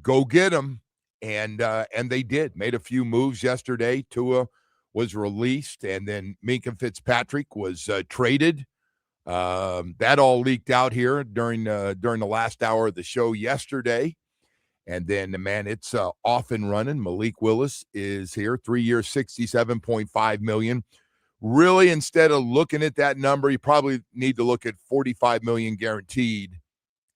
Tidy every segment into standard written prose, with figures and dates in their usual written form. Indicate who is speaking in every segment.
Speaker 1: go get them. And they did. Made a few moves yesterday. Tua was released, and then Minka Fitzpatrick was traded. That all leaked out here during the last hour of the show yesterday. And then, man, it's off and running. Malik Willis is here, 3 years, $67.5 million. Really, instead of looking at that number, you probably need to look at $45 million guaranteed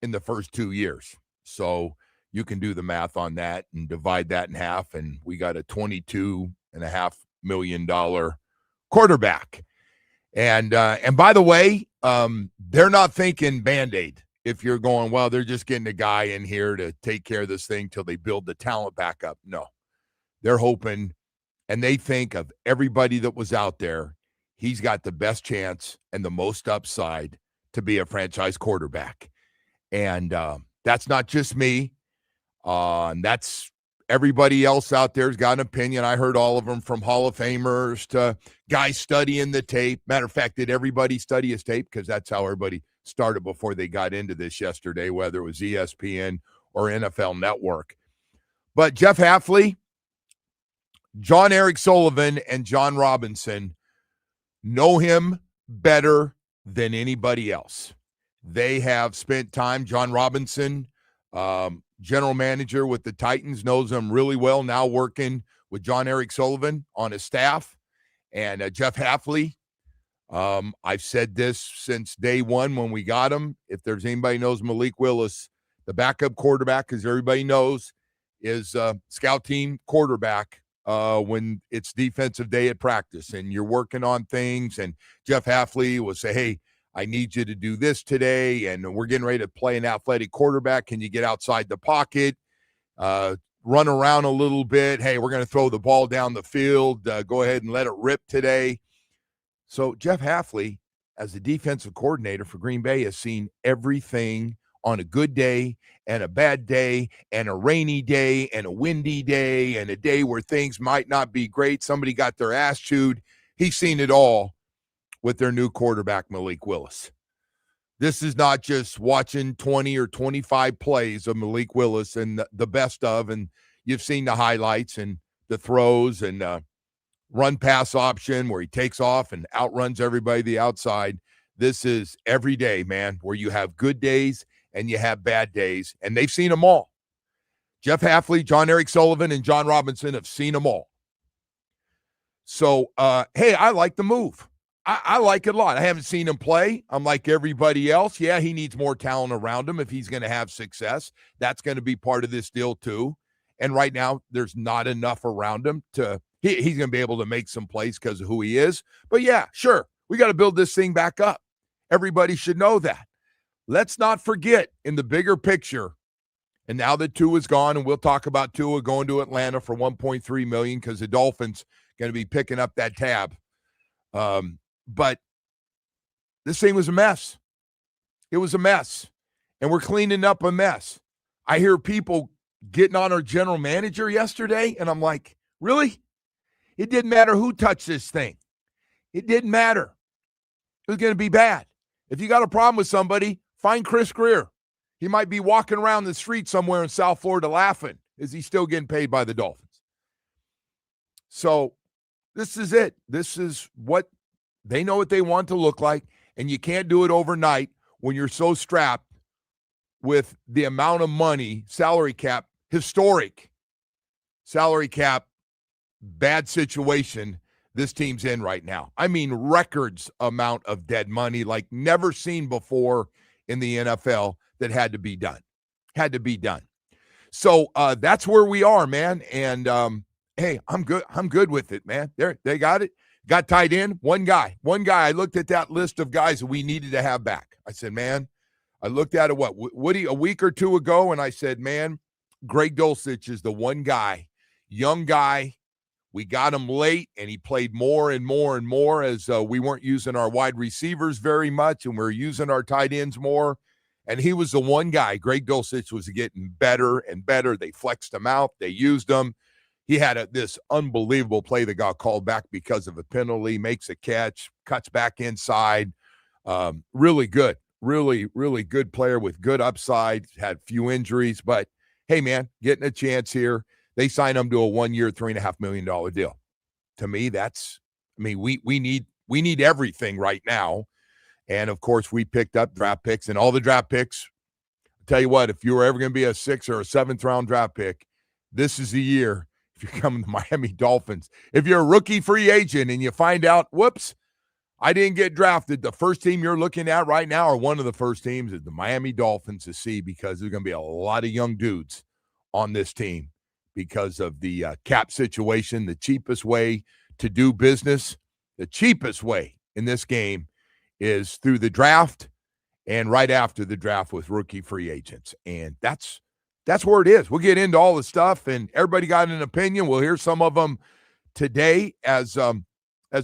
Speaker 1: in the first 2 years. So you can do the math on that and divide that in half, and we got a $22.5 million quarterback. And by the way, they're not thinking Band-Aid. If you're going, well, they're just getting a guy in here to take care of this thing till they build the talent back up. No, they're hoping, and they think of everybody that was out there, he's got the best chance and the most upside to be a franchise quarterback. And that's not just me. That's everybody else out there's got an opinion. I heard all of them, from Hall of Famers to guys studying the tape. Matter of fact, did everybody study his tape? Because that's how everybody started before they got into this yesterday, whether it was ESPN or NFL Network. But Jeff Hafley, John Eric Sullivan, and John Robinson know him better than anybody else. They have spent time. John Robinson, general manager with the Titans, knows him really well, now working with John Eric Sullivan on his staff. And Jeff Hafley, I've said this since day one when we got him. If there's anybody knows Malik Willis, the backup quarterback, as everybody knows, is scout team quarterback when it's defensive day at practice and you're working on things. And Jeff Hafley will say, hey, I need you to do this today, and we're getting ready to play an athletic quarterback. Can you get outside the pocket, run around a little bit? Hey, we're going to throw the ball down the field. Go ahead and let it rip today. So Jeff Hafley, as the defensive coordinator for Green Bay, has seen everything on a good day and a bad day and a rainy day and a windy day and a day where things might not be great. Somebody got their ass chewed. He's seen it all with their new quarterback, Malik Willis. This is not just watching 20 or 25 plays of Malik Willis and the best of, and you've seen the highlights and the throws and run pass option where he takes off and outruns everybody the outside. This is every day, man, where you have good days and you have bad days, and they've seen them all. Jeff Hafley, John Eric Sullivan, and John Robinson have seen them all. So, hey, I like the move. I like it a lot. I haven't seen him play. I'm like everybody else. Yeah, he needs more talent around him if he's going to have success. That's going to be part of this deal too. And right now, there's not enough around him to he's going to be able to make some plays because of who he is. But yeah, sure, we got to build this thing back up. Everybody should know that. Let's not forget, in the bigger picture, and now that Tua is gone, and we'll talk about Tua going to Atlanta for $1.3 million because the Dolphins going to be picking up that tab. But this thing was a mess. It was a mess. And we're cleaning up a mess. I hear people getting on our general manager yesterday, and I'm like, really? It didn't matter who touched this thing. It didn't matter. It was going to be bad. If you got a problem with somebody, find Chris Greer. He might be walking around the street somewhere in South Florida laughing. Is he still getting paid by the Dolphins? So this is it. This is what they know what they want to look like, and you can't do it overnight when you're so strapped with the amount of money, salary cap, historic salary cap, bad situation this team's in right now. I mean, records amount of dead money like never seen before in the NFL that had to be done. Had to be done. So that's where we are, man. And hey, I'm good. I'm good with it, man. They got it. Got tied in. One guy. I looked at that list of guys that we needed to have back. I said, man, I looked at it, Woody, a week or two ago, and I said, man, Greg Dulcich is the one guy, young guy. We got him late, and he played more and more and more as we weren't using our wide receivers very much, and we were using our tight ends more. And he was the one guy. Greg Dulcich was getting better and better. They flexed him out. They used him. He had this unbelievable play that got called back because of a penalty, makes a catch, cuts back inside. Really good, really, really good player with good upside, had few injuries. But, hey, man, getting a chance here. They signed him to a 1-year, $3.5 million deal. To me, we need everything right now. And, of course, we picked up draft picks, and all the draft picks, I'll tell you what, if you were ever going to be a 6th or a 7th round draft pick, this is the year if you're coming to Miami Dolphins. If you're a rookie free agent and you find out, whoops, I didn't get drafted, the first team you're looking at right now, or one of the first teams, is the Miami Dolphins to see, because there's going to be a lot of young dudes on this team because of the cap situation. The cheapest way to do business, the cheapest way in this game is through the draft and right after the draft with rookie free agents. And that's where it is. We'll get into all the stuff, and everybody got an opinion. We'll hear some of them today as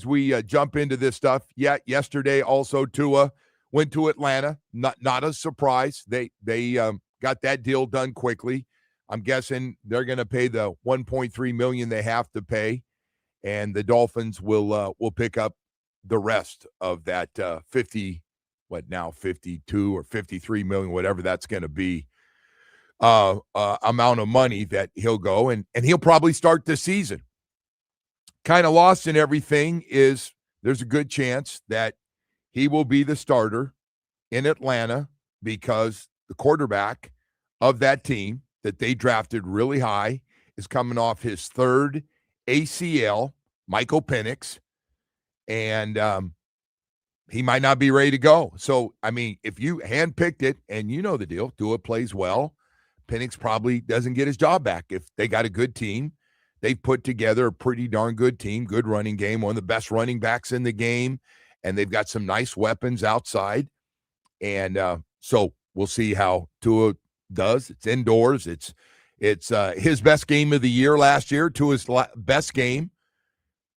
Speaker 1: we jump into this stuff. Yeah, yesterday also Tua went to Atlanta. Not a surprise. They got that deal done quickly. I'm guessing they're going to pay the $1.3 million they have to pay, and the Dolphins will pick up the rest of that 52 or 53 million, whatever that's going to be, amount of money that he'll go, and he'll probably start the season. Kind of lost in everything is there's a good chance that he will be the starter in Atlanta, because the quarterback of that team that they drafted really high is coming off his 3rd ACL, Michael Penix, and he might not be ready to go. So, I mean, if you handpicked it, and you know the deal, Tua plays well, Penix probably doesn't get his job back. If they got a good team, they've put together a pretty darn good team, good running game, one of the best running backs in the game, and they've got some nice weapons outside. And so we'll see how Tua does. It's indoors. It's his best game of the year last year. Tua's best game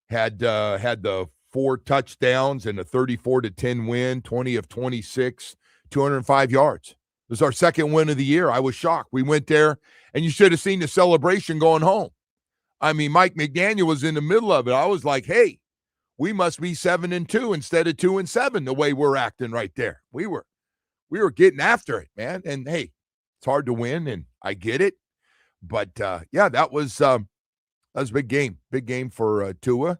Speaker 1: had the 4 touchdowns and a 34-10 win, 20 of 26, 205 yards. It was our second win of the year. I was shocked. We went there, and you should have seen the celebration going home. I mean, Mike McDaniel was in the middle of it. I was like, hey, we must be 7-2 instead of 2-7 the way we're acting right there. We were getting after it, man. And hey, it's hard to win, and I get it. But yeah, that was a big game for Tua,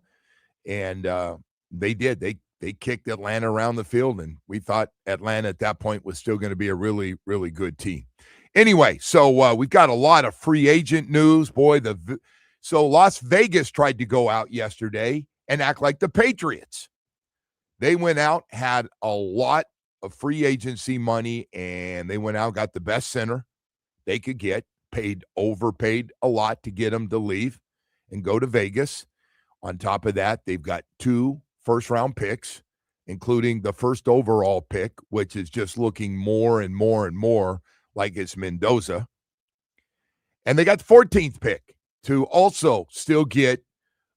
Speaker 1: and they did. They kicked Atlanta around the field, and we thought Atlanta at that point was still going to be a really, really good team. Anyway, so we've got a lot of free agent news. Boy, so Las Vegas tried to go out yesterday and act like the Patriots. They went out, had a lot of free agency money, and they went out, got the best center they could get, overpaid a lot to get them to leave and go to Vegas. On top of that, they've got 2 first-round picks, including the first overall pick, which is just looking more and more and more like it's Mendoza. And they got the 14th pick to also still get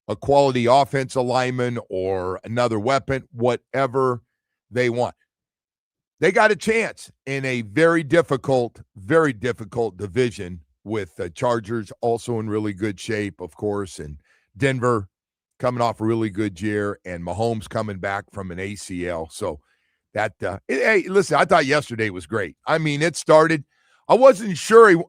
Speaker 1: a quality offensive lineman or another weapon, whatever they want. They got a chance in a very difficult division, with the Chargers also in really good shape, of course, and Denver coming off a really good year, and Mahomes coming back from an ACL. So that, hey, listen, I thought yesterday was great. I mean, it started. I wasn't sure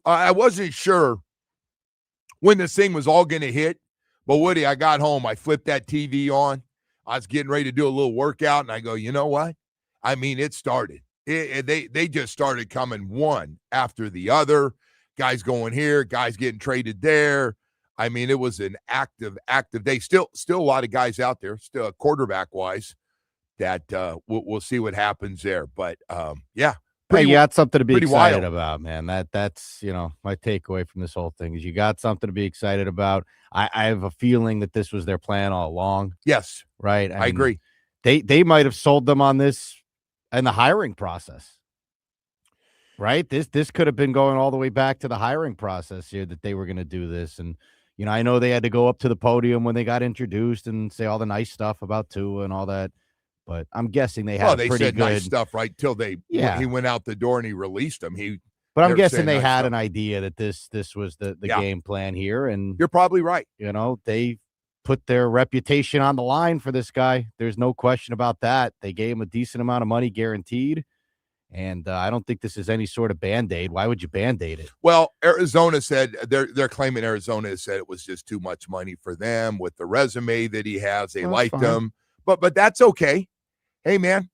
Speaker 1: when this thing was all going to hit, but Woody, I got home, I flipped that TV on. I was getting ready to do a little workout, and I go, you know what? I mean, it started. They just started coming one after the other. Guys going here, guys getting traded there. I mean, it was an active day. Still a lot of guys out there, still quarterback-wise, that we'll see what happens there. But, yeah.
Speaker 2: Hey, you got something to be excited about, man. That's, my takeaway from this whole thing is you got something to be excited about. I have a feeling that this was their plan all along.
Speaker 1: Yes.
Speaker 2: Right?
Speaker 1: I agree.
Speaker 2: They might have sold them on this in the hiring process. Right? This could have been going all the way back to the hiring process here, that they were going to do this. And, I know they had to go up to the podium when they got introduced and say all the nice stuff about Tua and all that. But I'm guessing they had
Speaker 1: they
Speaker 2: pretty
Speaker 1: said
Speaker 2: good
Speaker 1: nice stuff, right? Till he went out the door and he released them.
Speaker 2: But I'm guessing they had an idea that this was the game plan here. And
Speaker 1: you're probably right.
Speaker 2: They put their reputation on the line for this guy. There's no question about that. They gave him a decent amount of money guaranteed. And I don't think this is any sort of Band-Aid. Why would you Band-Aid it?
Speaker 1: Well, Arizona said they're claiming Arizona said it was just too much money for them with the resume that he has. They liked him, but that's okay. Hey, man.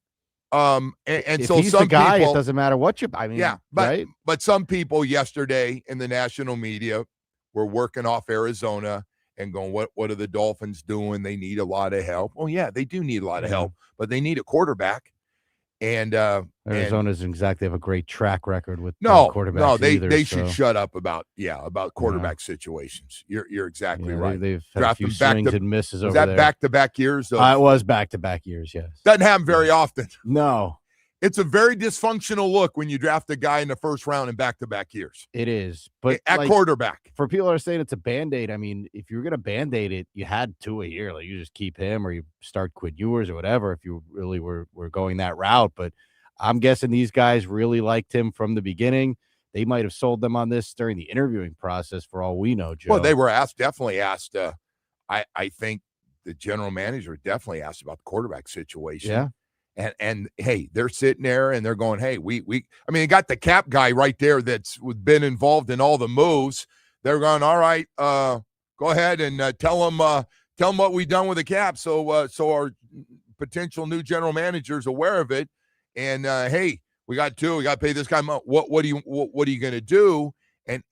Speaker 1: And
Speaker 2: If
Speaker 1: so
Speaker 2: he's
Speaker 1: some
Speaker 2: the guy,
Speaker 1: people,
Speaker 2: it doesn't matter what you. I mean,
Speaker 1: yeah,
Speaker 2: right?
Speaker 1: But some people yesterday in the national media were working off Arizona and going, what are the Dolphins doing? They need a lot of help. Oh yeah, they do need a lot of help, but they need a quarterback. And
Speaker 2: Arizona doesn't exactly have a great track record with quarterbacks.
Speaker 1: No, they
Speaker 2: so.
Speaker 1: should shut up about quarterback situations. You're exactly right.
Speaker 2: They've had a few swings and misses over there.
Speaker 1: Back-to-back years?
Speaker 2: It was back-to-back years, yes.
Speaker 1: Doesn't happen very often.
Speaker 2: No.
Speaker 1: It's a very dysfunctional look when you draft a guy in the first round in back-to-back years.
Speaker 2: It is. But
Speaker 1: at quarterback.
Speaker 2: For people that are saying it's a Band-Aid, I mean, if you're going to Band-Aid it, you had Tua here. Like, you just keep him or you start Quinn Ewers or whatever if you really were going that route. But I'm guessing these guys really liked him from the beginning. They might have sold them on this during the interviewing process for all we know, Joe.
Speaker 1: Well, they were definitely asked. I think the general manager definitely asked about the quarterback situation.
Speaker 2: Yeah.
Speaker 1: And hey, they're sitting there and they're going, hey, they got the cap guy right there that's been involved in all the moves. They're going, all right, go ahead and tell them what we've done with the cap. So our potential new general manager's aware of it. And hey, we got to pay this guy. What are you going to do?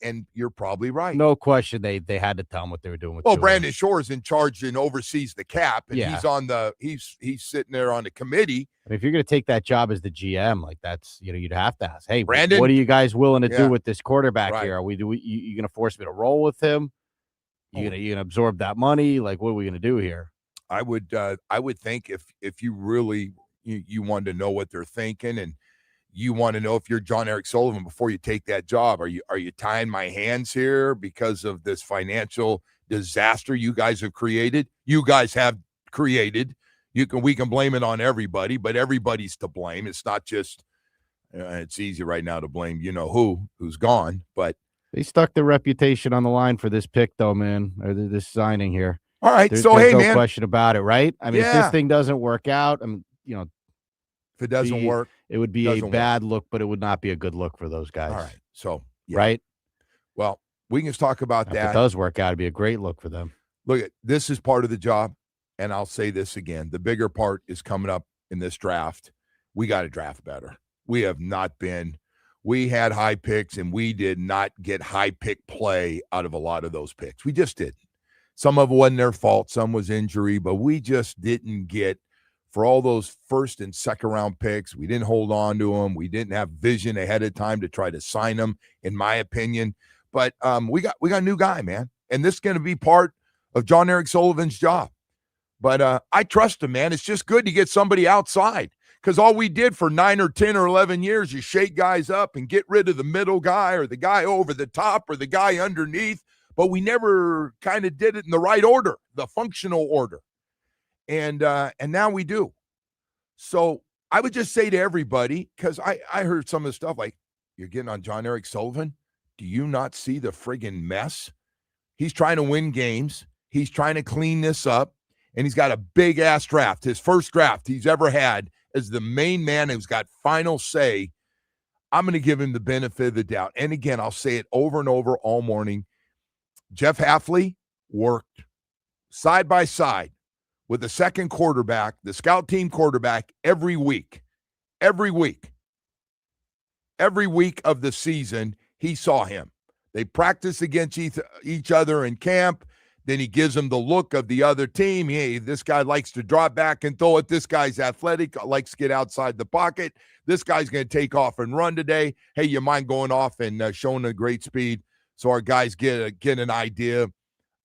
Speaker 1: And you're probably right.
Speaker 2: No question. They had to tell him what they were doing with.
Speaker 1: Well, Brandon Shore's in charge and oversees the cap, and
Speaker 2: yeah.
Speaker 1: he's sitting there on the committee.
Speaker 2: I mean, if you're going to take that job as the GM, like that's you'd have to ask, hey,
Speaker 1: Brandon,
Speaker 2: what are you guys willing to do with this quarterback
Speaker 1: right.
Speaker 2: here? Are you going to force me to roll with him? You going to absorb that money? Like, what are we going to do here?
Speaker 1: I would think if you really you wanted to know what they're thinking and you want to know if you're John Eric Sullivan before you take that job. Are you tying my hands here because of this financial disaster you guys have created? You guys have created. We can blame it on everybody, but everybody's to blame. It's not just it's easy right now to blame who's gone, but
Speaker 2: they stuck their reputation on the line for this pick though, man, or this signing here.
Speaker 1: All right,
Speaker 2: there's
Speaker 1: no
Speaker 2: question about it, right? I mean, if this thing doesn't work out, I mean,
Speaker 1: if it doesn't work,
Speaker 2: it would be a bad look, but it would not be a good look for those guys.
Speaker 1: All right. So,
Speaker 2: right.
Speaker 1: Well, we can just talk about that.
Speaker 2: If it does work out, it'd be a great look for them.
Speaker 1: Look, this is part of the job. And I'll say this again. The bigger part is coming up in this draft. We got to draft better. We have not been. We had high picks, and we did not get high pick play out of a lot of those picks. We just didn't. Some of it wasn't their fault. Some was injury, but we just didn't get for all those first and second round picks. We didn't hold on to them. We didn't have vision ahead of time to try to sign them, in my opinion. But we got a new guy, man. And this is going to be part of John Eric Sullivan's job. But I trust him, man. It's just good to get somebody outside because all we did for 9 or 10 or 11 years is shake guys up and get rid of the middle guy or the guy over the top or the guy underneath. But we never kind of did it in the right order, the functional order. And now we do. So I would just say to everybody, because I heard some of the stuff like, you're getting on John Eric Sullivan. Do you not see the friggin' mess? He's trying to win games. He's trying to clean this up. And he's got a big-ass draft, his first draft he's ever had as the main man who's got final say. I'm going to give him the benefit of the doubt. And again, I'll say it over and over all morning. Jeff Hafley worked side by side with the second quarterback, the scout team quarterback, every week. Every week of the season, he saw him. They practice against each other in camp. Then he gives them the look of the other team. Hey, this guy likes to drop back and throw it. This guy's athletic, likes to get outside the pocket. This guy's going to take off and run today. Hey, you mind going off and showing a great speed so our guys get an idea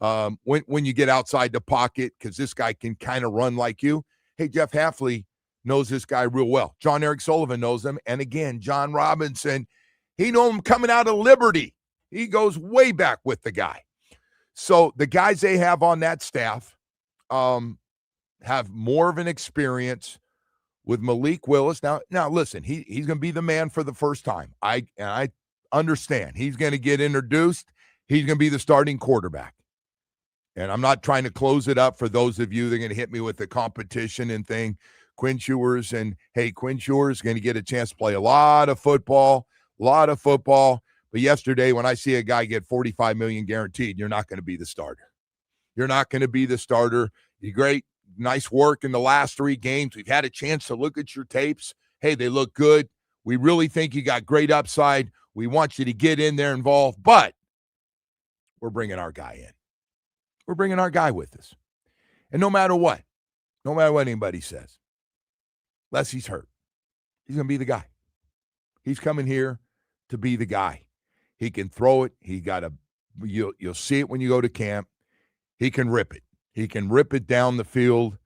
Speaker 1: when you get outside the pocket because this guy can kind of run like you. Hey, Jeff Hafley knows this guy real well. John Eric Sullivan knows him. And again, John Robinson, he knows him coming out of Liberty. He goes way back with the guy. So the guys they have on that staff have more of an experience with Malik Willis. Now listen, he's going to be the man for the first time. I understand. He's going to get introduced. He's going to be the starting quarterback. And I'm not trying to close it up for those of you that are going to hit me with the competition and thing. Quinn Ewers. And, hey, Quinn Ewers is going to get a chance to play a lot of football. But yesterday, when I see a guy get $45 million guaranteed, you're not going to be the starter. You're not going to be the starter. You're great. Nice work in the last 3 games. We've had a chance to look at your tapes. Hey, they look good. We really think you got great upside. We want you to get in there involved, but we're bringing our guy in. We're bringing our guy with us. And no matter what anybody says, unless he's hurt, he's going to be the guy. He's coming here to be the guy. He can throw it. You'll see it when you go to camp. He can rip it. He can rip it down the field.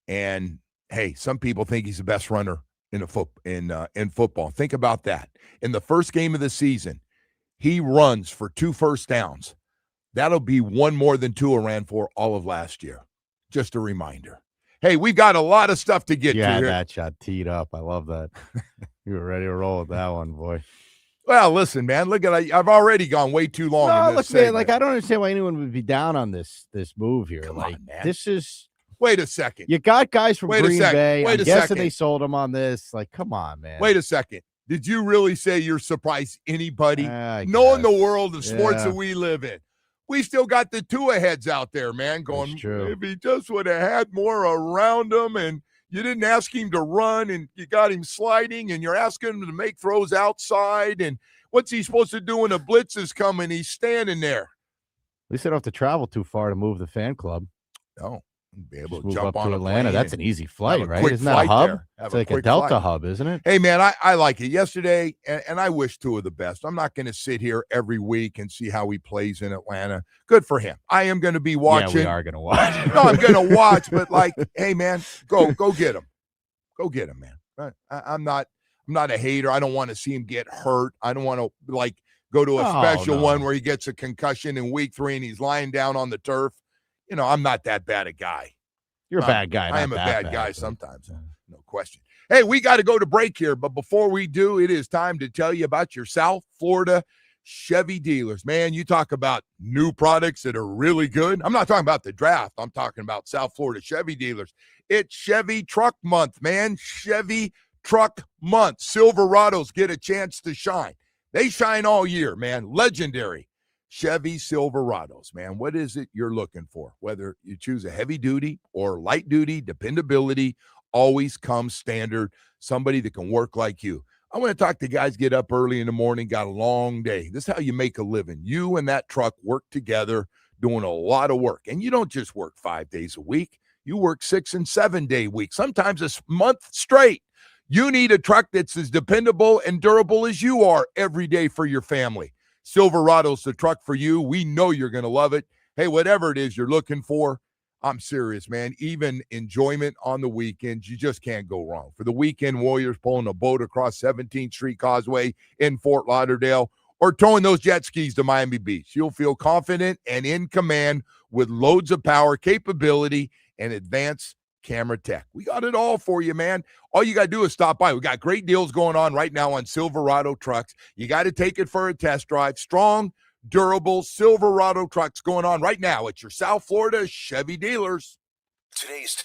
Speaker 1: And, hey, some people think he's the best runner in football. Think about that. In the first game of the season, he runs for 2 first downs. That'll be 1 more than Tua ran for all of last year. Just a reminder. Hey, we've got a lot of stuff to get to here.
Speaker 2: That shot teed up. I love that. You were ready to roll with that one, boy.
Speaker 1: Well, listen, man, I've already gone way too long.
Speaker 2: No, look, man, I don't understand why anyone would be down on this move here.
Speaker 1: Come on, man.
Speaker 2: This is.
Speaker 1: Wait a second.
Speaker 2: You got guys from Green Bay. I'm guessing they sold them on this. Like, come on, man.
Speaker 1: Wait a second. Did you really say you're surprised anybody? Knowing the world of sports that we live in. We still got the Tua heads out there, man, going, if he just would have had more around him, and you didn't ask him to run, and you got him sliding, and you're asking him to make throws outside, and what's he supposed to do when a blitz is coming? He's standing there.
Speaker 2: At least they don't have to travel too far to move the fan club.
Speaker 1: No. Be able to
Speaker 2: move
Speaker 1: jump
Speaker 2: up
Speaker 1: on
Speaker 2: to Atlanta. That's an easy flight, right? Isn't
Speaker 1: that
Speaker 2: a hub? It's like a Delta hub, isn't it?
Speaker 1: Hey, man, I like it. Yesterday, and I wish Tua the best. I'm not going to sit here every week and see how he plays in Atlanta. Good for him. I am going to be watching.
Speaker 2: Yeah, we are going to watch.
Speaker 1: No, I'm going to watch, but hey, man, go get him. Go get him, man. I'm not a hater. I don't want to see him get hurt. I don't want to go to a special one where he gets a concussion in week 3 and he's lying down on the turf. I'm not that bad a guy.
Speaker 2: You're a bad guy.
Speaker 1: I am a bad guy sometimes. No question. Hey, we got to go to break here, but before we do, it is time to tell you about your South Florida Chevy dealers. Man, you talk about new products that are really good. I'm not talking about the draft. I'm talking about South Florida Chevy dealers. It's Chevy Truck Month, man. Chevy Truck Month. Silverados get a chance to shine. They shine all year, man. Legendary Chevy Silverados, man. What is it you're looking for? Whether you choose a heavy duty or light duty, dependability always comes standard. Somebody that can work like you. I want to talk to guys get up early in the morning, got a long day. This is how you make a living. You and that truck work together, doing a lot of work. And you don't just work 5 days a week. You work 6 and 7 day weeks, sometimes a month straight. You need a truck that's as dependable and durable as you are every day for your family. Silverado's the truck for you. We know you're going to love it. Hey, whatever it is you're looking for, I'm serious, man. Even enjoyment on the weekends, you just can't go wrong. For the weekend warriors pulling a boat across 17th Street Causeway in Fort Lauderdale or towing those jet skis to Miami Beach, you'll feel confident and in command with loads of power, capability, and advanced camera tech. We got it all for you, man. All you got to do is stop by. We got great deals going on right now on Silverado trucks. You got to take it for a test drive. Strong, durable Silverado trucks going on right now at your South Florida Chevy dealers.
Speaker 3: Today's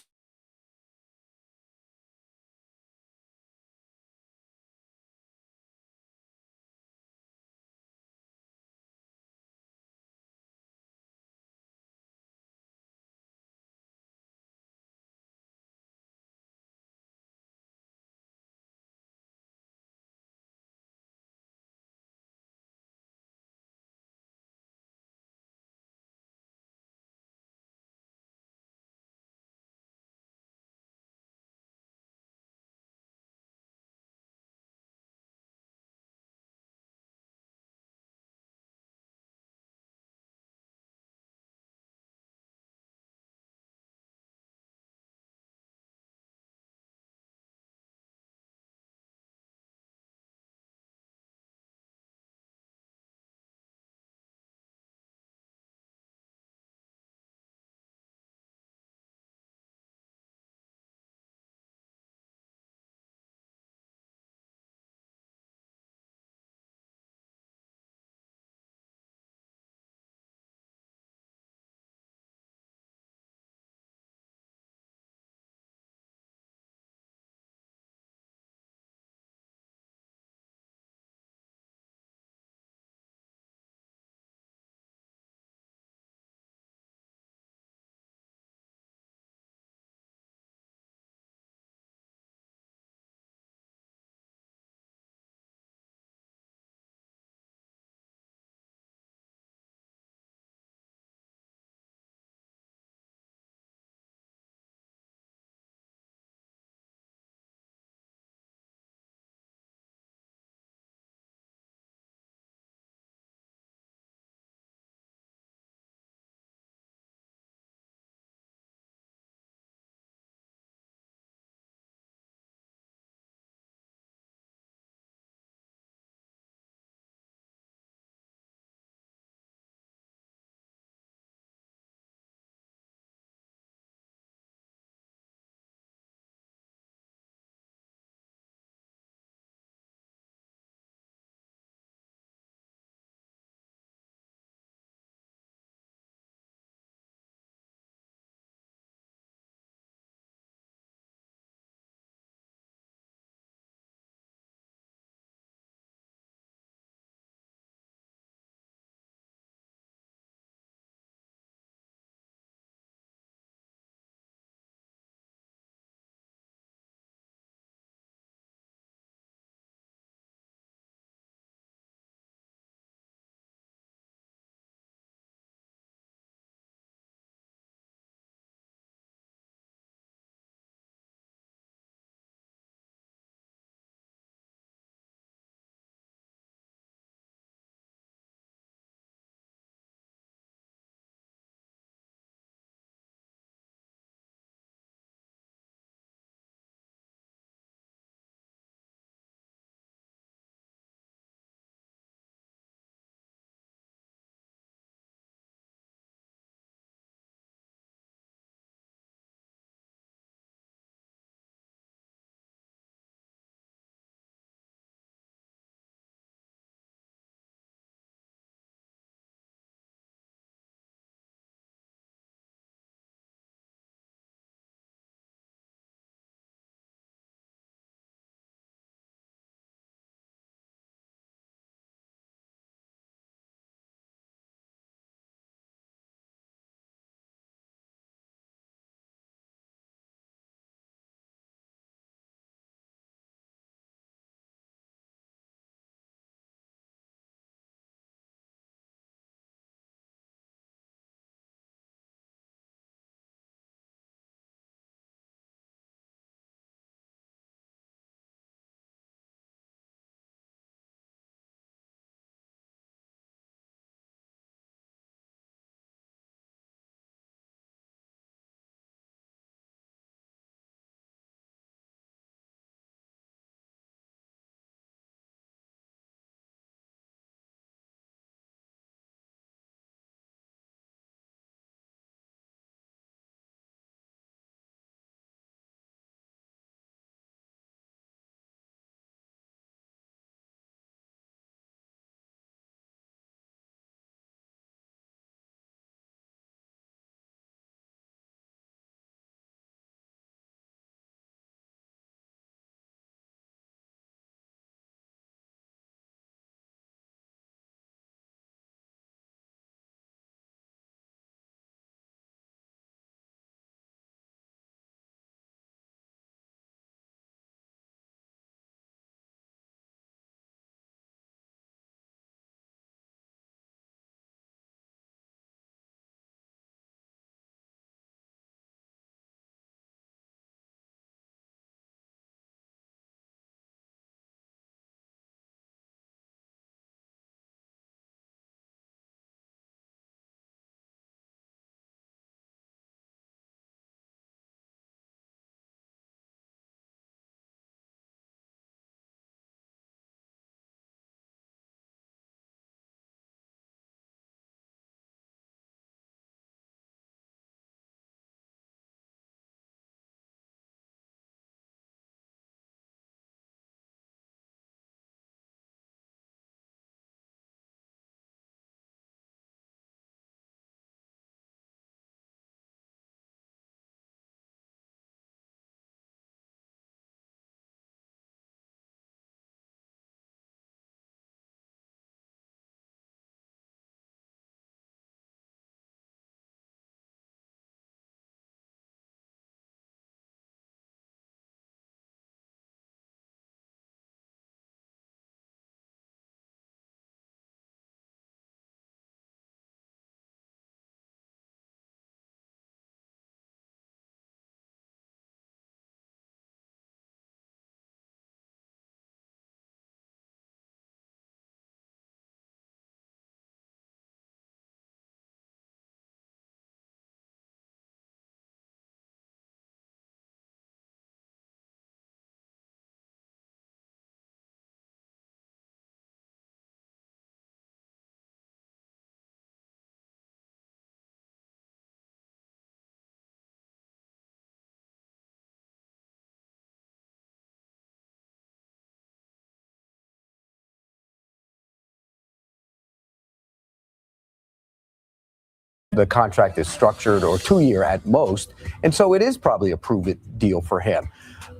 Speaker 3: the contract is structured, or 2-year at most. And so it is probably a prove-it deal for him.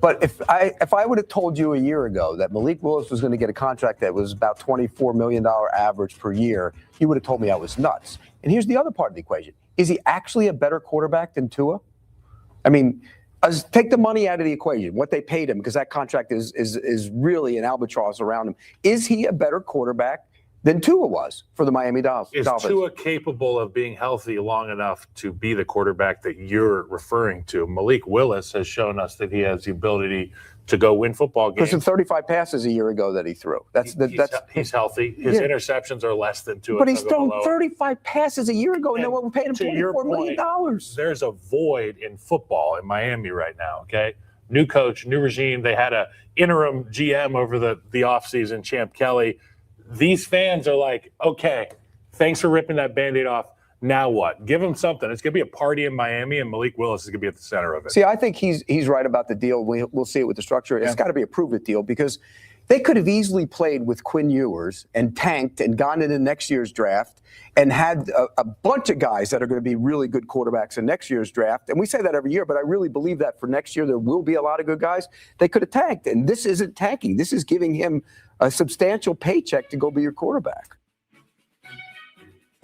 Speaker 3: But if I would have told you a year ago that Malik Willis was going to get a contract that was about $24 million average per year, you would have told me I was nuts. And here's the other part of the equation. Is he actually a better quarterback than Tua? I mean, take the money out of the equation, what they paid him, because that contract is really an albatross around him. Is he a better quarterback than Tua was for the Miami Dolphins?
Speaker 4: Is Tua capable of being healthy long enough to be the quarterback that you're referring to? Malik Willis has shown us that he has the ability to go win football games.
Speaker 3: There's 35 passes a year ago that he threw.
Speaker 4: He's healthy. His interceptions are less than Tua.
Speaker 3: But he's thrown 35 passes a year ago, and no one paid him $24 million.
Speaker 4: There's a void in football in Miami right now, okay? New coach, new regime. They had an interim GM over the offseason, Champ Kelly. These fans are like, okay, thanks for ripping that Band-Aid off. Now what? Give him something. It's going to be a party in Miami, and Malik Willis is going to be at the center of it.
Speaker 3: See, I think he's right about the deal. We'll see it with the structure. It's got to be a prove-it deal, because they could have easily played with Quinn Ewers and tanked and gone into next year's draft and had a bunch of guys that are going to be really good quarterbacks in next year's draft. And we say that every year, but I really believe that for next year there will be a lot of good guys. They could have tanked, and this isn't tanking. This is giving him a substantial paycheck to go be your quarterback.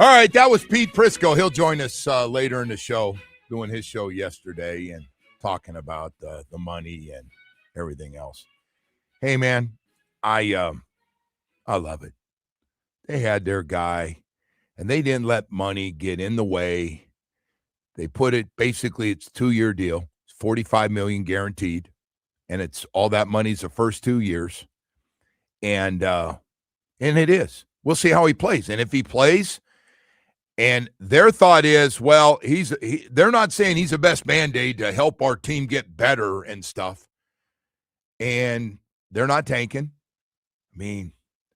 Speaker 1: All right, that was Pete Prisco. He'll join us later in the show, doing his show yesterday and talking about the money and everything else. Hey, man, I love it. They had their guy, and they didn't let money get in the way. They put it, basically, it's a 2-year deal. It's $45 million guaranteed, and it's all that money's the first 2 years. And it is. We'll see how he plays. And if he plays, and their thought is, well, they're not saying he's the best Band-Aid to help our team get better and stuff. And they're not tanking. I mean,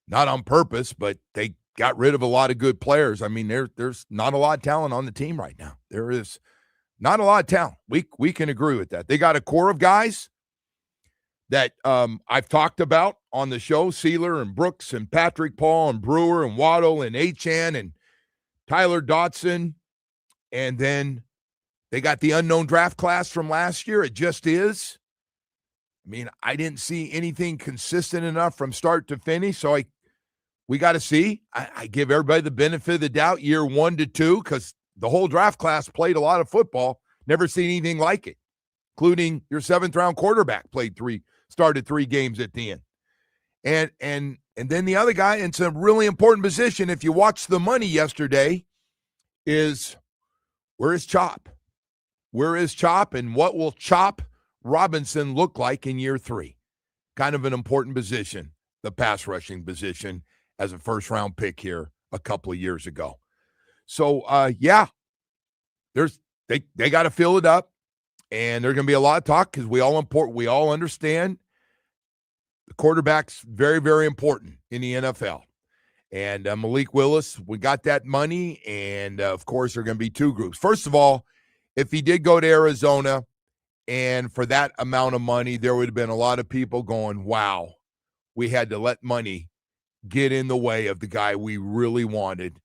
Speaker 1: not on purpose, but they got rid of a lot of good players. I mean, there's not a lot of talent on the team right now. There is not a lot of talent. We can agree with that. They got a core of guys that I've talked about on the show, Sealer and Brooks and Patrick Paul and Brewer and Waddle and Achane and Tyler Dotson. And then they got the unknown draft class from last year. It just is. I mean, I didn't see anything consistent enough from start to finish, so we got to see. I give everybody the benefit of the doubt year 1 to 2, because the whole draft class played a lot of football. Never seen anything like it, including your 7th-round quarterback started 3 games at the end. And then the other guy, it's a really important position, if you watch the money yesterday, is where is Chop? Where is Chop, and what will Chop Robinson look like in year 3? Kind of an important position, the pass rushing position, as a first-round pick here a couple of years ago. So, they got to fill it up, and there's going to be a lot of talk, because we all understand the quarterback's very, very important in the NFL. And Malik Willis, we got that money, and, of course, there are going to be 2 groups. First of all, if he did go to Arizona, and for that amount of money, there would have been a lot of people going, wow, we had to let money get in the way of the guy we really wanted.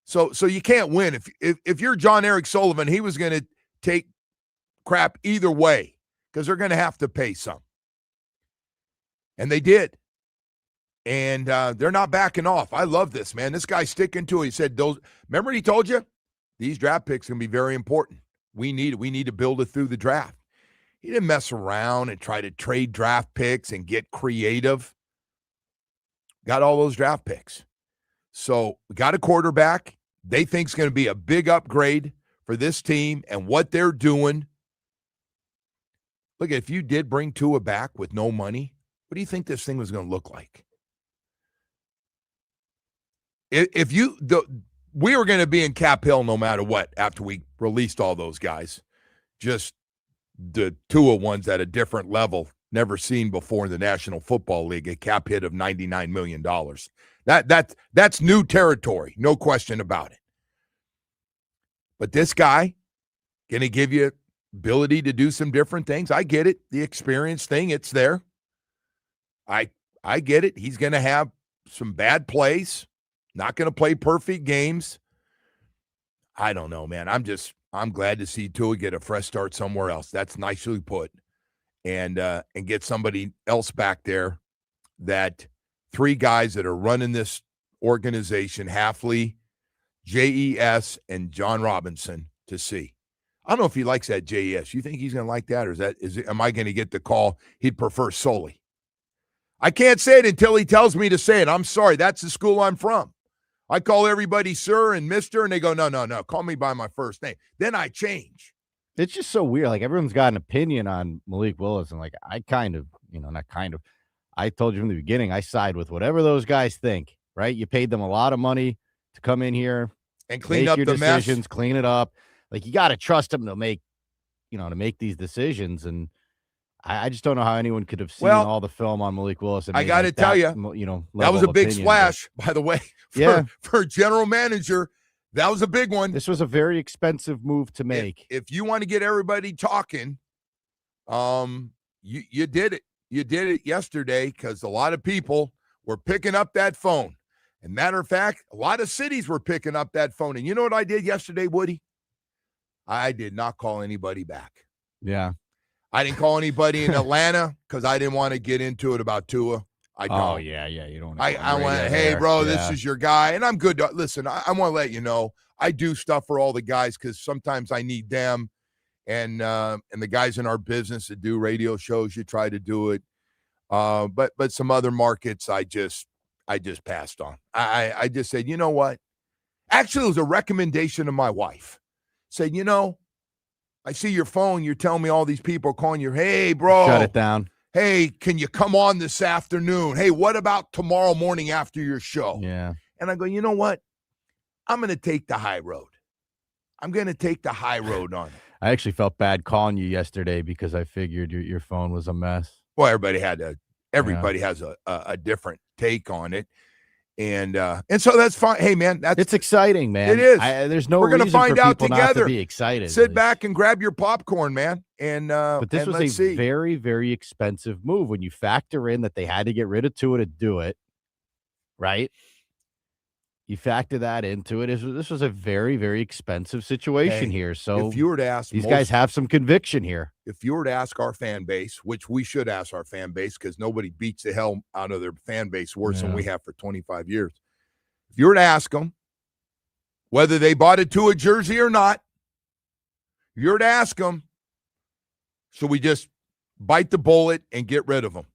Speaker 1: So you can't win. If you're John Eric Sullivan, he was going to take crap either way, because they're going to have to pay some. And they did. And they're not backing off. I love this, man. This guy's sticking to it. He said, remember he told you? These draft picks are going to be very important. We need to build it through the draft. He didn't mess around and try to trade draft picks and get creative. Got all those draft picks. So we got a quarterback they think is going to be a big upgrade for this team and what they're doing. Look, if you did bring Tua back with no money, what do you think this thing was going to look like? We were going to be in Cap Hill no matter what after we released all those guys. Just the Tua ones at a different level, never seen before in the National Football League, a cap hit of $99 million. That's new territory, no question about it. But this guy going to give you ability to do some different things. I get it. The experience thing, it's there. I get it. He's going to have some bad plays, not going to play perfect games. I don't know, man. I'm glad to see Tua get a fresh start somewhere else. That's nicely put. And get somebody else back there, that 3 guys that are running this organization, Halfley, JES, and John Robinson, to see. I don't know if he likes that JES. You think he's going to like that, or am I going to get the call he'd prefer Sully? I can't say it until he tells me to say it. I'm sorry. That's the school I'm from. I call everybody sir and mister, and they go, no, call me by my first name. Then I change.
Speaker 2: It's just so weird. Like, everyone's got an opinion on Malik Willis, and like, I kind of, not kind of, I told you from the beginning, I side with whatever those guys think, right? You paid them a lot of money to come in here
Speaker 1: and clean up
Speaker 2: your
Speaker 1: the
Speaker 2: decisions,
Speaker 1: mess.
Speaker 2: Clean it up. Like, you got to trust them to make these decisions. And I just don't know how anyone could have seen all the film on Malik Willis. And
Speaker 1: I got to tell you, that was a big splash, by the way, for general manager. That was a big one.
Speaker 2: This was a very expensive move to make.
Speaker 1: If you want to get everybody talking, you did it. You did it yesterday, because a lot of people were picking up that phone. And matter of fact, a lot of cities were picking up that phone. And you know what I did yesterday, Woody? I did not call anybody back.
Speaker 2: Yeah.
Speaker 1: I didn't call anybody in Atlanta because I didn't want to get into it about Tua. I don't.
Speaker 2: Oh, yeah. You don't.
Speaker 1: I went, hey, bro, this is your guy. And I'm good. Listen, I want to let you know, I do stuff for all the guys because sometimes I need them. And the guys in our business that do radio shows, you try to do it. But some other markets, I just passed on. I just said, you know what? Actually, it was a recommendation of my wife. Said, I see your phone. You're telling me all these people are calling you. Hey, bro.
Speaker 2: Shut it down.
Speaker 1: Hey, can you come on this afternoon? Hey, what about tomorrow morning after your show?
Speaker 2: Yeah.
Speaker 1: And I go, you know what? I'm going to take the high road. I'm going to take the high road on it.
Speaker 2: I actually felt bad calling you yesterday because I figured your phone was a mess.
Speaker 1: Well, everybody has a different take on it. And so that's fine. Hey, man,
Speaker 2: it's exciting, man.
Speaker 1: It is.
Speaker 2: There's no
Speaker 1: We're gonna
Speaker 2: reason
Speaker 1: find
Speaker 2: for
Speaker 1: out
Speaker 2: people
Speaker 1: together.
Speaker 2: Not to be excited.
Speaker 1: Sit back and grab your popcorn, man.
Speaker 2: But this was a very, very expensive move when you factor in that they had to get rid of Tua to do it, right? You factor that into it. This was a very, very expensive situation here. So
Speaker 1: if you were to ask,
Speaker 2: these guys have some conviction here.
Speaker 1: If you were to ask our fan base, which we should ask our fan base because nobody beats the hell out of their fan base worse than we have for 25 years. If you were to ask them whether they bought a Tua jersey or not, if you were to ask them, should we just bite the bullet and get rid of him?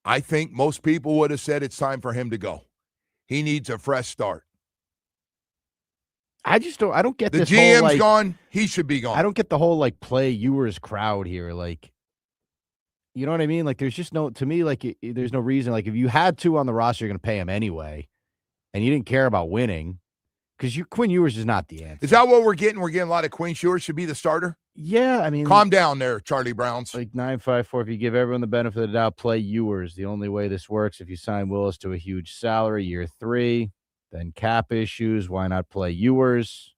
Speaker 1: I think most people would have said it's time for him to go. He needs a fresh start. I don't get this. The GM's gone. He should be gone.
Speaker 2: I don't get the whole play Ewers crowd here. You know what I mean? There's just there's no reason. If you had Tua on the roster, you're going to pay him anyway. And you didn't care about winning because Quinn Ewers is not the answer.
Speaker 1: Is that what we're getting? We're getting a lot of Quinn Ewers should be the starter?
Speaker 2: Yeah. I mean,
Speaker 1: calm down there, Charlie Browns.
Speaker 2: 954. If you give everyone the benefit of the doubt, play Ewers. The only way this works, if you sign Willis to a huge salary, year 3, then cap issues. Why not play Ewers?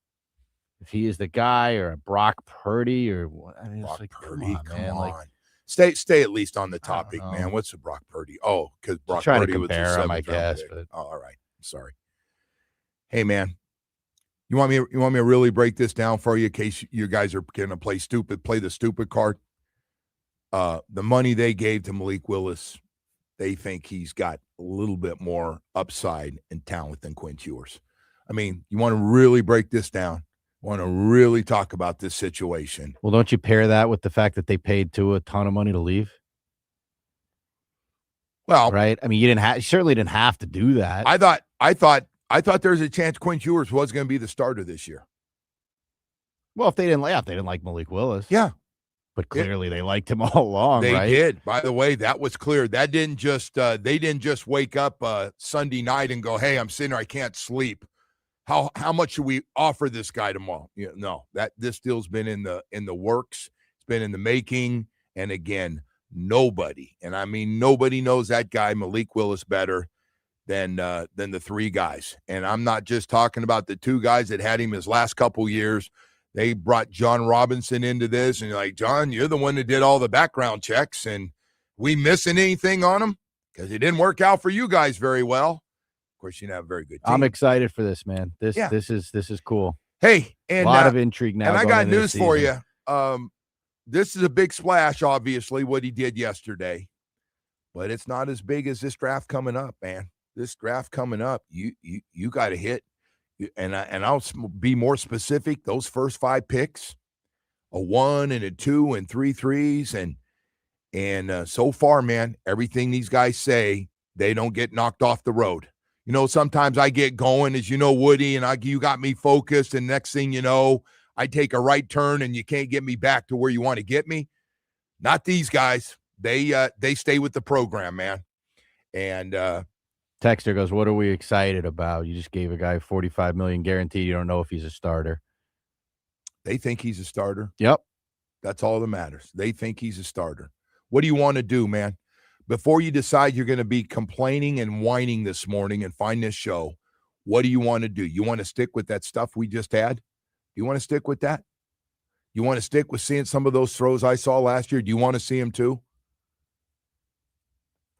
Speaker 2: If he is the guy, or a Brock Purdy, or what? I mean,
Speaker 1: Brock
Speaker 2: it's
Speaker 1: Purdy, come on. Stay at least on the topic, man. What's the Brock Purdy? Oh, because Brock Purdy was the 7th round pick. But all right. Sorry. Hey, man. You want me to really break this down for you in case you guys are going to play the stupid card? The money they gave to Malik Willis, they think he's got a little bit more upside and talent than Quinn Ewers. I mean, you want to really break this down? Want to really talk about this situation?
Speaker 2: Well, don't you pair that with the fact that they paid Tua a ton of money to leave?
Speaker 1: Well,
Speaker 2: right. I mean, you certainly didn't have to do that.
Speaker 1: I thought there was a chance Quinn Ewers was going to be the starter this year.
Speaker 2: Well, if they didn't like Malik Willis,
Speaker 1: yeah,
Speaker 2: but clearly they liked him all along.
Speaker 1: They
Speaker 2: right?
Speaker 1: did. By the way, that was clear. That didn't just they didn't just wake up Sunday night and go, "Hey, I'm sitting here, I can't sleep. How much should we offer this guy tomorrow?" No, this deal's been in the works. It's been in the making. And again, nobody, and I mean nobody knows that guy Malik Willis better than the 3 guys. And I'm not just talking about the 2 guys that had him his last couple years. They brought John Robinson into this, and you're like, John, you're the one that did all the background checks, and we missing anything on him? Because it didn't work out for you guys very well. Of course, you have a very good team.
Speaker 2: I'm excited for this, man. This
Speaker 1: Yeah.
Speaker 2: is cool.
Speaker 1: Hey,
Speaker 2: A
Speaker 1: and
Speaker 2: lot of intrigue now.
Speaker 1: And I
Speaker 2: going
Speaker 1: got
Speaker 2: into
Speaker 1: news
Speaker 2: this
Speaker 1: for
Speaker 2: season.
Speaker 1: you. This is a big splash, obviously, what he did yesterday, but it's not as big as this draft coming up, man. This draft coming up, you got to hit, and I'll be more specific. Those first 5 picks, a 1 and a 2 and 3 threes, and so far, man, everything these guys say, they don't get knocked off the road. You know, sometimes I get going, as you know, Woody, and you got me focused, and next thing you know, I take a right turn, and you can't get me back to where you want to get me. Not these guys. They stay with the program, man. And
Speaker 2: Texter goes, "What are we excited about? You just gave a guy $45 million guaranteed. You don't know if he's a starter."
Speaker 1: They think he's a starter.
Speaker 2: Yep.
Speaker 1: That's all that matters. They think he's a starter. What do you want to do, man? Before you decide you're going to be complaining and whining this morning and find this show, what do you want to do? You want to stick with that stuff we just had? You want to stick with that? You want to stick with seeing some of those throws I saw last year? Do you want to see them too?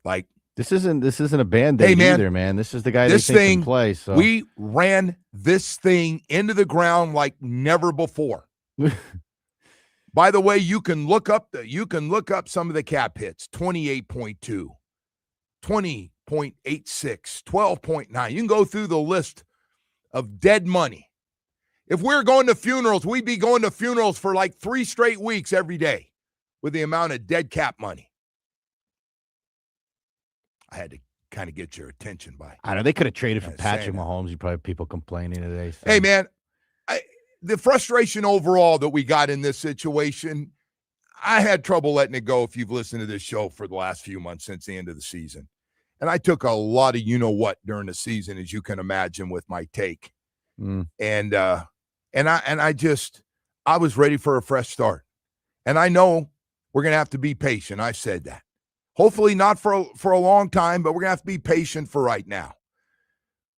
Speaker 1: Like,
Speaker 2: this isn't a Band-Aid either, man. This is the guy they think can play. So
Speaker 1: we ran this thing into the ground like never before. By the way, you can look up some of the cap hits: 28.2, 20.86, 12.9. You can go through the list of dead money. If we're going to funerals, we'd be going to funerals for like 3 straight weeks every day with the amount of dead cap money. I had to kind of get your attention by.
Speaker 2: I know they could have traded for Patrick Mahomes. You probably have people complaining today. So.
Speaker 1: Hey, man, the frustration overall that we got in this situation, I had trouble letting it go if you've listened to this show for the last few months since the end of the season. And I took a lot of you-know-what during the season, as you can imagine, with my take. And I was ready for a fresh start. And I know we're going to have to be patient. I've said that. Hopefully not for a long time, but we're going to have to be patient for right now.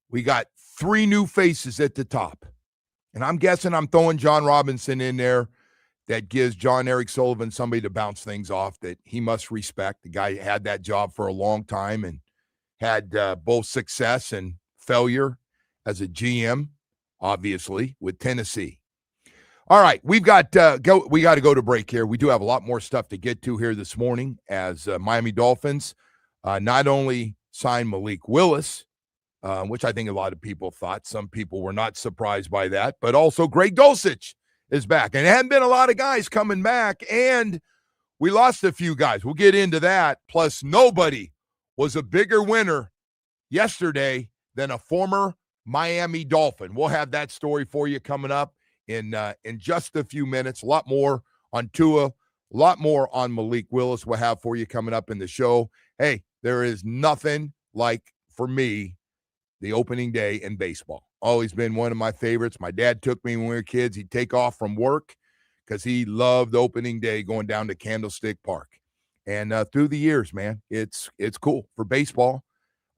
Speaker 1: We got 3 new faces at the top. And I'm guessing I'm throwing John Robinson in there. That gives John Eric Sullivan somebody to bounce things off that he must respect. The guy had that job for a long time and had both success and failure as a GM, obviously, with Tennessee. All right, we got to go to break here. We do have a lot more stuff to get to here this morning as Miami Dolphins not only signed Malik Willis, which I think a lot of people thought. Some people were not surprised by that, but also Greg Dulcich is back. And it hadn't been a lot of guys coming back, and we lost a few guys. We'll get into that. Plus, nobody was a bigger winner yesterday than a former Miami Dolphin. We'll have that story for you coming up in just a few minutes. A lot more on Tua, a lot more on Malik Willis we'll have for you coming up in the show. Hey, there is nothing like, for me, the opening day in baseball. Always been one of my favorites. My dad took me when we were kids. He'd take off from work because he loved opening day going down to Candlestick Park. And through the years, man, it's cool for baseball.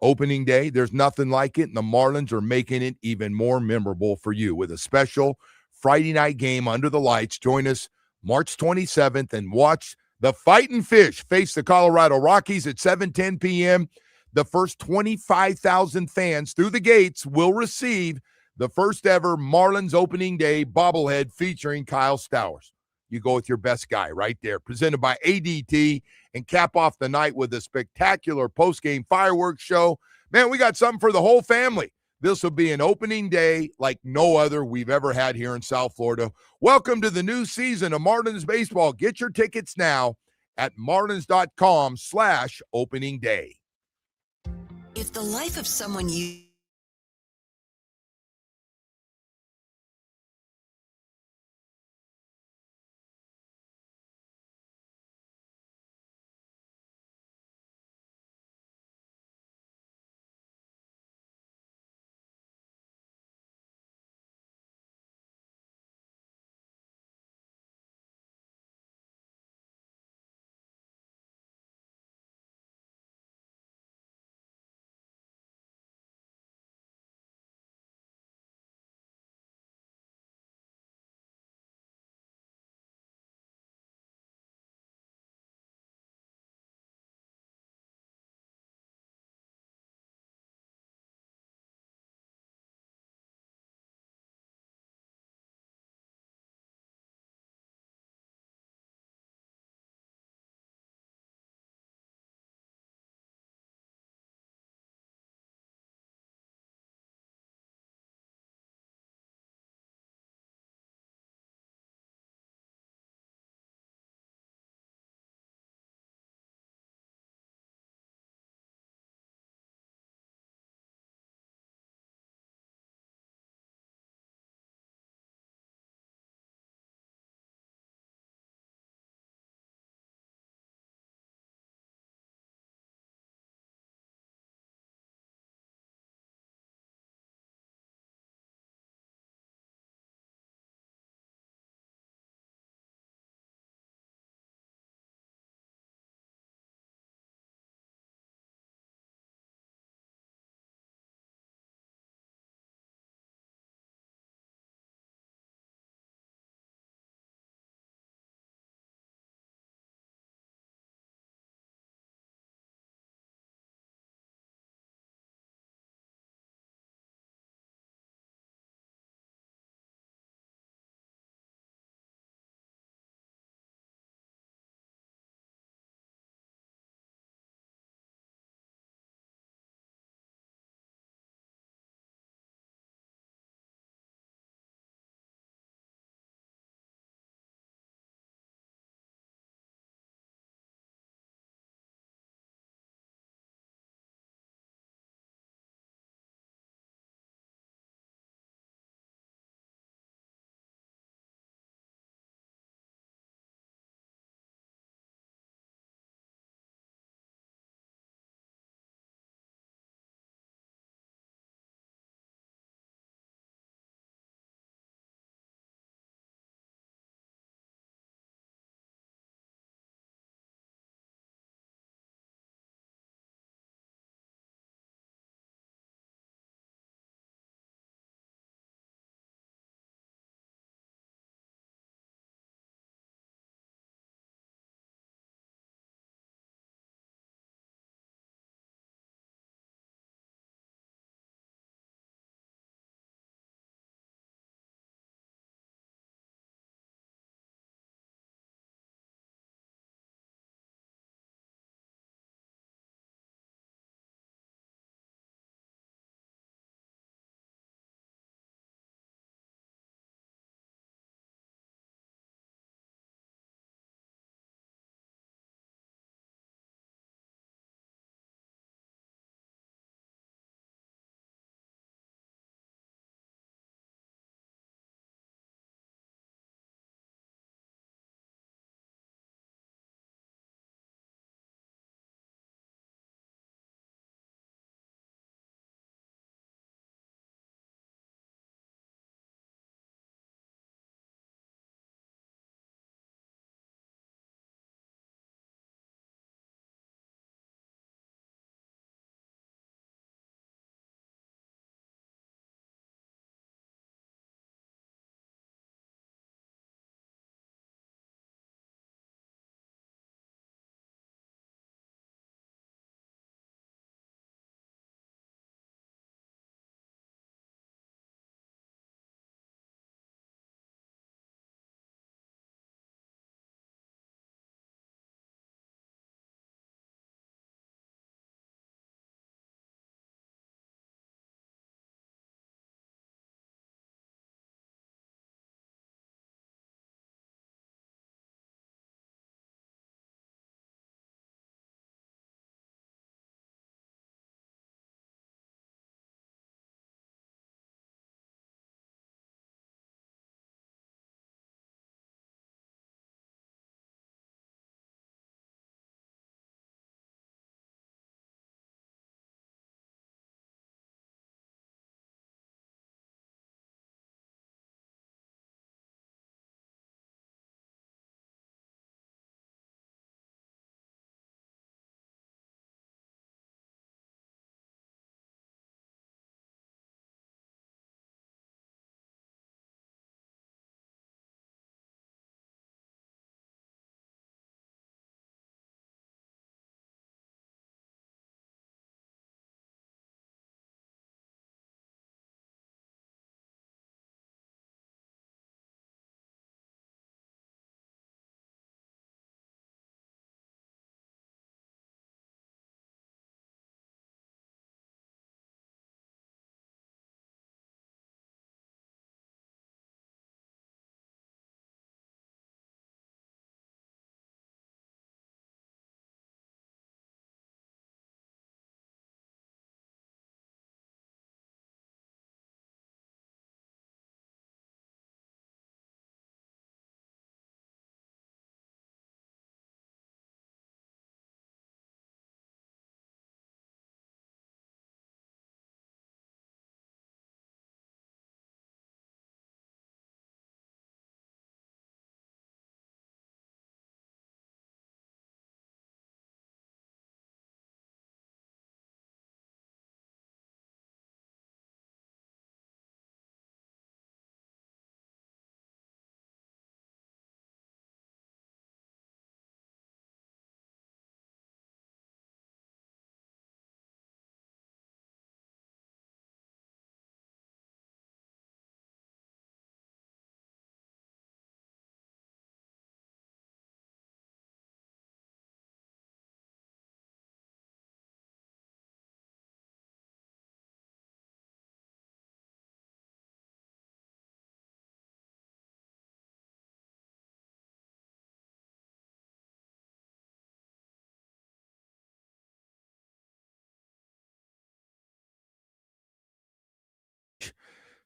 Speaker 1: Opening day, there's nothing like it, and the Marlins are making it even more memorable for you with a special Friday night game under the lights. Join us March 27th and watch the Fightin' Fish face the Colorado Rockies at 7:10 p.m. The first 25,000 fans through the gates will receive the first ever Marlins opening day bobblehead featuring Kyle Stowers. You go with your best guy right there. Presented by ADT, and cap off the night with a spectacular post-game fireworks show. Man, we got something for the whole family. This will be an opening day like no other we've ever had here in South Florida. Welcome to the new season of Marlins baseball. Get your tickets now at marlins.com/opening day.
Speaker 5: If the life of someone you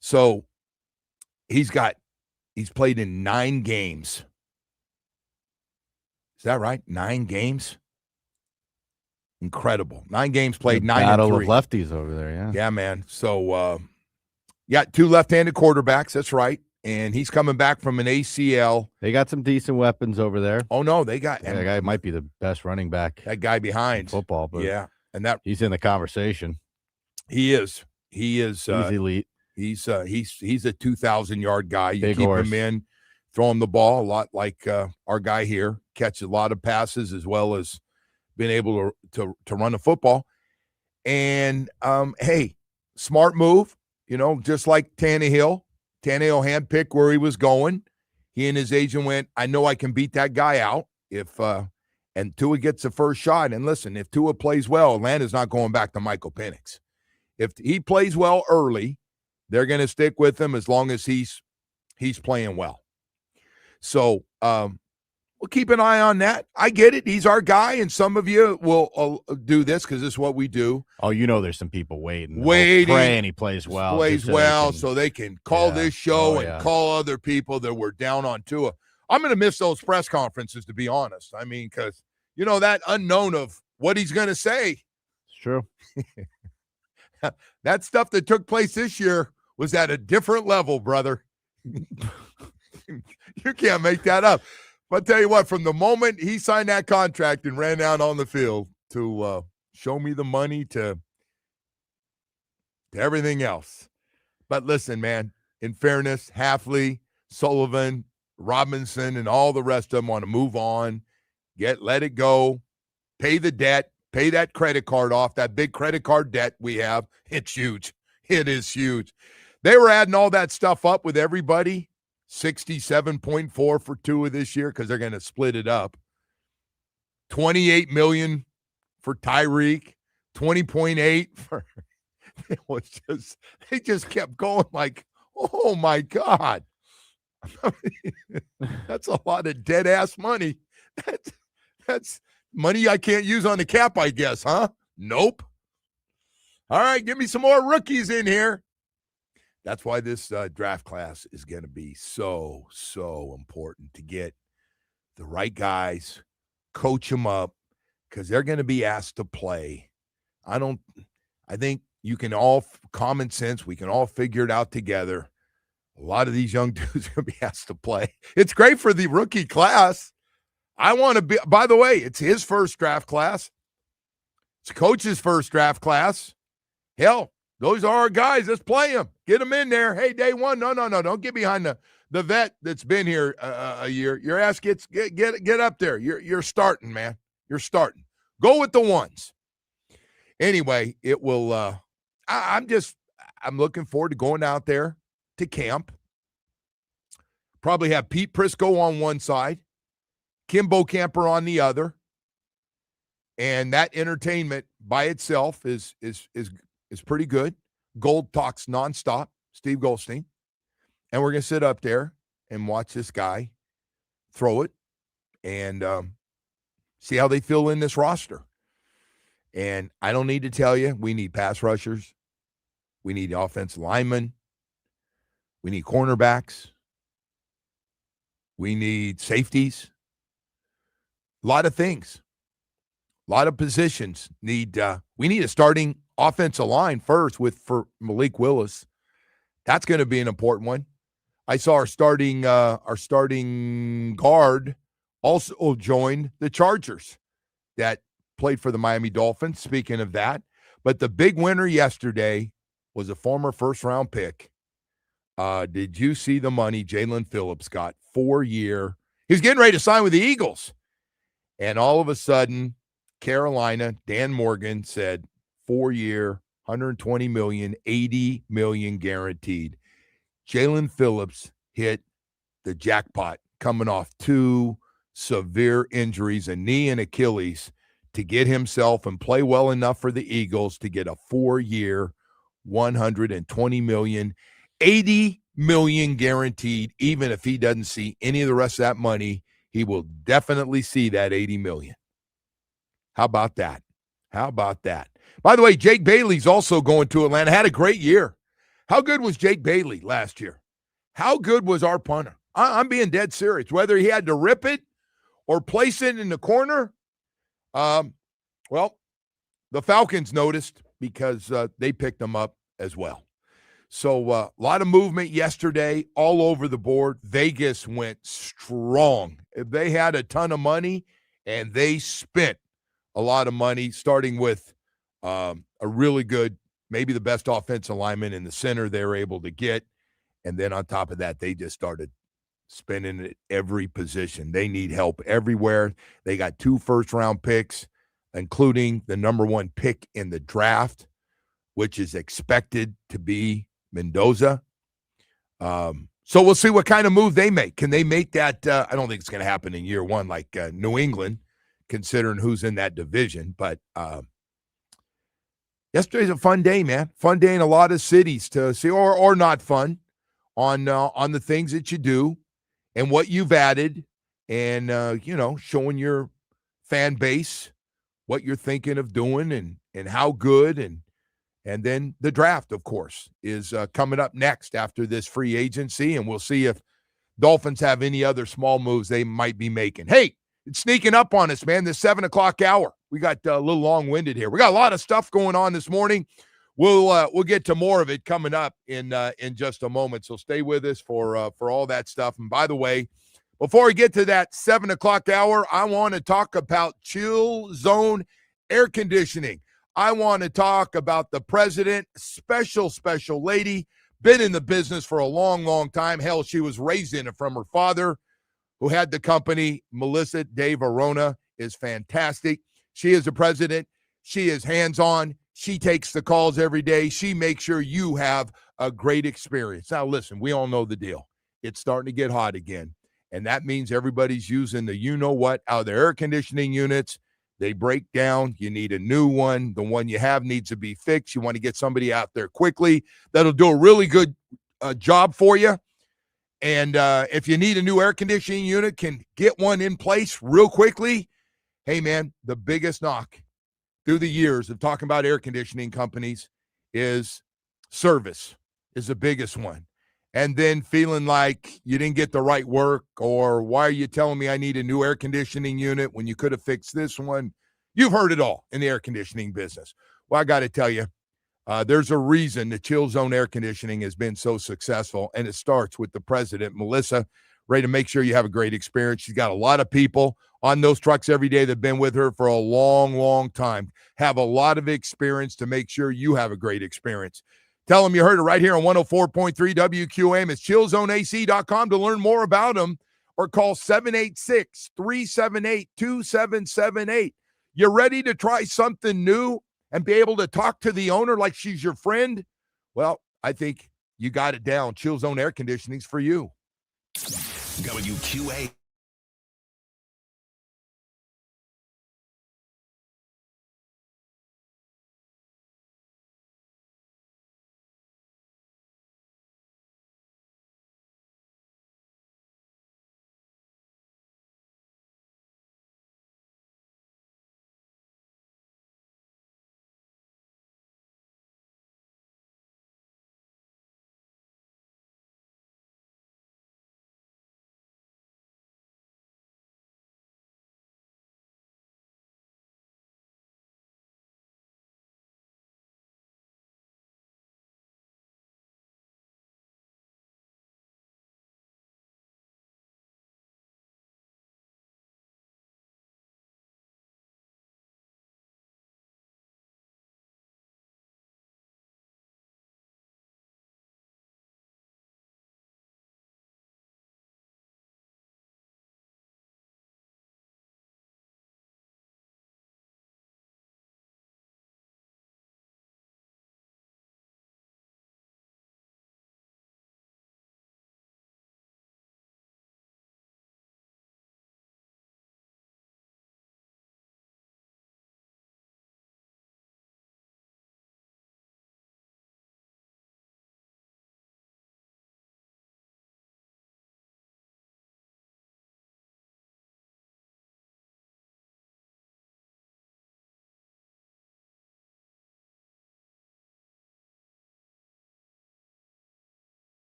Speaker 1: So he's played in 9 games. Is that right? 9 games? Incredible. 9 games played, 9 and 3.
Speaker 2: Battle of lefties over there, yeah.
Speaker 1: Yeah, man. So, got 2 left-handed quarterbacks. That's right. And he's coming back from an ACL.
Speaker 2: They got some decent weapons over there.
Speaker 1: Oh, no, they got.
Speaker 2: That guy might be the best running back.
Speaker 1: That guy behind.
Speaker 2: In football, but
Speaker 1: yeah. And that
Speaker 2: he's in the conversation.
Speaker 1: He is. He's
Speaker 2: elite.
Speaker 1: He's a 2,000-yard guy. You
Speaker 2: Big
Speaker 1: keep
Speaker 2: horse.
Speaker 1: him in, throw him the ball a lot like our guy here. Catch a lot of passes as well as being able to run the football. And, hey, smart move, just like Tannehill. Tannehill handpicked where he was going. He and his agent went, I know I can beat that guy out and Tua gets the first shot. And listen, if Tua plays well, Atlanta's not going back to Michael Penix. If he plays well early, they're going to stick with him as long as he's playing well. So we'll keep an eye on that. I get it. He's our guy, and some of you will do this because this is what we do.
Speaker 2: Oh, there's some people waiting. Praying he plays well.
Speaker 1: So they can call this show and call other people that were down on Tua. I'm going to miss those press conferences, to be honest. I mean, because, that unknown of what he's going to say.
Speaker 2: It's true.
Speaker 1: That stuff that took place this year was at a different level, brother. You can't make that up. But I'll tell you what, from the moment he signed that contract and ran out on the field to show me the money to everything else. But listen, man, in fairness, Halfley, Sullivan, Robinson, and all the rest of them want to move on, let it go, pay the debt, pay that credit card off, that big credit card debt we have. It's huge. It is huge. They were adding all that stuff up with everybody. 67.4 for Tua this year because they're going to split it up. $28 million for Tyreek. 20.8 for they just kept going like, oh my God. That's a lot of dead ass money. That's money I can't use on the cap, I guess, huh? Nope. All right, give me some more rookies in here. That's why this draft class is going to be so, so important to get the right guys, coach them up, because they're going to be asked to play. I think you can all, common sense, we can all figure it out together. A lot of these young dudes are going to be asked to play. It's great for the rookie class. I want to be, by the way, it's his first draft class. It's coach's first draft class. Hell, those are our guys. Let's play them. Get them in there. Hey, day one. No. Don't get behind the vet that's been here a year. Your ass get up there. You're starting, man. You're starting. Go with the ones. Anyway, it will. I'm looking forward to going out there to camp. Probably have Pete Prisco on one side, Kimbo Camper on the other, and that entertainment by itself is pretty good. Gold talks nonstop, Steve Goldstein. And we're going to sit up there and watch this guy throw it and see how they fill in this roster. And I don't need to tell you, we need pass rushers. We need offensive linemen. We need cornerbacks. We need safeties. A lot of things. A lot of positions we need a starting offensive line first for Malik Willis. That's going to be an important one. I saw our starting guard also joined the Chargers that played for the Miami Dolphins. Speaking of that, but the big winner yesterday was a former first-round pick. Did you see the money Jalen Phillips got? 4-year. He was getting ready to sign with the Eagles. And all of a sudden, Carolina, Dan Morgan said 4-year, $120 million, $80 million guaranteed. Jalen Phillips hit the jackpot coming off 2 severe injuries, a knee and Achilles, to get himself and play well enough for the Eagles to get a 4-year, $120 million, $80 million guaranteed. Even if he doesn't see any of the rest of that money, he will definitely see that $80 million. How about that? How about that? By the way, Jake Bailey's also going to Atlanta. Had a great year. How good was Jake Bailey last year? How good was our punter? I'm being dead serious. Whether he had to rip it or place it in the corner, well, the Falcons noticed because they picked them up as well. So a lot of movement yesterday all over the board. Vegas went strong. They had a ton of money, and they spent a lot of money, starting with a really good, maybe the best offensive lineman in the center they were able to get. And then on top of that, they just started spending at every position. They need help everywhere. They got 2 first-round picks, including the number 1 pick in the draft, which is expected to be Mendoza. So we'll see what kind of move they make. Can they make that? I don't think it's going to happen in year 1 like New England, considering who's in that division. But yesterday's a fun day, man. Fun day in a lot of cities to see, or not fun, on the things that you do and what you've added, and showing your fan base what you're thinking of doing and how good. And then the draft, of course, is coming up next after this free agency, and we'll see if Dolphins have any other small moves they might be making. Hey, it's sneaking up on us, man, this 7 o'clock hour. We got a little long-winded here. We got a lot of stuff going on this morning. We'll get to more of it coming up in just a moment, so stay with us for all that stuff. And by the way, before we get to that 7 o'clock hour, I want to talk about Chill Zone Air Conditioning. I want to talk about the president, special lady, been in the business for a long, long time. Hell, she was raised in it from her father, who had the company. Melissa De Verona is fantastic. She is the president. She is hands-on. She takes the calls every day. She makes sure you have a great experience. Now, listen, we all know the deal. It's starting to get hot again, and that means everybody's using the you-know-what out of their air conditioning units. They break down. You need a new one. The one you have needs to be fixed. You want to get somebody out there quickly that'll do a really good job for you. And if you need a new air conditioning unit, can get one in place real quickly. Hey, man, the biggest knock through the years of talking about air conditioning companies is service is the biggest one. And then feeling like you didn't get the right work, or why are you telling me I need a new air conditioning unit when you could have fixed this one? You've heard it all in the air conditioning business. Well, I got to tell you, there's a reason the Chill Zone Air Conditioning has been so successful, and it starts with the president, Melissa, ready to make sure you have a great experience. She's got a lot of people on those trucks every day that have been with her for a long, long time, have a lot of experience to make sure you have a great experience. Tell them you heard it right here on 104.3 WQAM. It's chillzoneac.com to learn more about them, or call 786-378-2778. You ready to try something new and be able to talk to the owner like she's your friend? Well, I think you got it down. Chill Zone Air Conditioning's for you.
Speaker 6: WQA.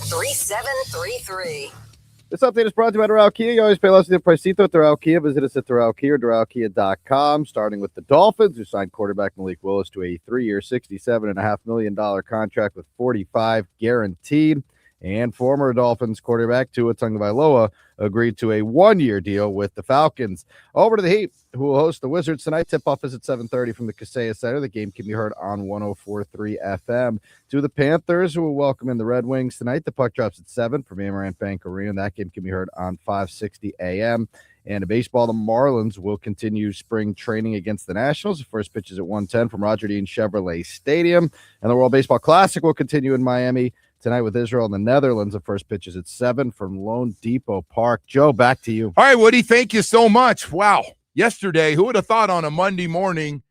Speaker 5: 877-3733.
Speaker 2: This update is brought to you by Doral Kia. You always pay less than the pricito at Doral Kia. Visit us at Doral Kia or DoralKia.com. Starting with the Dolphins, who signed quarterback Malik Willis to a 3-year, $67.5 million contract with $45 guaranteed. And former Dolphins quarterback Tua Tagovailoa agreed to a 1-year deal with the Falcons. Over to the Heat, who will host the Wizards tonight. Tip-off is at 7:30 from the Kaseya Center. The game can be heard on 104.3 FM. To the Panthers, who will welcome in the Red Wings tonight. The puck drops at 7 from Amarant Bank Arena. That game can be heard on 560 AM. And in baseball, the Marlins will continue spring training against the Nationals. The first pitch is at 1:10 from Roger Dean Chevrolet Stadium. And the World Baseball Classic will continue in Miami tonight with Israel and the Netherlands. The first pitch is at 7 from Lone Depot Park. Joe, back to you.
Speaker 1: All right, Woody, thank you so much. Wow. Yesterday, who would have thought on a Monday morning,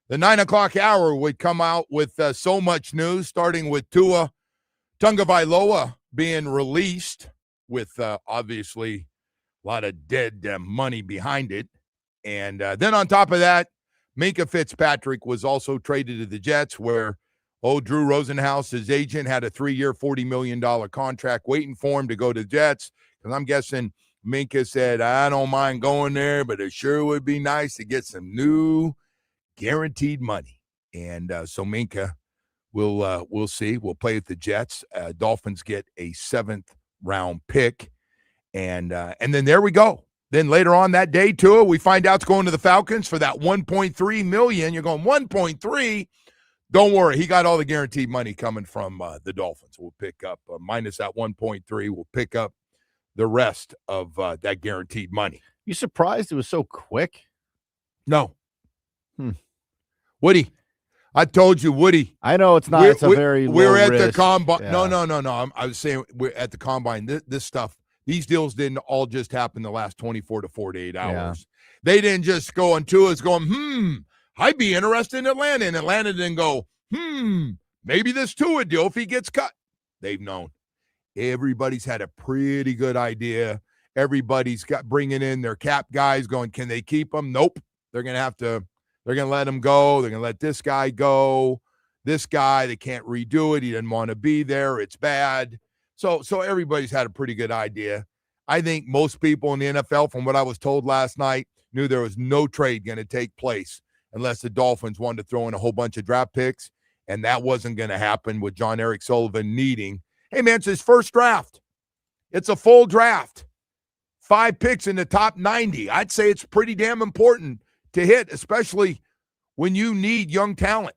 Speaker 1: the 9 o'clock hour would come out with so much news, starting with Tua Tagovailoa being released with obviously a lot of dead money behind it. And then on top of that, Minkah Fitzpatrick was also traded to the Jets, where Drew Rosenhaus, his agent, had a 3-year, $40 million contract waiting for him to go to the Jets. Because I'm guessing Minkah said, I don't mind going there, but it sure would be nice to get some new guaranteed money. And so Minkah we'll see. We'll play with the Jets. Dolphins get a 7th-round pick. And then there we go. Then later on that day, Tua, we find out it's going to the Falcons for that $1.3 million. You're going, 1.3? Don't worry, he got all the guaranteed money coming from the Dolphins. We'll pick up, minus that 1.3, we'll pick up the rest of that guaranteed money.
Speaker 2: You surprised it was so quick?
Speaker 1: No. Woody, I told you, Woody.
Speaker 2: I know it's not. It's a very low
Speaker 1: we're at
Speaker 2: risk.
Speaker 1: the combine.
Speaker 2: Yeah.
Speaker 1: No. I was saying we're at the combine. This stuff, these deals didn't all just happen the last 24 to 48 hours.
Speaker 2: Yeah.
Speaker 1: They didn't just go on Tua's going, I'd be interested in Atlanta. And Atlanta didn't go, maybe this Tua deal if he gets cut. They've known. Everybody's had a pretty good idea. Everybody's got bringing in their cap guys going, can they keep him? Nope. They're going to let him go. They're going to let this guy go. This guy, they can't redo it. He didn't want to be there. It's bad. So everybody's had a pretty good idea. I think most people in the NFL, from what I was told last night, knew there was no trade going to take place unless the Dolphins wanted to throw in a whole bunch of draft picks, and that wasn't going to happen with John Eric Sullivan needing. Hey, man, it's his first draft. It's a full draft. 5 picks in the top 90. I'd say it's pretty damn important to hit, especially when you need young talent.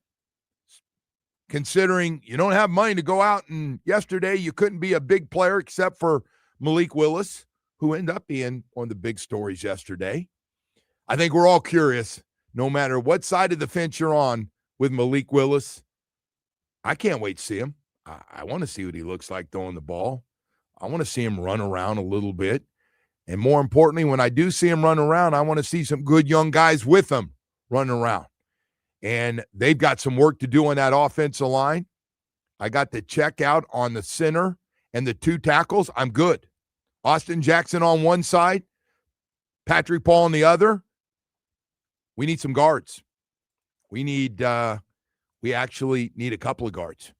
Speaker 1: Considering you don't have money to go out, and yesterday you couldn't be a big player except for Malik Willis, who ended up being one of the big stories yesterday. I think we're all curious, no matter what side of the fence you're on with Malik Willis. I can't wait to see him. I want to see what he looks like throwing the ball. I want to see him run around a little bit. And more importantly, when I do see him run around, I want to see some good young guys with him running around. And they've got some work to do on that offensive line. I got the check out on the center and the 2 tackles. I'm good. Austin Jackson on one side, Patrick Paul on the other. We need some guards. We actually need a couple of guards.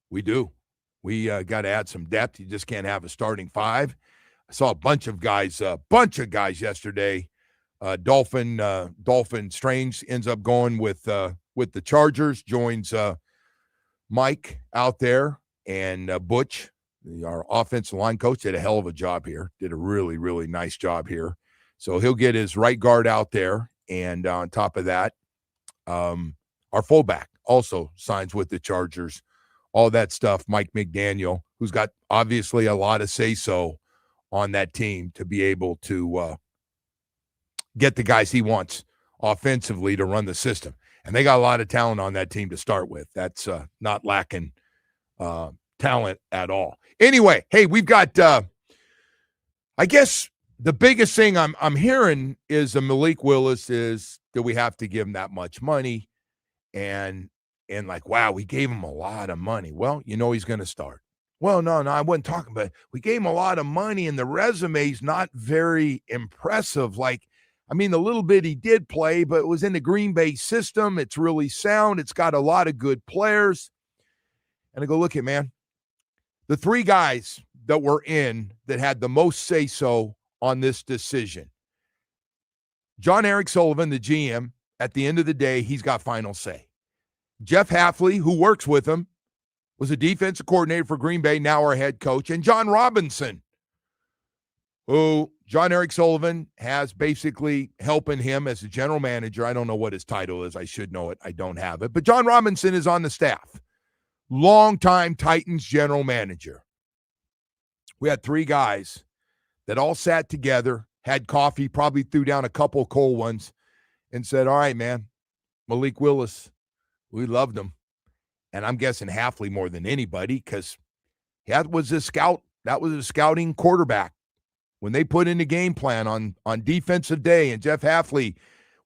Speaker 1: We do. We got to add some depth. You just can't have a starting 5. I saw a bunch of guys yesterday. Dolphin Strange ends up going with the Chargers, joins Mike out there, and Butch, our offensive line coach, did a hell of a job here. Did a really, really nice job here. So he'll get his right guard out there, and on top of that, our fullback also signs with the Chargers. All that stuff, Mike McDaniel, who's got obviously a lot of say-so on that team to be able to get the guys he wants offensively to run the system. And they got a lot of talent on that team to start with. That's not lacking talent at all. Anyway, hey, we've got I guess the biggest thing I'm hearing is Malik Willis is, do we have to give him that much money? And like, wow, we gave him a lot of money. Well, he's going to start. Well, no, I wasn't talking about it. We gave him a lot of money, and the resume's not very impressive. Like, I mean, the little bit he did play, but it was in the Green Bay system. It's really sound. It's got a lot of good players. And I go, look at, man, the three guys that were in that had the most say-so on this decision. John Eric Sullivan, the GM, at the end of the day, he's got final say. Jeff Hafley, who works with him, was a defensive coordinator for Green Bay, now our head coach. And John Robinson, who John Eric Sullivan has basically helping him as a general manager. I don't know what his title is. I should know it. I don't have it. But John Robinson is on the staff. Longtime Titans general manager. We had three guys that all sat together, had coffee, probably threw down a couple cold ones, and said, all right, man, Malik Willis, we loved him. And I'm guessing Hafley more than anybody because that was a scout. That was a scouting quarterback. When they put in the game plan on defensive day, and Jeff Hafley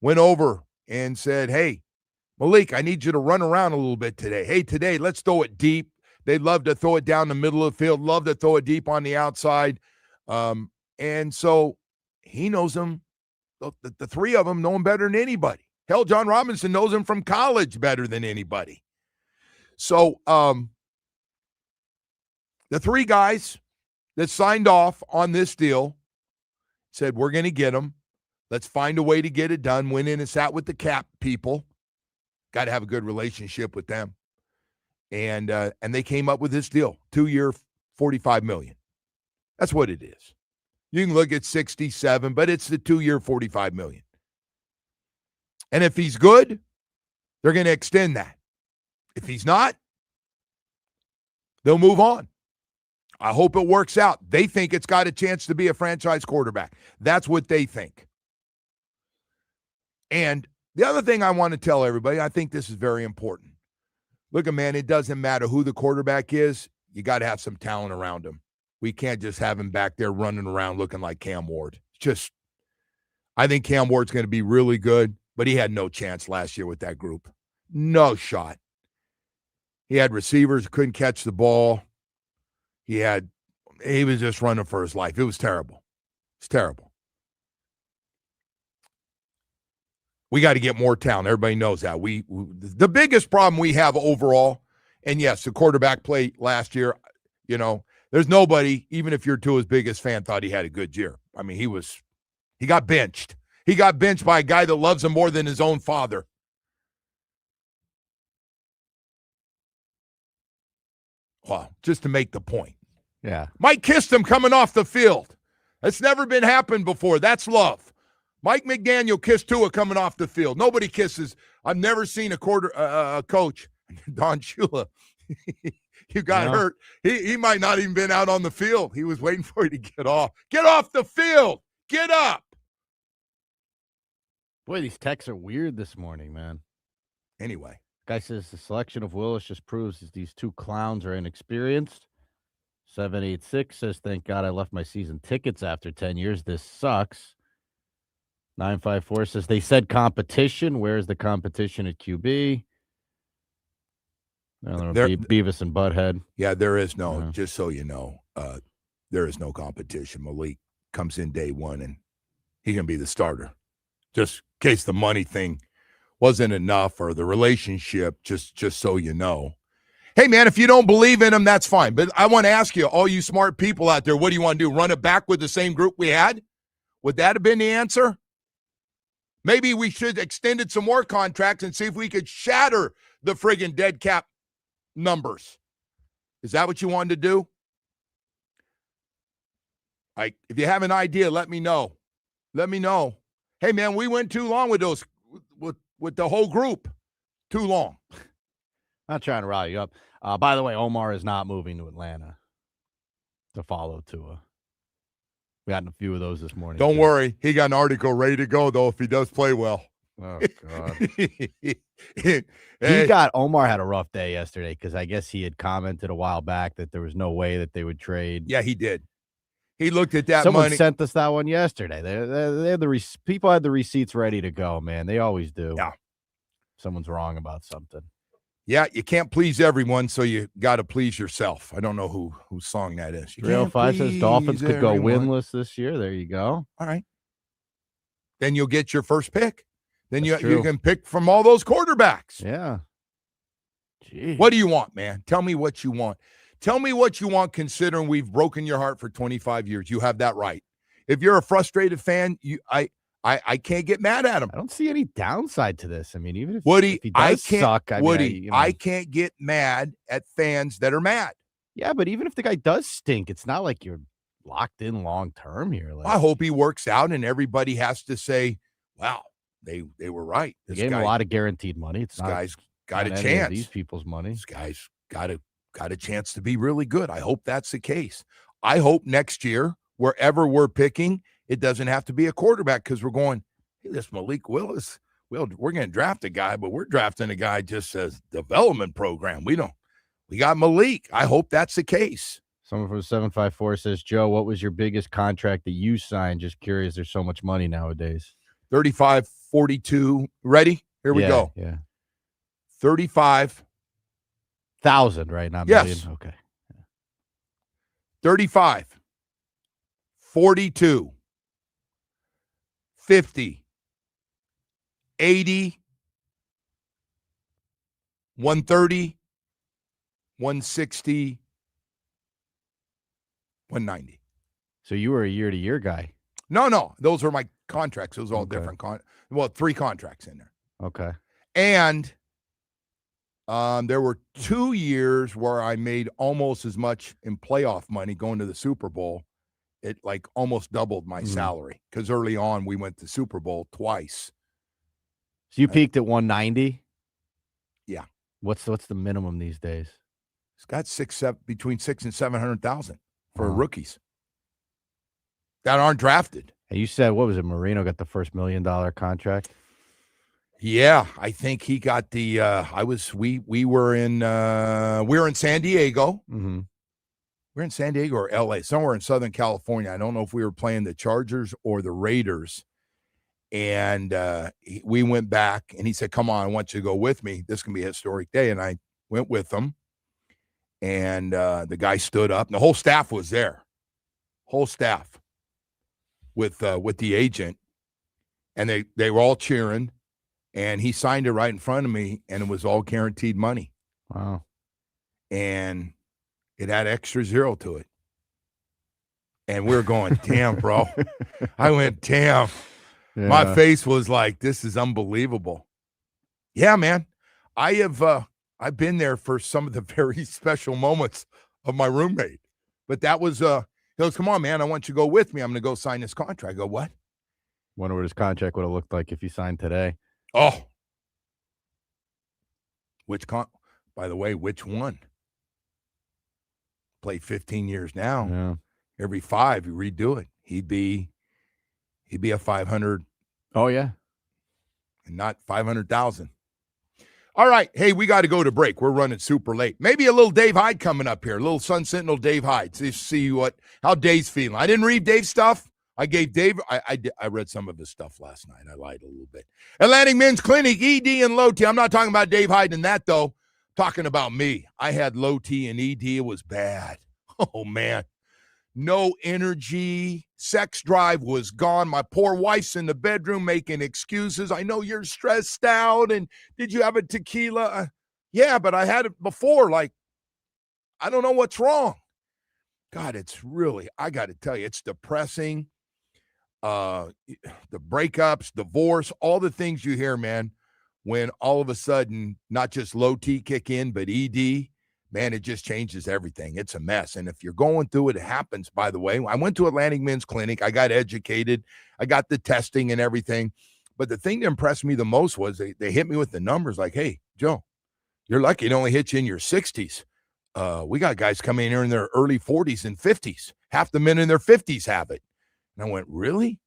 Speaker 1: went over and said, hey, Malik, I need you to run around a little bit today. Hey, today, let's throw it deep. They love to throw it down the middle of the field, love to throw it deep on the outside. And so he knows them. The three of them know him better than anybody. Hell, John Robinson knows him from college better than anybody. So the three guys that signed off on this deal said, we're going to get them. Let's find a way to get it done. Went in and sat with the cap people. Got to have a good relationship with them. And they came up with this deal, 2-year, $45 million. That's what it is. You can look at 67, but it's the 2-year, $45 million. And if he's good, they're going to extend that. If he's not, they'll move on. I hope it works out. They think it's got a chance to be a franchise quarterback. That's what they think. And the other thing I want to tell everybody, I think this is very important. Look, man, it doesn't matter who the quarterback is. You got to have some talent around him. We can't just have him back there running around looking like Cam Ward. I think Cam Ward's going to be really good, but he had no chance last year with that group. No shot. He had receivers who couldn't catch the ball. He was just running for his life. It was terrible. It's terrible. We got to get more talent. Everybody knows that. The biggest problem we have overall, and yes, the quarterback play last year, there's nobody, even if you're Tua's biggest fan, thought he had a good year. I mean, he got benched. He got benched by a guy that loves him more than his own father. Well, just to make the point.
Speaker 2: Yeah.
Speaker 1: Mike kissed him coming off the field. That's never been happened before. That's love. Mike McDaniel kissed Tua coming off the field. Nobody kisses. I've never seen a coach, Don Shula. You got hurt. He might not even been out on the field. He was waiting for you to get off. Get off the field. Get up.
Speaker 2: Boy, these texts are weird this morning, man.
Speaker 1: Anyway.
Speaker 2: Guy says the selection of Willis just proves that these two clowns are inexperienced. 786 says, thank God I left my season tickets after 10 years. This sucks. 954 says, they said competition. Where's the competition at QB? Beavis and Butthead.
Speaker 1: Yeah, there is no, just so you know, there is no competition. Malik comes in day one, and he's going to be the starter. Just in case the money thing wasn't enough or the relationship, just so you know. Hey, man, if you don't believe in him, that's fine. But I want to ask you, all you smart people out there, what do you want to do? Run it back with the same group we had? Would that have been the answer? Maybe we should extend it some more contracts and see if we could shatter the friggin' dead cap numbers. Is that what you wanted to do? If you have an idea, let me know. Let me know. Hey, man, we went too long with those, with the whole group. Too long.
Speaker 2: Not trying to rile you up. By the way, Omar is not moving to Atlanta to follow Tua. We had a few of those this morning.
Speaker 1: Don't worry. He got an article ready to go, though, if he does play well.
Speaker 2: Oh, God. Omar had a rough day yesterday because I guess he had commented a while back that there was no way that they would trade.
Speaker 1: Yeah, he did. He looked at that
Speaker 2: Someone
Speaker 1: money.
Speaker 2: sent us that one yesterday. They had people had the receipts ready to go, man. They always do.
Speaker 1: Yeah.
Speaker 2: Someone's wrong about something.
Speaker 1: Yeah, you can't please everyone, so you got to please yourself. I don't know whose song that is.
Speaker 2: 305 says Dolphins could go winless this year. There you go.
Speaker 1: All right. Then you'll get your first pick. Then
Speaker 2: That's
Speaker 1: you
Speaker 2: true.
Speaker 1: can pick from all those quarterbacks.
Speaker 2: Yeah. Jeez.
Speaker 1: What do you want, man? Tell me what you want. Tell me what you want, considering we've broken your heart for 25 years. You have that right. If you're a frustrated fan, I can't get mad at him.
Speaker 2: I don't see any downside to this. I mean, even if,
Speaker 1: Woody,
Speaker 2: if he does suck,
Speaker 1: I can't get mad at fans that are mad.
Speaker 2: Yeah, but even if the guy does stink, it's not like you're locked in long term here. Like,
Speaker 1: I hope he works out, and everybody has to say, "Wow, they were right."
Speaker 2: They gave him a lot of guaranteed money. It's
Speaker 1: this
Speaker 2: not,
Speaker 1: guy's got a
Speaker 2: not any
Speaker 1: chance.
Speaker 2: of these people's money.
Speaker 1: This guy's got a chance to be really good. I hope that's the case. I hope next year, wherever we're picking, it doesn't have to be a quarterback, because we're going, hey, this Malik Willis, well, we're going to draft a guy, but we're drafting a guy just as development program. We got Malik. I hope that's the case.
Speaker 2: Someone from 754 says, Joe, what was your biggest contract that you signed? Just curious. There's so much money nowadays.
Speaker 1: 35, 42. Ready? Here we go.
Speaker 2: Yeah.
Speaker 1: 35,000,
Speaker 2: right? Not
Speaker 1: yes.
Speaker 2: million. Okay.
Speaker 1: 35, 42, 50, 80, 130, 160, 190.
Speaker 2: So you were a year-to-year guy.
Speaker 1: No. Those were my contracts. Those are all
Speaker 2: Okay.
Speaker 1: different. 3 contracts in there.
Speaker 2: Okay.
Speaker 1: And there were 2 years where I made almost as much in playoff money going to the Super Bowl. It like almost doubled my salary, because early on we went to Super Bowl twice.
Speaker 2: So you peaked at 190?
Speaker 1: Yeah.
Speaker 2: What's the minimum these days?
Speaker 1: It's got between 600,000 and 700,000 for
Speaker 2: Wow.
Speaker 1: rookies that aren't drafted.
Speaker 2: And you said, what was it? Marino got the first $1 million contract.
Speaker 1: Yeah, I think he got the. We were in San Diego.
Speaker 2: Mm-hmm.
Speaker 1: We're in San Diego or LA, somewhere in Southern California. I don't know if we were playing the Chargers or the Raiders. And we went back, and he said, come on, I want you to go with me. This can be a historic day. And I went with him. And the guy stood up, and the whole staff was there. Whole staff with the agent. And they were all cheering. And he signed it right in front of me, and it was all guaranteed money.
Speaker 2: Wow.
Speaker 1: And it had extra zero to it. And we were going, damn, bro. I went, damn. Yeah. My face was like, this is unbelievable. Yeah, man. I've been there for some of the very special moments of my roommate. But that was, he goes, come on, man. I want you to go with me. I'm going to go sign this contract. I go, what?
Speaker 2: Wonder what his contract would have looked like if he signed today.
Speaker 1: Oh. By the way, which one? Played 15 years now.
Speaker 2: Yeah.
Speaker 1: Every 5, you redo it. He'd be a 500.
Speaker 2: Oh, yeah.
Speaker 1: And not 500,000. All right. Hey, we got to go to break. We're running super late. Maybe a little Dave Hyde coming up here. A little Sun Sentinel Dave Hyde. See how Dave's feeling. I didn't read Dave's stuff. I gave Dave, I read some of his stuff last night. I lied a little bit. Atlantic Men's Clinic, ED and low T. I'm not talking about Dave Hyde and that, though. I'm talking about me. I had low T and ED. It was bad. Oh, man. No energy. Sex drive was gone. My poor wife's in the bedroom making excuses. I know you're stressed out. And did you have a tequila? Yeah, but I had it before. Like, I don't know what's wrong. God, it's really, I got to tell you, it's depressing. The breakups, divorce, all the things you hear, man, when all of a sudden, not just low T kick in, but ED, man, it just changes everything. It's a mess. And if you're going through it, it happens, by the way. I went to Atlantic Men's Clinic. I got educated. I got the testing and everything. But the thing that impressed me the most was they hit me with the numbers like, hey, Joe, you're lucky it only hit you in your 60s. We got guys coming in here in their early 40s and 50s. Half the men in their 50s have it. And I went, really?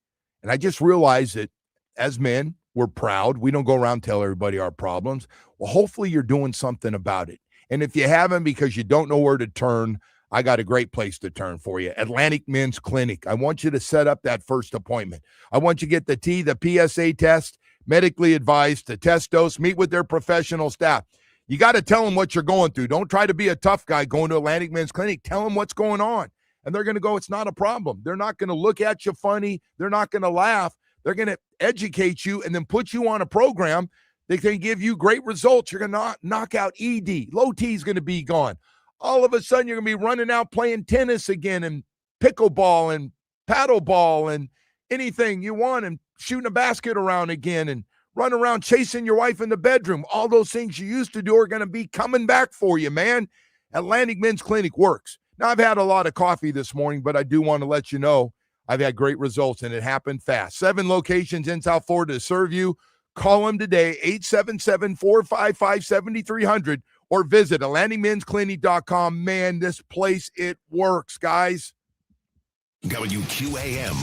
Speaker 1: And I just realized that as men, we're proud. We don't go around and tell everybody our problems. Well, hopefully you're doing something about it. And if you haven't because you don't know where to turn, I got a great place to turn for you. Atlantic Men's Clinic. I want you to set up that first appointment. I want you to get the PSA test, medically advised, the test dose, meet with their professional staff. You got to tell them what you're going through. Don't try to be a tough guy going to Atlantic Men's Clinic. Tell them what's going on. And they're going to go, it's not a problem. They're not going to look at you funny. They're not going to laugh. They're going to educate you and then put you on a program that can give you great results. You're going to knock out ED. Low T is going to be gone. all of a sudden you're going to be running out playing tennis again and pickleball and paddleball and anything you want and shooting a basket around again and run around chasing your wife in the bedroom. All those things you used to do are going to be coming back for you, man. Atlantic Men's Clinic works. Now, I've had a lot of coffee this morning, but I do want to let you know I've had great results, and it happened fast. 7 locations in South Florida to serve you. Call them today, 877-455-7300, or visit AtlanticMen'sClinic.com. Man, this place, it works, guys.
Speaker 6: WQAM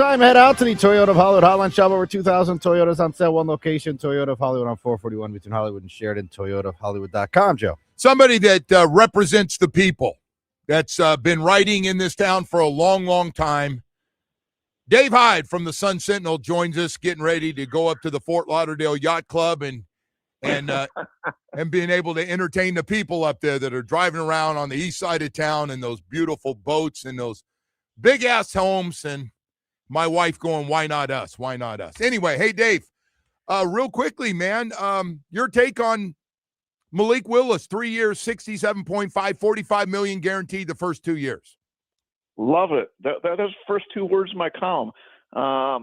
Speaker 2: time, head out to the Toyota of Hollywood hotline. Shop over 2,000 Toyotas on sale, one location. Toyota of Hollywood on 441 between Hollywood and Sheridan. ToyotaofHollywood.com, Joe.
Speaker 1: Somebody that represents the people, that's been writing in this town for a long, long time. Dave Hyde from the Sun Sentinel joins us, getting ready to go up to the Fort Lauderdale Yacht Club and being able to entertain the people up there that are driving around on the east side of town in those beautiful boats and those big-ass homes, and my wife going, why not us? Why not us? Anyway, hey, Dave, real quickly, man, your take on Malik Willis, 3 years, 67.5, $45 million guaranteed the first 2 years.
Speaker 6: Love it. Those the first two words in my column. I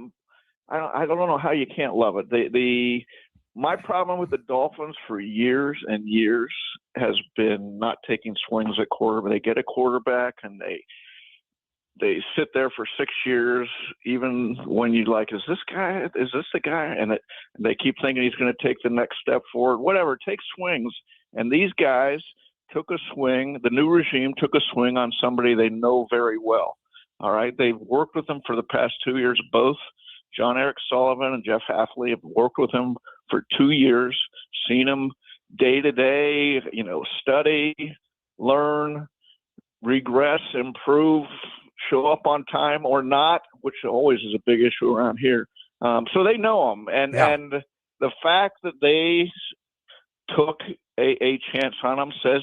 Speaker 6: don't know how you can't love it. My problem with the Dolphins for years and years has been not taking swings at quarterback. They get a quarterback and they sit there for 6 years, even when you like, is this the guy? And they keep thinking he's going to take the next step forward. Whatever, take swings. And these guys took a swing. The new regime took a swing on somebody they know very well. All right, they've worked with him for the past 2 years. Both John Eric Sullivan and Jeff Hafley have worked with him for 2 years, seen him day to day, study, learn, regress, improve, show up on time or not, which always is a big issue around here. So they know him. And the fact that they took a chance on him says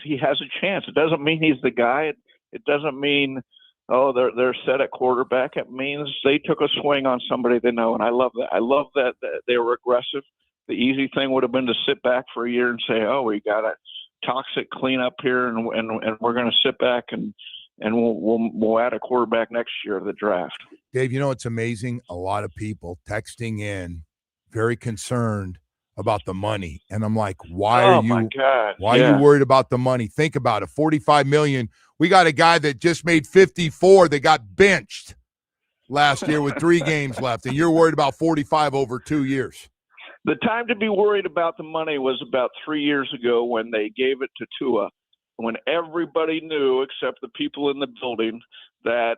Speaker 6: he has a chance. It doesn't mean he's the guy. It doesn't mean, they're set at quarterback. It means they took a swing on somebody they know, and I love that. I love that they were aggressive. The easy thing would have been to sit back for a year and say, we got a toxic cleanup here, and we're going to sit back and we'll add a quarterback next year of the draft.
Speaker 1: Dave, it's amazing. A lot of people texting in, very concerned about the money, and I'm like, why are you worried about the money? Think about it. $45 million. We got a guy that just made 54 that got benched last year with 3 games left, and you're worried about 45 over 2 years.
Speaker 6: The time to be worried about the money was about 3 years ago when they gave it to Tua, when everybody knew, except the people in the building, that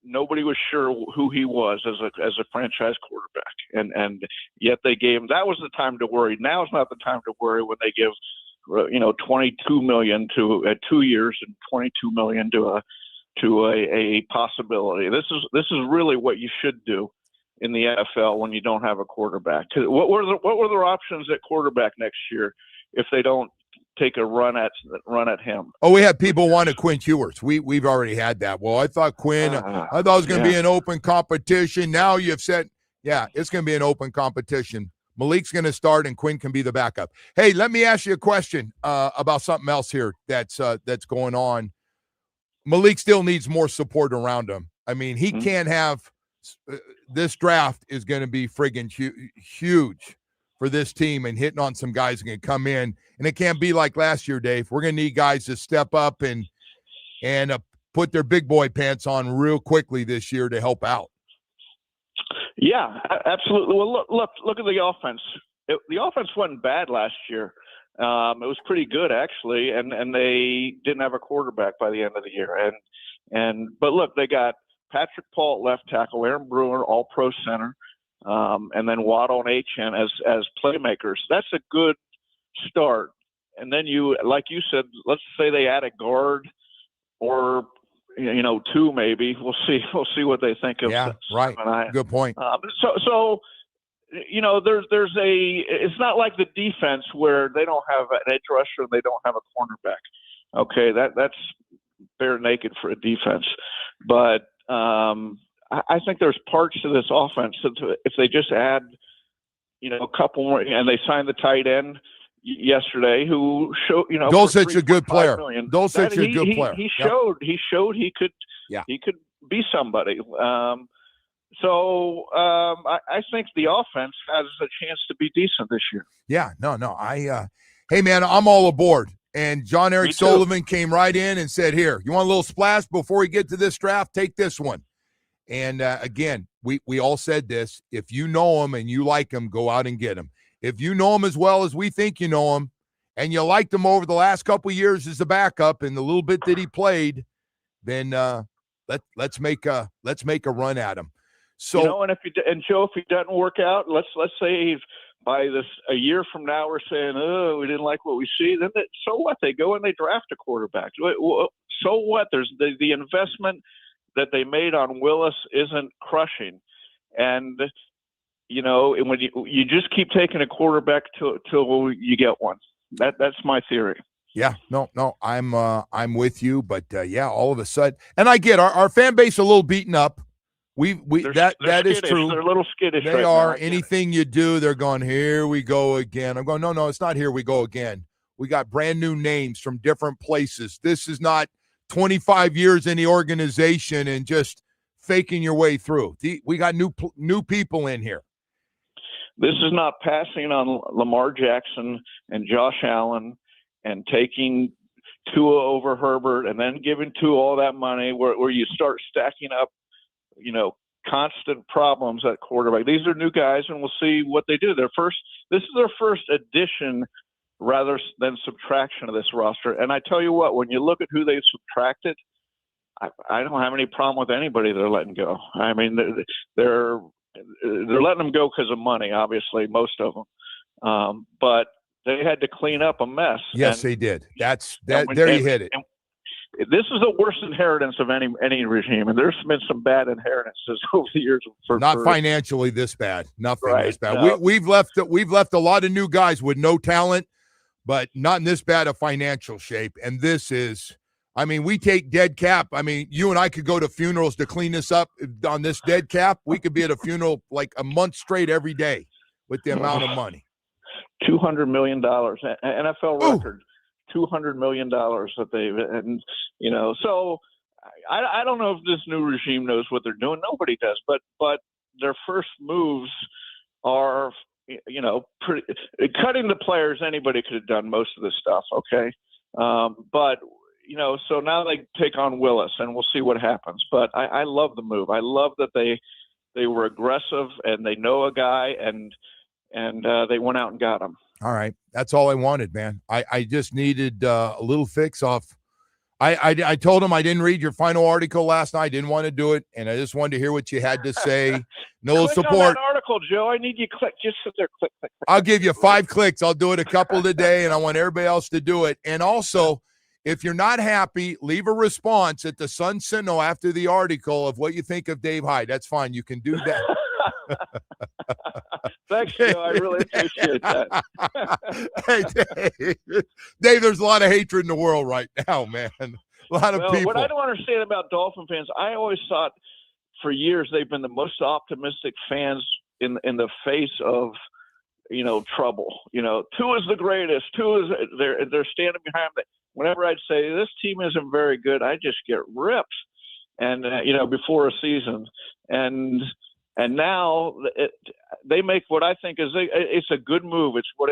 Speaker 6: nobody was sure who he was as a franchise quarterback, and yet they gave him. That was the time to worry. Now is not the time to worry when they give, $22 million to 2 years and $22 million to a possibility. This is really what you should do in the NFL when you don't have a quarterback. What were their options at quarterback next year if they don't take a run at him?
Speaker 1: We had people wanting Quinn Ewers. We've already had that. Well, I thought Quinn. I thought it was going to be an open competition. Now you've said, it's going to be an open competition. Malik's going to start, and Quinn can be the backup. Hey, let me ask you a question about something else here that's going on. Malik still needs more support around him. I mean, he can't have this draft is going to be friggin' huge for this team, and hitting on some guys who can come in. And it can't be like last year, Dave. We're going to need guys to step up and put their big boy pants on real quickly this year to help out.
Speaker 6: Yeah, absolutely. Well, look at the offense. The offense wasn't bad last year. It was pretty good, actually, and they didn't have a quarterback by the end of the year. But look, they got Patrick Paul at left tackle, Aaron Brewer, all-pro center, and then Waddle and Achane as playmakers. That's a good start. And then like you said, let's say they add a guard or 2 maybe. We'll see what they think of.
Speaker 1: Yeah, right. Good point.
Speaker 6: So there's it's not like the defense where they don't have an edge rusher and they don't have a cornerback. Okay, that's bare naked for a defense. But I think there's parts to this offense that if they just add, a couple more, and they signed the tight end yesterday who showed,
Speaker 1: Dulcich's a good player. Dulcich is a good player.
Speaker 6: He showed he could be somebody. So I think the offense has a chance to be decent this year.
Speaker 1: Yeah, no. Hey man, I'm all aboard. And John Eric Sullivan came right in and said, here, you want a little splash before we get to this draft? Take this one. And again, we all said this. If you know him and you like him, go out and get him. If you know him as well as we think you know him, and you liked him over the last couple of years as a backup and the little bit that he played, then let's make a run at him. So,
Speaker 6: you know, and Joe, if he doesn't work out, let's say by a year from now we're saying, oh, we didn't like what we see. Then so what? They go and they draft a quarterback. So what? There's the investment that they made on Willis isn't crushing, and you know, when you just keep taking a quarterback till you get one. That's my theory.
Speaker 1: Yeah, no, I'm with you, but yeah, all of a sudden, and I get our fan base a little beaten up. That is true.
Speaker 6: They're a little skittish.
Speaker 1: They are. Anything you do, they're going, here we go again. I'm going, no, it's not here we go again. We got brand new names from different places. This is not 25 years in the organization and just faking your way through. We got new people in here.
Speaker 6: This is not passing on Lamar Jackson and Josh Allen and taking Tua over Herbert and then giving Tua all that money where you start stacking up, you know, constant problems at quarterback. These are new guys, and we'll see what they do. This is their first addition rather than subtraction of this roster. And I tell you what, when you look at who they've subtracted, I don't have any problem with anybody they're letting go. I mean, they're letting them go because of money, obviously, most of them. But they had to clean up a mess.
Speaker 1: Yes, they did. There you hit it.
Speaker 6: This is the worst inheritance of any regime, and there's been some bad inheritances over the years.
Speaker 1: Not financially this bad. Nothing
Speaker 6: right,
Speaker 1: this bad.
Speaker 6: No.
Speaker 1: We've left a lot of new guys with no talent, but not in this bad a financial shape. And this is, I mean, we take dead cap. I mean, you and I could go to funerals to clean this up on this dead cap. We could be at a funeral like a month straight every day with the amount of money.
Speaker 6: $200 million, NFL record. $200 million that they've, and you know, so I don't know if this new regime knows what they're doing. Nobody does, but their first moves are, you know, cutting the players. Anybody could have done most of this stuff, okay, but you know, so now they take on Willis, and we'll see what happens. But I love the move. I love that they were aggressive and they know a guy, and they went out and got him.
Speaker 1: All right. That's all I wanted, man. I just needed a little fix off. I told him I didn't read your final article last night. I didn't want to do it, and I just wanted to hear what you had to say. No
Speaker 6: click
Speaker 1: support.
Speaker 6: On that article, Joe. I need you click. Just sit there, click.
Speaker 1: I'll give you 5 clicks. I'll do it a couple today, and I want everybody else to do it. And also, if you're not happy, leave a response at the Sun Sentinel after the article of what you think of Dave Hyde. That's fine. You can do that.
Speaker 6: Thanks, Joe. I really appreciate that.
Speaker 1: Hey, Dave, there's a lot of hatred in the world right now, man. A lot of people.
Speaker 6: What I don't understand about Dolphin fans, I always thought for years they've been the most optimistic fans in the face of, you know, trouble. You know, Tua is the greatest. They're standing behind them. Whenever I'd say this team isn't very good, I just get ripped, and you know, before a season, and now they make what I think is it's a good move. It's what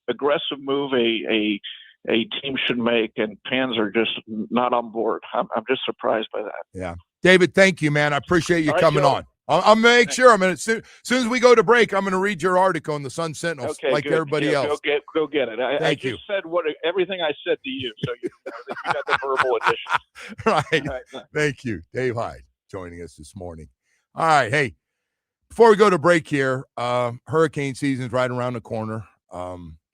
Speaker 6: aggressive move a team should make, and fans are just not on board. I'm just surprised by that.
Speaker 1: Yeah, David, thank you, man. I appreciate you coming
Speaker 6: Joe.
Speaker 1: on. I'll make sure. As soon as we go to break, I'm going to read your article in the Sun Sentinel, like
Speaker 6: good.
Speaker 1: everybody else.
Speaker 6: Go get it. I just said everything I said to you, so you got the verbal addition.
Speaker 1: Right. Thank you, Dave Hyde, joining us this morning. All right, hey. Before we go to break here, hurricane season's right around the corner.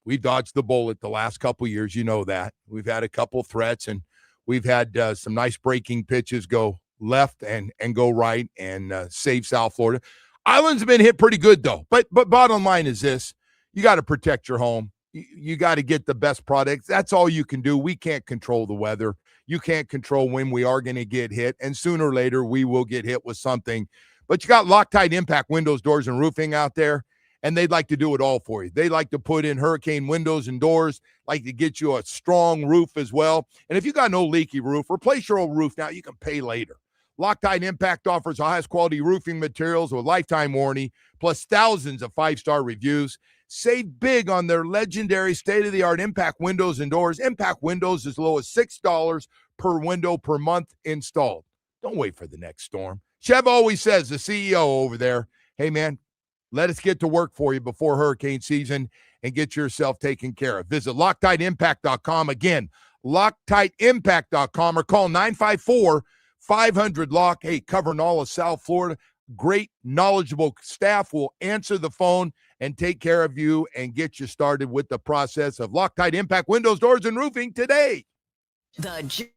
Speaker 1: We dodged the bullet the last couple years. You know that. We've had a couple threats, and we've had some nice breaking pitches go left and go right and save South Florida. Island's been hit pretty good, though. But bottom line is this. You got to protect your home. You got to get the best product. That's all you can do. We can't control the weather. You can't control when we are going to get hit, and sooner or later we will get hit with something. But you got Loctite Impact windows, doors, and roofing out there, and they'd like to do it all for you. They like to put in hurricane windows and doors, like to get you a strong roof as well. And if you got no leaky roof, replace your old roof now. You can pay later. Loctite Impact offers the highest quality roofing materials with lifetime warranty, plus thousands of 5-star reviews. Save big on their legendary state-of-the-art Impact windows and doors. Impact windows as low as $6 per window per month installed. Don't wait for the next storm. Chev always says, the CEO over there, hey, man, let us get to work for you before hurricane season and get yourself taken care of. Visit LoctiteImpact.com. Again, LoctiteImpact.com, or call 500 Lock, hey, covering all of South Florida. Great, knowledgeable staff will answer the phone and take care of you and get you started with the process of Loctite Impact Windows, Doors, and Roofing today.
Speaker 5: The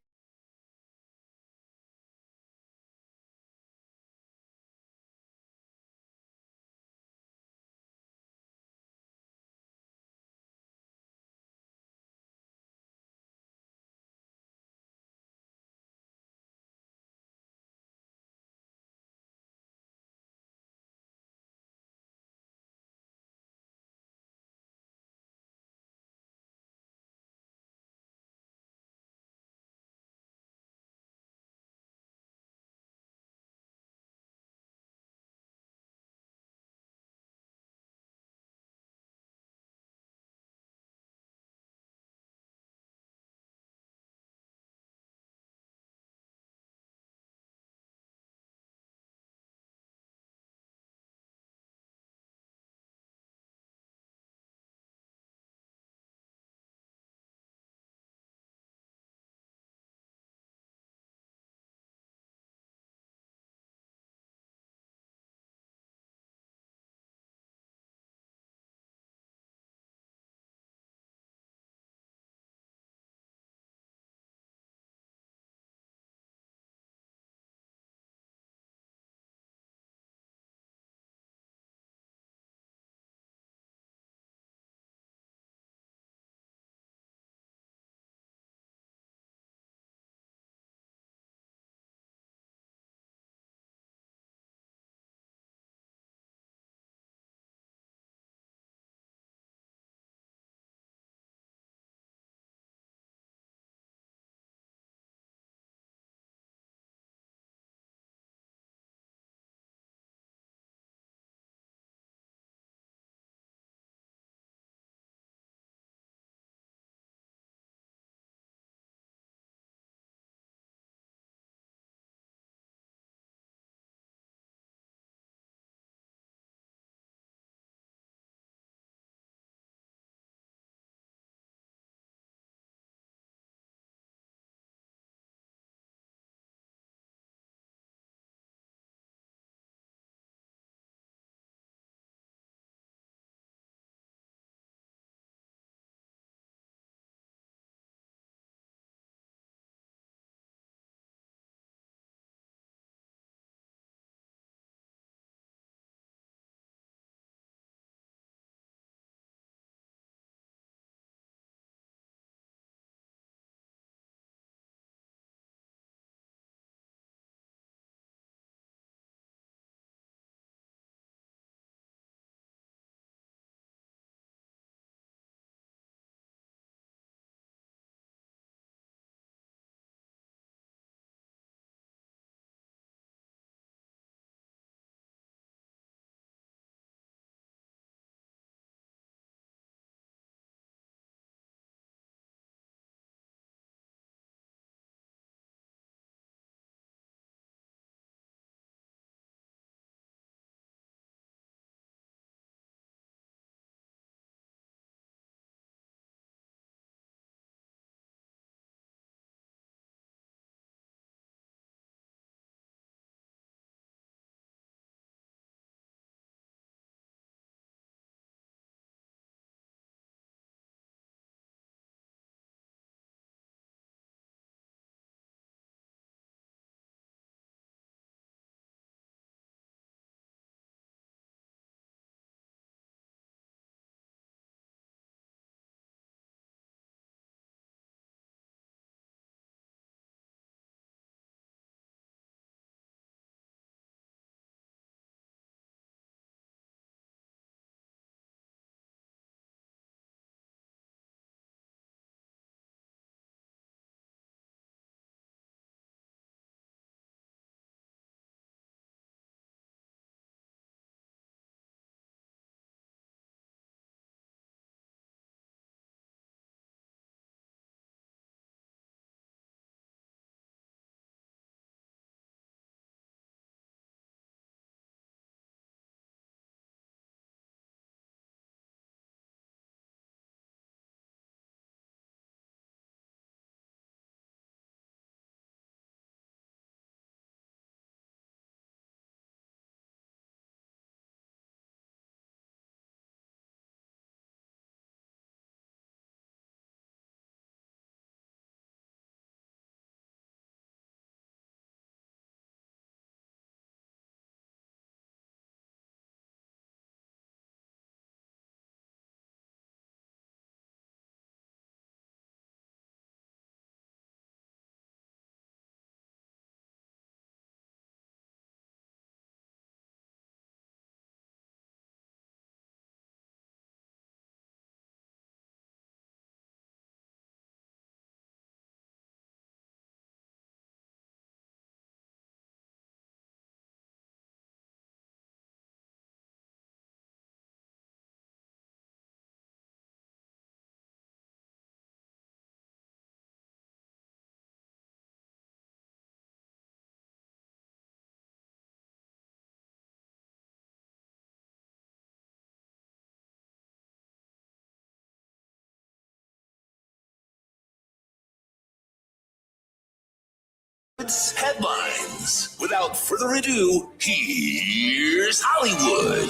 Speaker 7: Sports headlines. Without further ado, here's Hollywood.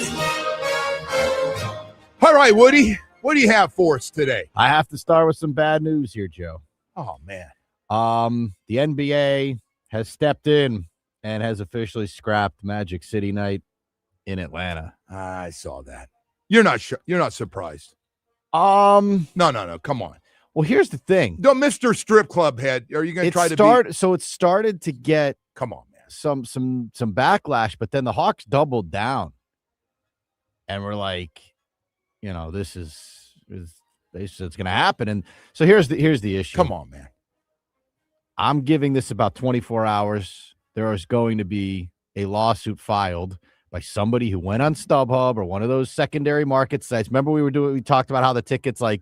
Speaker 1: All right, Woody, what do you have for us today?
Speaker 2: I have to start with some bad news here, Joe.
Speaker 1: Oh, man.
Speaker 2: The NBA has stepped in and has officially scrapped Magic City Night in Atlanta.
Speaker 1: I saw that. You're not surprised. No. Come on.
Speaker 2: Well, here's the thing.
Speaker 1: No, Mr. Strip Club head. Are you going to try to be?
Speaker 2: So it started to get
Speaker 1: Come on, man.
Speaker 2: some backlash, but then the Hawks doubled down, and we're like, this is it's going to happen. And so here's the issue.
Speaker 1: Come on, man.
Speaker 2: I'm giving this about 24 hours. There is going to be a lawsuit filed by somebody who went on StubHub or one of those secondary market sites. Remember we talked about how the tickets were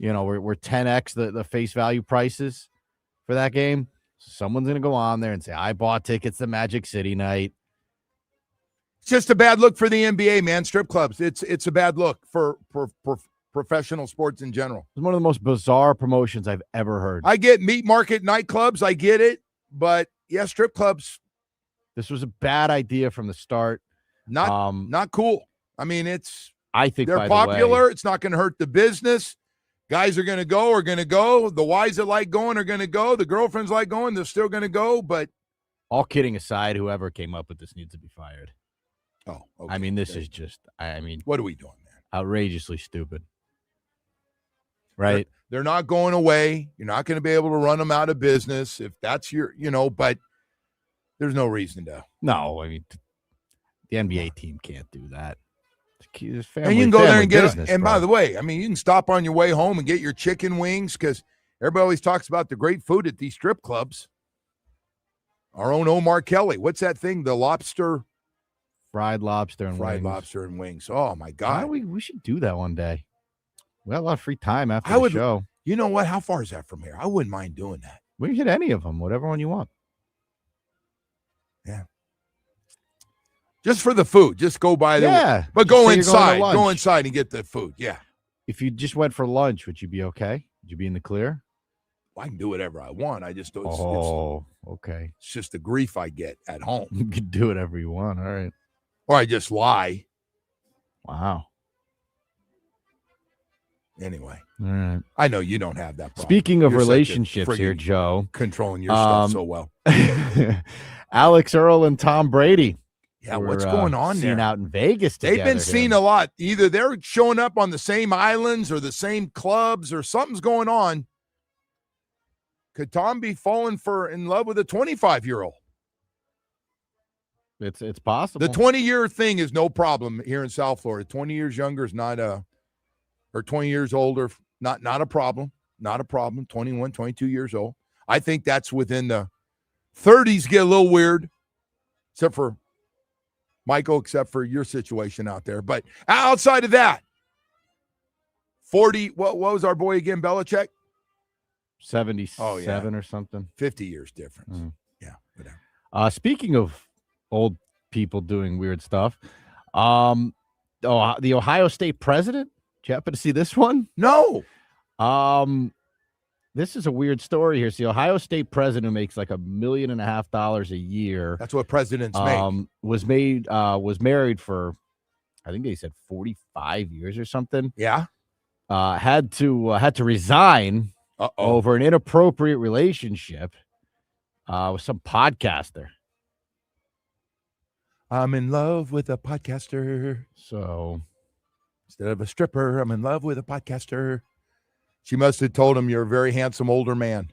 Speaker 2: 10x the face value prices for that game. So someone's going to go on there and say, I bought tickets to Magic City Night.
Speaker 1: It's just a bad look for the NBA, man. Strip clubs. It's a bad look for professional sports in general.
Speaker 2: It's one of the most bizarre promotions I've ever heard.
Speaker 1: I get meat market nightclubs. I get it. But, yeah, strip clubs.
Speaker 2: This was a bad idea from the start.
Speaker 1: Not cool. I mean,
Speaker 2: I think
Speaker 1: they're popular. It's not going to hurt the business. Guys are going to go. The wives that like going are going to go. The girlfriends like going. They're still going to go. But
Speaker 2: all kidding aside, whoever came up with this needs to be fired.
Speaker 1: Oh, okay.
Speaker 2: I mean, this is just,
Speaker 1: what are we doing, man?
Speaker 2: Outrageously stupid. Right?
Speaker 1: They're not going away. You're not going to be able to run them out of business if that's your, but there's no reason to.
Speaker 2: No, I mean, the NBA team can't do that.
Speaker 1: And you can go there and get it. And by the way, I mean, you can stop on your way home and get your chicken wings because everybody always talks about the great food at these strip clubs. Our own Omar Kelly. What's that thing? The lobster.
Speaker 2: Fried lobster and
Speaker 1: fried
Speaker 2: wings.
Speaker 1: lobster and wings. Oh, my God.
Speaker 2: We should do that one day. We have a lot of free time after the show.
Speaker 1: You know what? How far is that from here? I wouldn't mind doing that.
Speaker 2: We can hit any of them, whatever one you want.
Speaker 1: Yeah. Just for the food. Just go by the But
Speaker 2: go
Speaker 1: inside. Go inside and get the food. Yeah.
Speaker 2: If you just went for lunch, would you be okay? Would you be in the clear?
Speaker 1: Well, I can do whatever I want. I just don't.
Speaker 2: Okay.
Speaker 1: It's just the grief I get at home.
Speaker 2: You can do whatever you want. All right.
Speaker 1: Or I just lie.
Speaker 2: Wow.
Speaker 1: Anyway.
Speaker 2: All right.
Speaker 1: I know you don't have that problem.
Speaker 2: Speaking of relationships here, Joe.
Speaker 1: Controlling your stuff so well.
Speaker 2: Alex Earl and Tom Brady.
Speaker 1: Yeah, what's going on there?
Speaker 2: Seen out in Vegas together.
Speaker 1: They've been seen a lot. Either they're showing up on the same islands or the same clubs or something's going on. Could Tom be falling in love with a 25-year-old?
Speaker 2: It's possible.
Speaker 1: The 20-year thing is no problem here in South Florida. 20 years younger is not or 20 years older, not a problem. Not a problem. 21, 22 years old. I think that's within the 30s get a little weird, except for Michael, except for your situation out there. But outside of that, 40, what was our boy again, Belichick?
Speaker 2: 77 or something.
Speaker 1: 50 years difference. Yeah, whatever.
Speaker 2: Speaking of old people doing weird stuff, the Ohio State president, did you happen to see this one?
Speaker 1: No.
Speaker 2: This is a weird story here. See, Ohio State president who makes like $1.5 million a year.
Speaker 1: That's what presidents make.
Speaker 2: Was married for, I think they said 45 years or something.
Speaker 1: Yeah.
Speaker 2: Had to resign over an inappropriate relationship with some podcaster.
Speaker 1: I'm in love with a podcaster.
Speaker 2: So
Speaker 1: instead of a stripper, I'm in love with a podcaster. She must have told him you're a very handsome older man.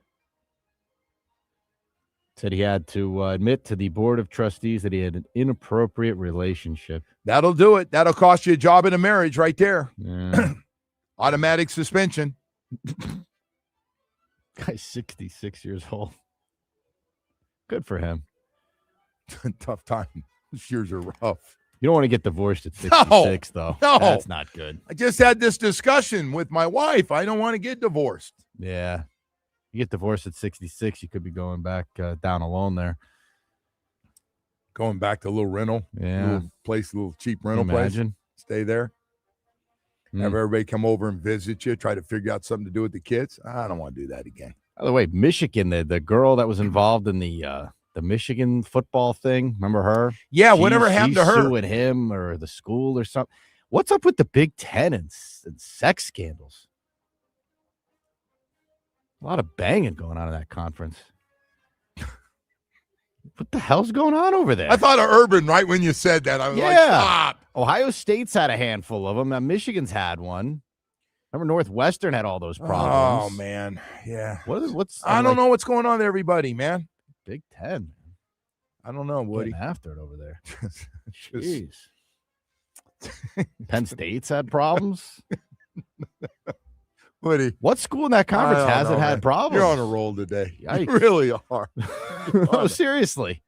Speaker 2: Said he had to admit to the board of trustees that he had an inappropriate relationship.
Speaker 1: That'll do it. That'll cost you a job in a marriage right there.
Speaker 2: Yeah.
Speaker 1: Automatic suspension.
Speaker 2: Guy's 66 years old. Good for him.
Speaker 1: Tough time. These years are rough.
Speaker 2: You don't want to get divorced at 66, though.
Speaker 1: No.
Speaker 2: That's not good.
Speaker 1: I just had this discussion with my wife. I don't want to get divorced.
Speaker 2: Yeah. You get divorced at 66, you could be going back down alone there.
Speaker 1: Going back to a little rental.
Speaker 2: Yeah.
Speaker 1: Little cheap rental place. Stay there. Have everybody come over and visit you, try to figure out something to do with the kids. I don't want to do that again.
Speaker 2: By the way, Michigan, the girl that was involved in the Michigan football thing, remember her?
Speaker 1: Yeah, whatever happened to
Speaker 2: she's
Speaker 1: her?
Speaker 2: suing him or the school or something. What's up with the Big Ten and sex scandals? A lot of banging going on in that conference. What the hell's going on over there?
Speaker 1: I thought of Urban right when you said that. I was like, stop.
Speaker 2: Ohio State's had a handful of them. Now, Michigan's had one. Remember Northwestern had all those problems.
Speaker 1: Oh, man. Yeah.
Speaker 2: I
Speaker 1: don't know what's going on there, everybody, man.
Speaker 2: Big Ten.
Speaker 1: I don't know, Woody.
Speaker 2: Getting after it over there. Jeez. Penn State's had problems.
Speaker 1: Woody.
Speaker 2: What school in that conference hasn't had problems?
Speaker 1: You're on a roll today.
Speaker 2: Yikes.
Speaker 1: You really are.
Speaker 2: No, seriously.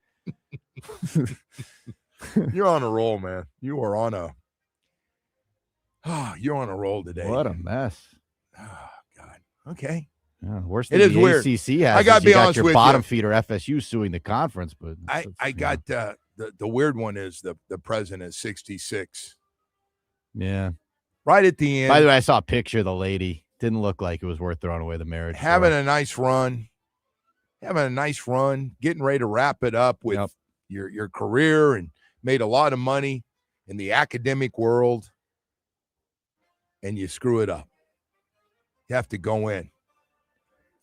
Speaker 1: You're on a roll, man. You are on a you're on a roll today.
Speaker 2: What a mess.
Speaker 1: Oh, God. Okay.
Speaker 2: Yeah, worse
Speaker 1: It
Speaker 2: than
Speaker 1: is
Speaker 2: the
Speaker 1: weird.
Speaker 2: ACC has.
Speaker 1: I gotta be honest
Speaker 2: your
Speaker 1: with
Speaker 2: bottom
Speaker 1: you.
Speaker 2: feeder FSU suing the conference, but
Speaker 1: I got the weird one is the president is 66.
Speaker 2: Yeah.
Speaker 1: Right at the end.
Speaker 2: By the way, I saw a picture of the lady. Didn't look like it was worth throwing away the marriage.
Speaker 1: Having a nice run. Getting ready to wrap it up with your career and made a lot of money in the academic world. And you screw it up. You have to go in.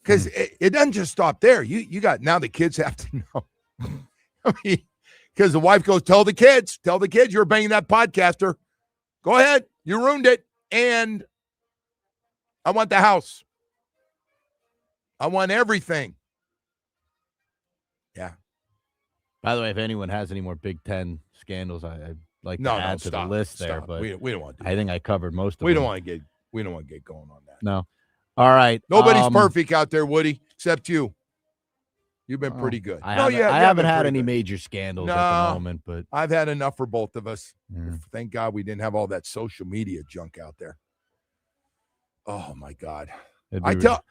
Speaker 1: Because it doesn't just stop there. You got now the kids have to know. I mean, because the wife goes, tell the kids you're banging that podcaster. Go ahead. You ruined it. And I want the house. I want everything. Yeah.
Speaker 2: By the way, if anyone has any more Big Ten scandals, I'd like to add to the list there. But
Speaker 1: we don't want to do
Speaker 2: I think I covered most of them.
Speaker 1: We don't want to get going on that.
Speaker 2: No. All right.
Speaker 1: Nobody's perfect out there, Woody, except you. You've been pretty good.
Speaker 2: I haven't had any major scandals at the moment, but
Speaker 1: I've had enough for both of us.
Speaker 2: Yeah.
Speaker 1: Thank God we didn't have all that social media junk out there. Oh my God. I tell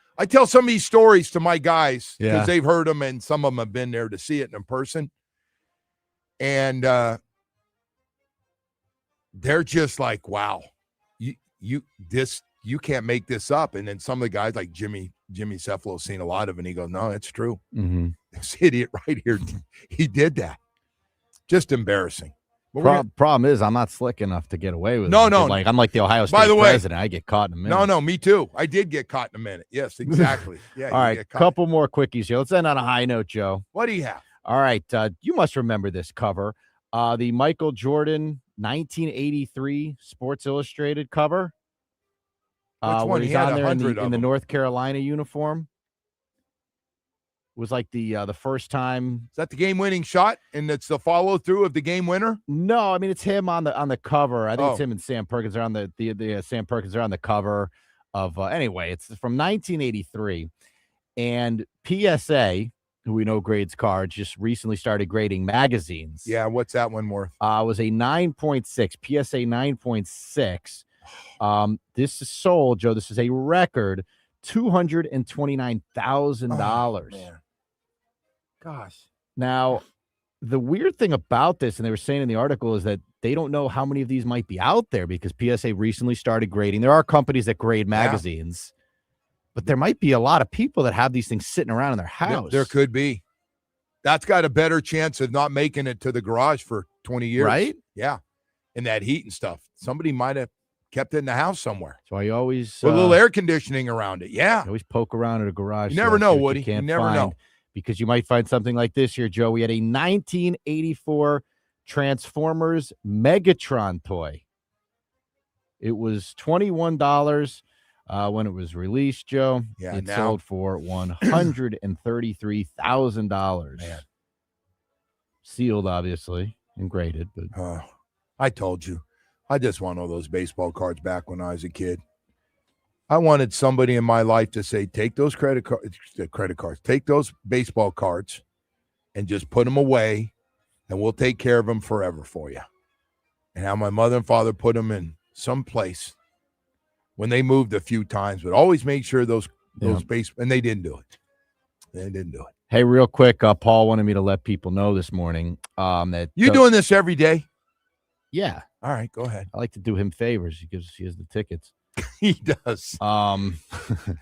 Speaker 1: some of these stories to my guys because they've heard them and some of them have been there to see it in person. And they're just like, wow, you can't make this up. And then some of the guys like Jimmy Cephalo's seen a lot of it. And he goes, no, it's true.
Speaker 2: Mm-hmm.
Speaker 1: This idiot right here, he did that. Just embarrassing.
Speaker 2: Problem is, I'm not slick enough to get away with it.
Speaker 1: No.
Speaker 2: Like I'm like the Ohio State president. I get caught in a minute.
Speaker 1: No, me too. I did get caught in a minute. Yes, exactly. Yeah.
Speaker 2: All right, couple more quickies here. Let's end on a high note, Joe.
Speaker 1: What do you have?
Speaker 2: All right, you must remember this cover, the Michael Jordan 1983 Sports Illustrated cover.
Speaker 1: Which one?
Speaker 2: He's
Speaker 1: He had
Speaker 2: on there
Speaker 1: 100 of
Speaker 2: in the
Speaker 1: them.
Speaker 2: North Carolina uniform. It was like the first time.
Speaker 1: Is that the game-winning shot, and it's the follow-through of the game winner?
Speaker 2: No, I mean it's him on the cover. I think it's him and Sam Perkins are on the Sam Perkins are on the cover of. Anyway, it's from 1983, and PSA, who we know grades cards, just recently started grading magazines.
Speaker 1: Yeah, what's that one worth?
Speaker 2: Was a 9.6 PSA 9.6. This is sold, Joe. This is a record $229,000.
Speaker 1: Man. Gosh.
Speaker 2: Now, the weird thing about this, and they were saying in the article, is that they don't know how many of these might be out there because PSA recently started grading. There are companies that grade magazines, but there might be a lot of people that have these things sitting around in their house.
Speaker 1: There could be. That's got a better chance of not making it to the garage for 20 years.
Speaker 2: Right?
Speaker 1: Yeah. And that heat and stuff. Somebody might have kept it in the house somewhere.
Speaker 2: That's why you always
Speaker 1: with a little air conditioning around it. Yeah.
Speaker 2: You always poke around at a garage.
Speaker 1: You never know, Woody. You never know.
Speaker 2: Because you might find something like this here, Joe. We had a 1984 Transformers Megatron toy. It was $21 when it was released, Joe.
Speaker 1: Yeah,
Speaker 2: it sold for $133,000.
Speaker 1: Man.
Speaker 2: Sealed, obviously, and graded. But
Speaker 1: I told you. I just want all those baseball cards back when I was a kid. I wanted somebody in my life to say, take those credit cards, take those baseball cards and just put them away and we'll take care of them forever for you. And how my mother and father put them in some place when they moved a few times, but always make sure those base, and they didn't do it. They didn't do it.
Speaker 2: Hey, real quick, Paul wanted me to let people know this morning that
Speaker 1: you doing this every day?
Speaker 2: Yeah.
Speaker 1: All right, go ahead.
Speaker 2: I like to do him favors. He has the tickets.
Speaker 1: He does.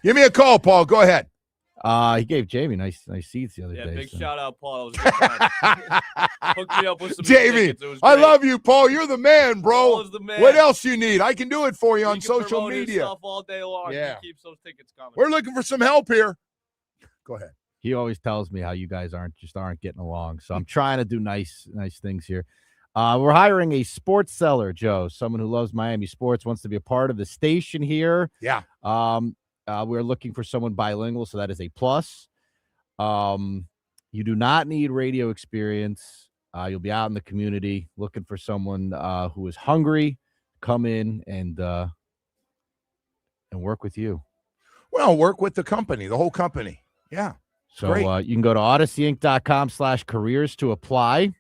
Speaker 2: Give
Speaker 1: me a call, Paul. Go ahead.
Speaker 2: He gave Jamie nice seats the other day.
Speaker 8: Big
Speaker 2: so.
Speaker 8: shout out, Paul. That was a good time. Hooked me up with some
Speaker 1: Jamie,
Speaker 8: tickets. It was
Speaker 1: I
Speaker 8: great.
Speaker 1: love you, Paul. You're the man, bro.
Speaker 8: Paul is the man.
Speaker 1: What else you need? I can do it for you
Speaker 8: He
Speaker 1: on
Speaker 8: can
Speaker 1: social
Speaker 8: promote his
Speaker 1: media.
Speaker 8: stuff all day long.
Speaker 1: Yeah.
Speaker 8: He keeps those tickets coming.
Speaker 1: We're looking for some help here. Go ahead.
Speaker 2: He always tells me how you guys aren't getting along. So I'm trying to do nice things here. We're hiring a sports seller, Joe, someone who loves Miami sports, wants to be a part of the station here.
Speaker 1: Yeah.
Speaker 2: We're looking for someone bilingual, so that is a plus. You do not need radio experience. You'll be out in the community looking for someone who is hungry, come in and work with you.
Speaker 1: Well, work with the company, the whole company. Yeah.
Speaker 2: So you can go to odysseyinc.com/careers to apply.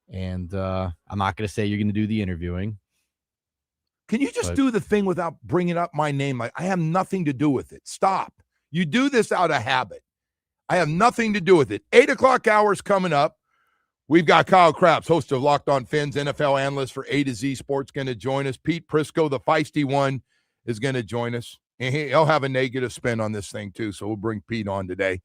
Speaker 2: And I'm not going to say you're going to do the interviewing.
Speaker 1: Can you just do the thing without bringing up my name? Like, I have nothing to do with it. Stop. You do this out of habit. I have nothing to do with it. 8 o'clock hours coming up. We've got Kyle Krabs, host of Locked On Fins, NFL analyst for A to Z Sports, going to join us. Pete Prisco, the feisty one, is going to join us. And he'll have a negative spin on this thing, too. So we'll bring Pete on today.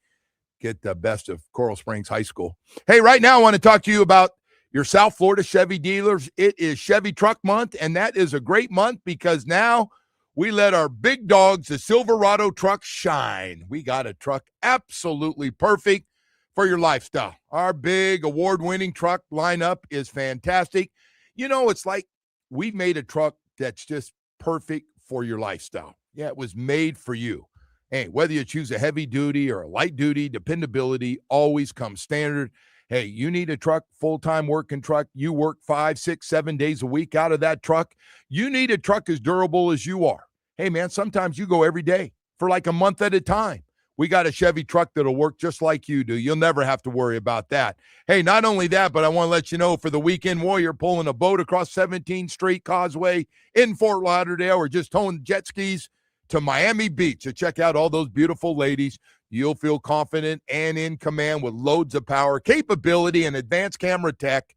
Speaker 1: Get the best of Coral Springs High School. Hey, right now I want to talk to you about your South Florida Chevy dealers. It is Chevy Truck Month, and that is a great month because now we let our big dogs, the Silverado trucks, shine. We got a truck absolutely perfect for your lifestyle. Our big award-winning truck lineup is fantastic. You know, it's like we made a truck that's just perfect for your lifestyle. Yeah, it was made for you. Hey, whether you choose a heavy duty or a light duty, dependability always comes standard. Hey, you need a truck, full-time working truck. You work 5, 6, 7 days a week out of that truck. You need a truck as durable as you are. Hey, man, sometimes you go every day for like a month at a time. We got a Chevy truck that'll work just like you do. You'll never have to worry about that. Hey, not only that, but I want to let you know for the weekend warrior pulling a boat across 17th Street Causeway in Fort Lauderdale or just towing jet skis to Miami Beach. So check out all those beautiful ladies. You'll feel confident and in command with loads of power, capability, and advanced camera tech.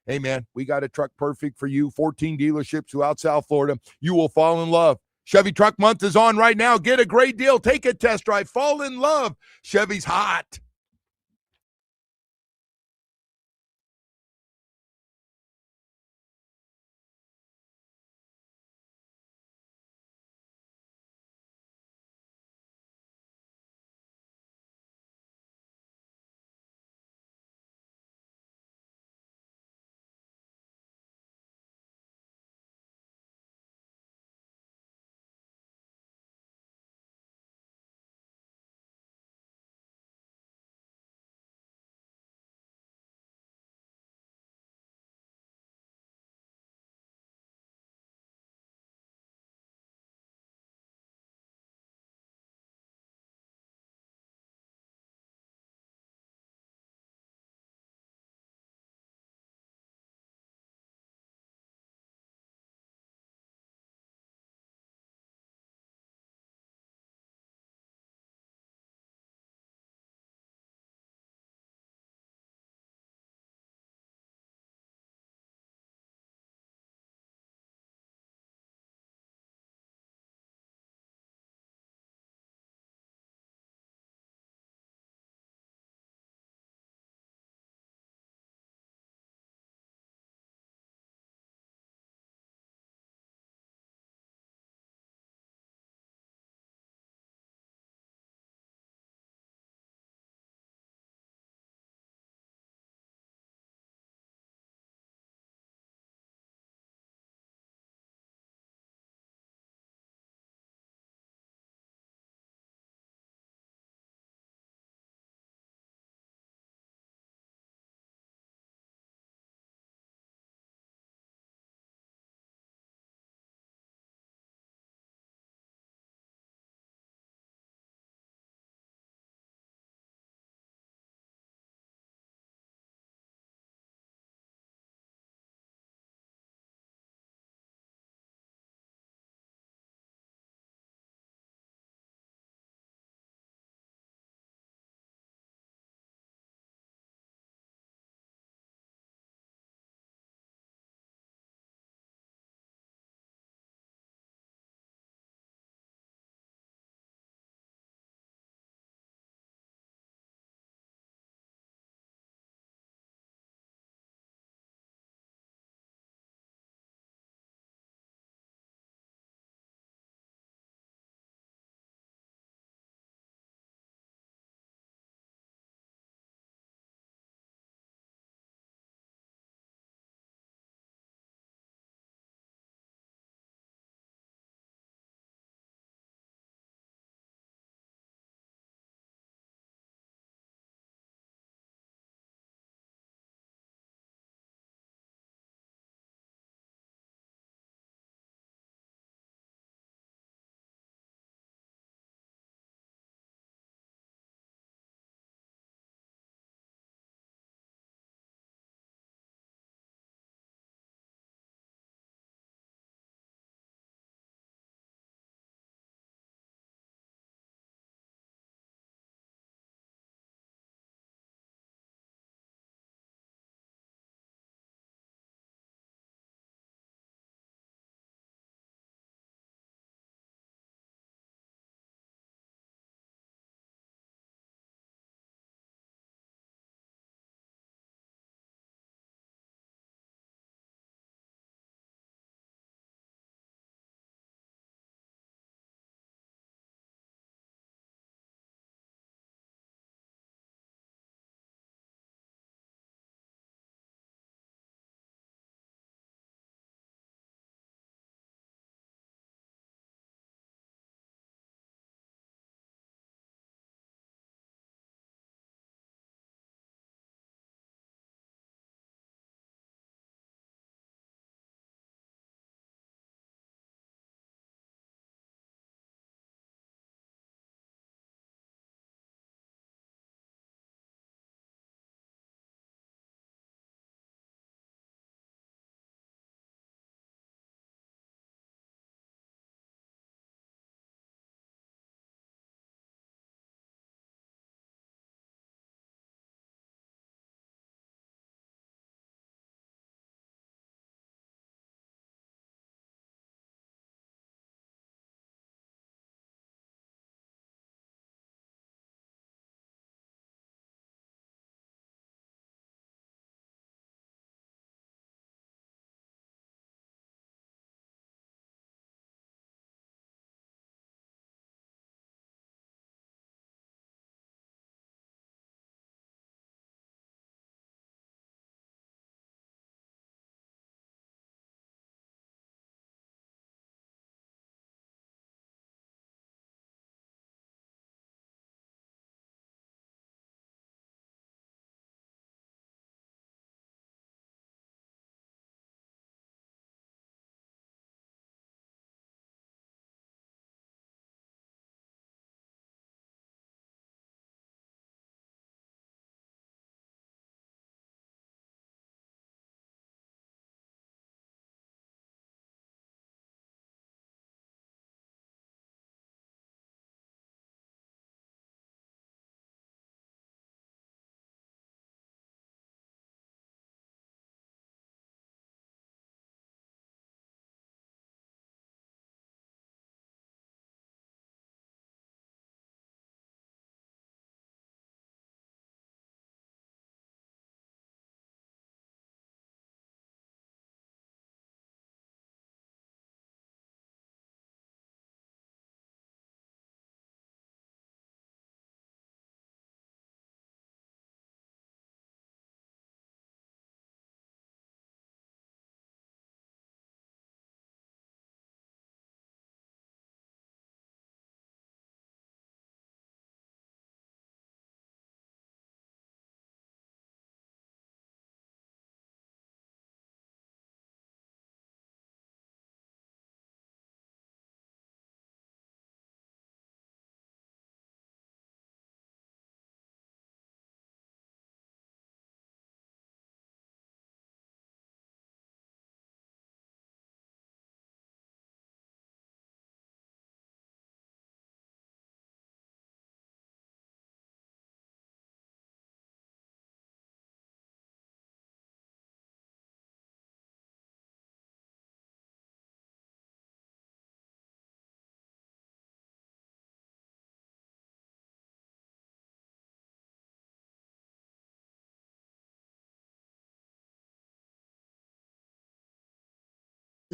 Speaker 1: Hey, man, we got a truck perfect for you. 14 dealerships throughout South Florida. You will fall in love. Chevy Truck Month is on right now. Get a great deal. Take a test drive. Fall in love. Chevy's hot.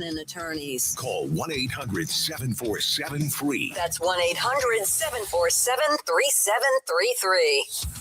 Speaker 5: and attorneys.
Speaker 7: Call 1-800-747-FREE.
Speaker 5: That's 1-800-747-3733.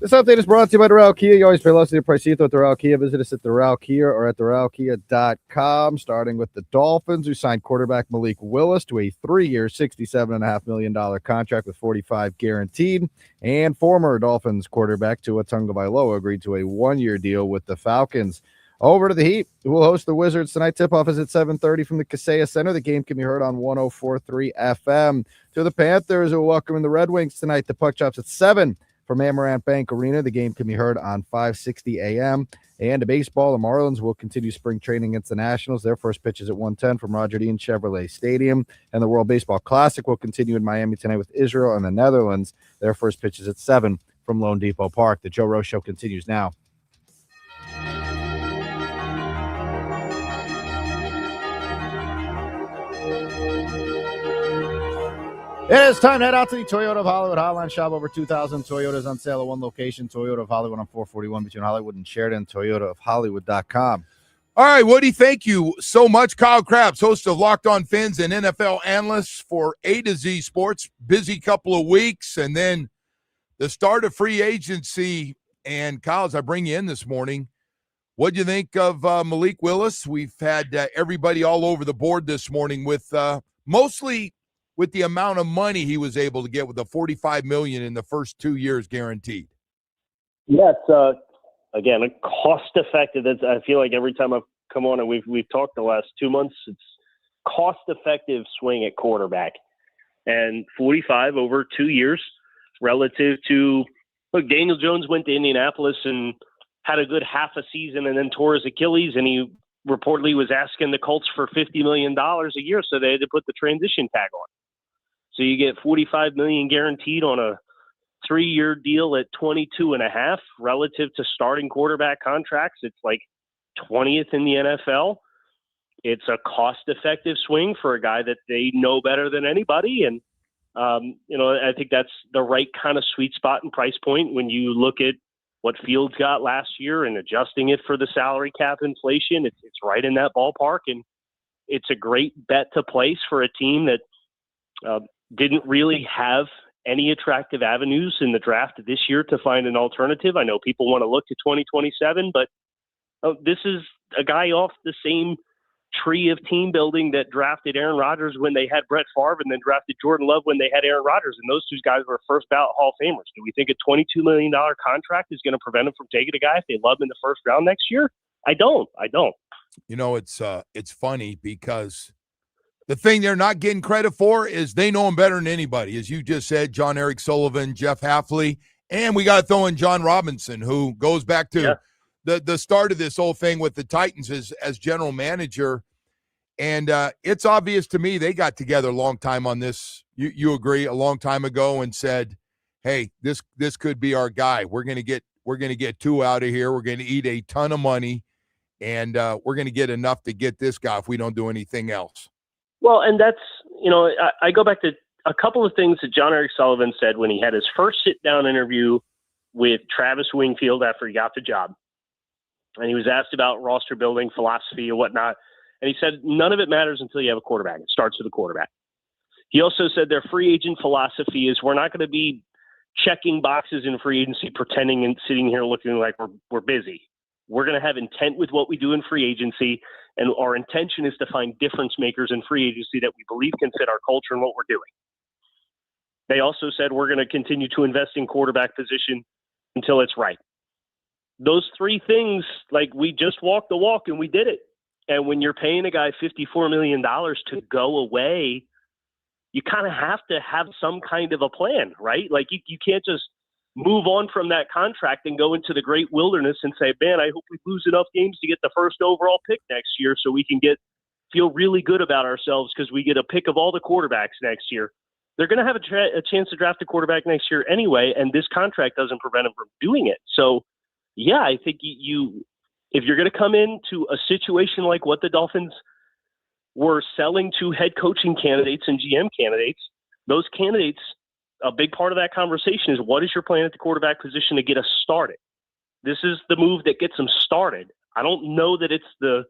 Speaker 2: This update is brought to you by Doral Kia. You always pay less than your price at Doral Kia. Visit us at Doral Kia or at DoralKia.com. Starting with the Dolphins, who signed quarterback Malik Willis to a 3-year, $67.5 million contract with $45 guaranteed. And former Dolphins quarterback Tua Tagovailoa agreed to a 1-year deal with the Falcons. Over to the Heat, who will host the Wizards tonight. Tip-off is at 7:30 from the Kaseya Center. The game can be heard on 104.3 FM. To the Panthers, who will welcome the Red Wings tonight. The puck drops at 7 from Amarant Bank Arena. The game can be heard on 560 AM. And to baseball, the Marlins will continue spring training against the Nationals. Their first pitch is at 1:10 from Roger Dean Chevrolet Stadium. And the World Baseball Classic will continue in Miami tonight with Israel and the Netherlands. Their first pitch is at 7 from Lone Depot Park. The Joe Rose Show continues now. It is time to head out to the Toyota of Hollywood Hotline. Shop over 2,000 Toyotas on sale at one location. Toyota of Hollywood on 441 between Hollywood and Sheridan. ToyotaofHollywood.com.
Speaker 1: All right, Woody, thank you so much. Kyle Krabs, host of Locked On Fins and NFL analyst for A to Z Sports. Busy couple of weeks, and then the start of free agency. And Kyle, as I bring you in this morning, what do you think of Malik Willis? We've had everybody all over the board this morning with mostly with the amount of money he was able to get with the $45 million in the first 2 years guaranteed.
Speaker 9: Yeah, it's again a cost-effective. I feel like every time I've come on and we've talked the last 2 months, it's cost-effective swing at quarterback, and 45 over 2 years relative to look. Daniel Jones went to Indianapolis and had a good half a season and then tore his Achilles, and he reportedly was asking the Colts for $50 million a year, so they had to put the transition tag on. So you get $45 million guaranteed on a 3-year deal at 22.5 relative to starting quarterback contracts. It's like 20th in the NFL. It's a cost-effective swing for a guy that they know better than anybody. And, I think that's the right kind of sweet spot and price point when you look at what Fields got last year and adjusting it for the salary cap inflation. It's right in that ballpark. And it's a great bet to place for a team that didn't really have any attractive avenues in the draft this year to find an alternative. I know people want to look to 2027, but this is a guy off the same tree of team building that drafted Aaron Rodgers when they had Brett Favre and then drafted Jordan Love when they had Aaron Rodgers. And those two guys were first ballot Hall of Famers. Do we think a $22 million contract is going to prevent them from taking a guy if they love him in the first round next year? I don't.
Speaker 1: It's funny because the thing they're not getting credit for is they know him better than anybody. As you just said, John Eric Sullivan, Jeff Hafley, and we got to throw in John Robinson, who goes back to the start of this whole thing with the Titans as general manager. And it's obvious to me they got together a long time on this. You agree, a long time ago, and said, hey, this could be our guy. We're gonna get Tua out of here. We're gonna eat a ton of money, and we're gonna get enough to get this guy if we don't do anything else.
Speaker 9: Well, and that's, I go back to a couple of things that John Eric Sullivan said when he had his first sit-down interview with Travis Wingfield after he got the job. And he was asked about roster building, philosophy, and whatnot. And he said, none of it matters until you have a quarterback. It starts with a quarterback. He also said their free agent philosophy is we're not going to be checking boxes in free agency, pretending and sitting here looking like we're busy. We're going to have intent with what we do in free agency, and our intention is to find difference makers in free agency that we believe can fit our culture and what we're doing. They also said we're going to continue to invest in quarterback position until it's right. Those three things, like, we just walked the walk and we did it. And when you're paying a guy $54 million to go away, you kind of have to have some kind of a plan, right? Like you can't just move on from that contract and go into the great wilderness and say, man, I hope we lose enough games to get the first overall pick next year so we can feel really good about ourselves because we get a pick of all the quarterbacks next year. They're going to have a chance to draft a quarterback next year anyway, and this contract doesn't prevent them from doing it. So, yeah, I think if you're going to come into a situation like what the Dolphins were selling to head coaching candidates and GM candidates, those candidates, a big part of that conversation is what is your plan at the quarterback position to get us started? This is the move that gets them started. I don't know that it's the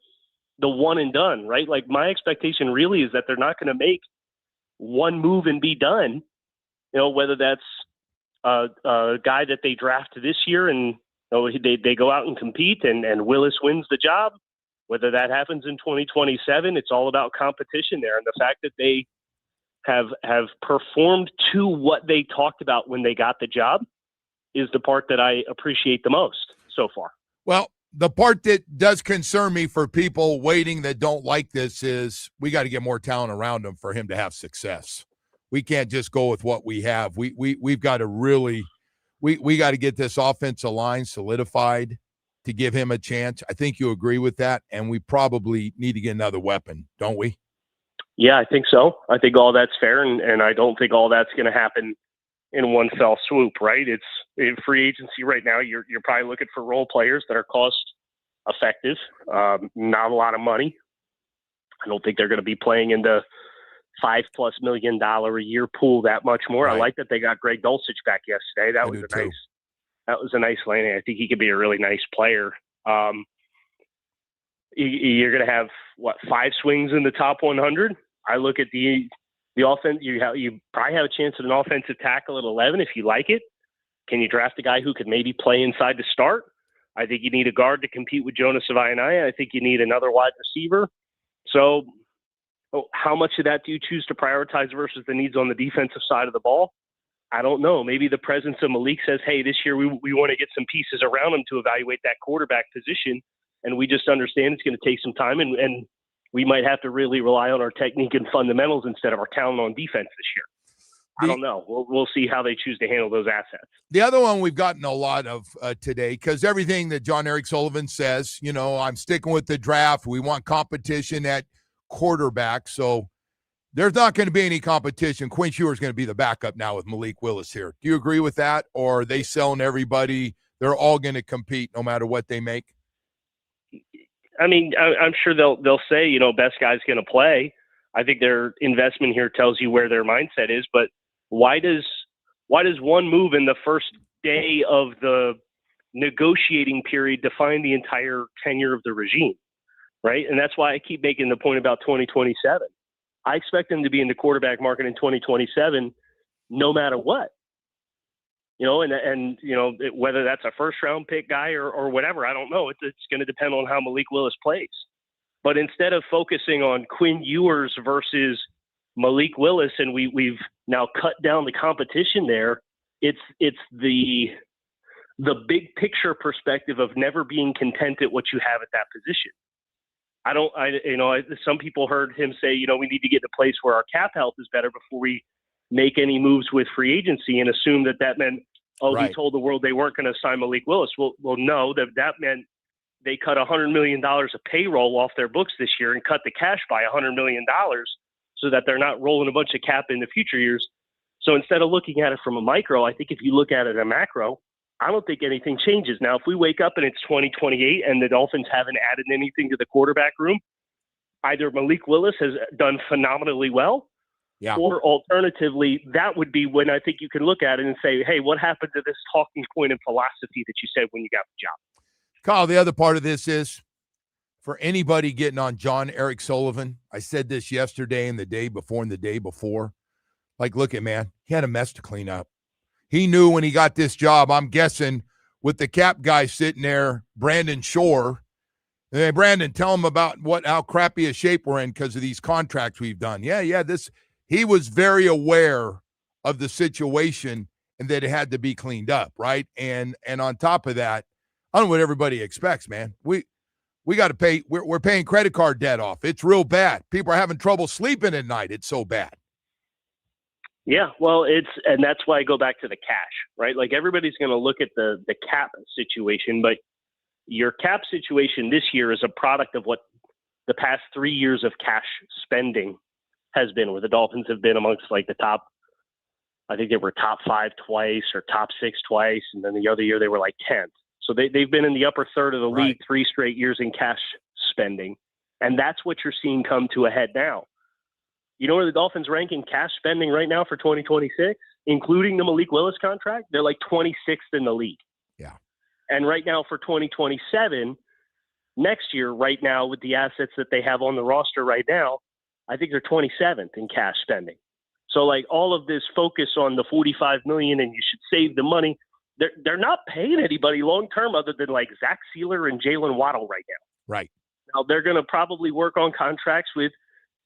Speaker 9: the one and done, right? Like my expectation really is that they're not going to make one move and be done. You know, whether that's a guy that they draft this year and they go out and compete and Willis wins the job, whether that happens in 2027, it's all about competition there. And the fact that they have performed to what they talked about when they got the job is the part that I appreciate the most so far.
Speaker 1: Well, the part that does concern me for people waiting that don't like this is we got to get more talent around him for him to have success. We can't just go with what we have. We've got to really we got to get this offensive line solidified to give him a chance. I think you agree with that, and we probably need to get another weapon, don't we?
Speaker 9: Yeah, I think so. I think all that's fair, and I don't think all that's going to happen in one fell swoop, right? It's in free agency right now. You're probably looking for role players that are cost effective, not a lot of money. I don't think they're going to be playing in the $5+ million a year pool that much more.
Speaker 1: Right.
Speaker 9: I like that they got Greg Dulcich back yesterday. That was a nice landing. I think he could be a really nice player. You're going to have 5 swings in the top 100. I look at the offense. You probably have a chance at an offensive tackle at 11 if you like it. Can you draft a guy who could maybe play inside to start? I think you need a guard to compete with Jonas Savaiinaea. I think you need another wide receiver. So how much of that do you choose to prioritize versus the needs on the defensive side of the ball? I don't know. Maybe the presence of Malik says, hey, this year we want to get some pieces around him to evaluate that quarterback position, and we just understand it's going to take some time, and we might have to really rely on our technique and fundamentals instead of our talent on defense this year. I don't know. We'll see how they choose to handle those assets.
Speaker 1: The other one we've gotten a lot of today, because everything that John Eric Sullivan says, I'm sticking with the draft. We want competition at quarterback. So there's not going to be any competition. Quinn Ewers is going to be the backup now with Malik Willis here. Do you agree with that? Or are they selling everybody? They're all going to compete no matter what they make?
Speaker 9: I mean, I'm sure they'll say, best guy's going to play. I think their investment here tells you where their mindset is, but why does one move in the first day of the negotiating period define the entire tenure of the regime, right? And that's why I keep making the point about 2027. I expect them to be in the quarterback market in 2027, no matter what. Whether that's a first-round pick guy or whatever, I don't know. It's going to depend on how Malik Willis plays. But instead of focusing on Quinn Ewers versus Malik Willis, and we've now cut down the competition there, it's the big picture perspective of never being content at what you have at that position. Some people heard him say, we need to get to a place where our cap health is better before we make any moves with free agency, and assume that meant, right, we told the world they weren't going to sign Malik Willis. Well, no, that meant they cut $100 million of payroll off their books this year and cut the cash by $100 million so that they're not rolling a bunch of cap in the future years. So instead of looking at it from a micro, I think if you look at it a macro, I don't think anything changes. Now, if we wake up and it's 2028 and the Dolphins haven't added anything to the quarterback room, either Malik Willis has done phenomenally well, or alternatively, that would be when I think you can look at it and say, hey, what happened to this talking point and philosophy that you said when you got the job?
Speaker 1: Kyle, the other part of this is for anybody getting on John Eric Sullivan. I said this yesterday and the day before and the day before. Like, look at, man, he had a mess to clean up. He knew when he got this job, I'm guessing, with the cap guy sitting there, Brandon Shore. Hey, Brandon, tell him about how crappy a shape we're in because of these contracts we've done. He was very aware of the situation and that it had to be cleaned up, right? And on top of that, I don't know what everybody expects, man. We got to pay. We're paying credit card debt off. It's real bad. People are having trouble sleeping at night. It's so bad.
Speaker 9: Yeah, well, and that's why I go back to the cash, right? Like everybody's going to look at the cap situation, but your cap situation this year is a product of what the past 3 years of cash spending has been, where the Dolphins have been amongst like the top. I think they were top 5 twice or top 6 twice, and then the other year they were like 10th. So they've been in the upper third of the league 3 straight years in cash spending. And that's what you're seeing come to a head now. You know where the Dolphins rank in cash spending right now for 2026, including the Malik Willis contract? They're like 26th in the league.
Speaker 1: Yeah.
Speaker 9: And right now for 2027, next year, right now, with the assets that they have on the roster right now, I think they're 27th in cash spending. So, like, all of this focus on the $45 million and you should save the money, they're not paying anybody long term other than like Zach Sealer and Jalen Waddle right now.
Speaker 1: Right.
Speaker 9: Now they're going to probably work on contracts with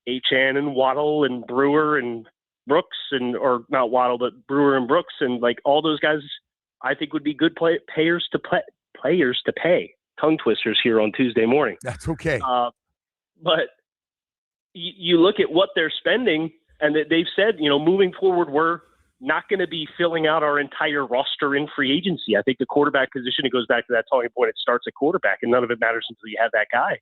Speaker 9: Achan and Waddle and Brewer and Brooks or not Waddle, but Brewer and Brooks, and like all those guys, I think would be good players to pay. Tongue twisters here on Tuesday morning.
Speaker 1: That's okay.
Speaker 9: But you look at what they're spending, and that they've said, moving forward, we're not going to be filling out our entire roster in free agency. I think the quarterback position, it goes back to that talking point. It starts at quarterback, and none of it matters until you have that guy.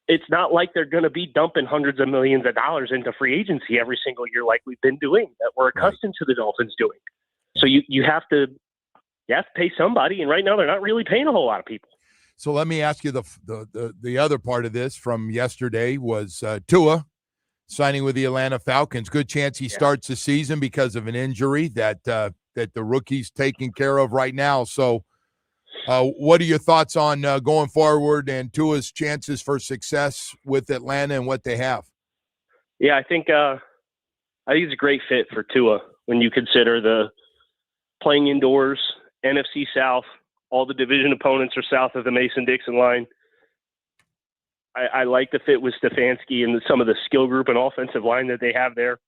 Speaker 9: It's not like they're going to be dumping hundreds of millions of dollars into free agency every single year like we've been doing, that we're accustomed to the Dolphins doing. So you have to pay somebody, and right now they're not really paying a whole lot of people.
Speaker 1: So let me ask you the other part of this from yesterday was Tua signing with the Atlanta Falcons. Good chance he starts the season because of an injury that the rookie's taking care of right now. So what are your thoughts on going forward and Tua's chances for success with Atlanta and what they have?
Speaker 9: Yeah, I think it's a great fit for Tua when you consider the playing indoors, NFC South, all the division opponents are south of the Mason-Dixon line. I like the fit with Stefanski and some of the skill group and offensive line that they have there.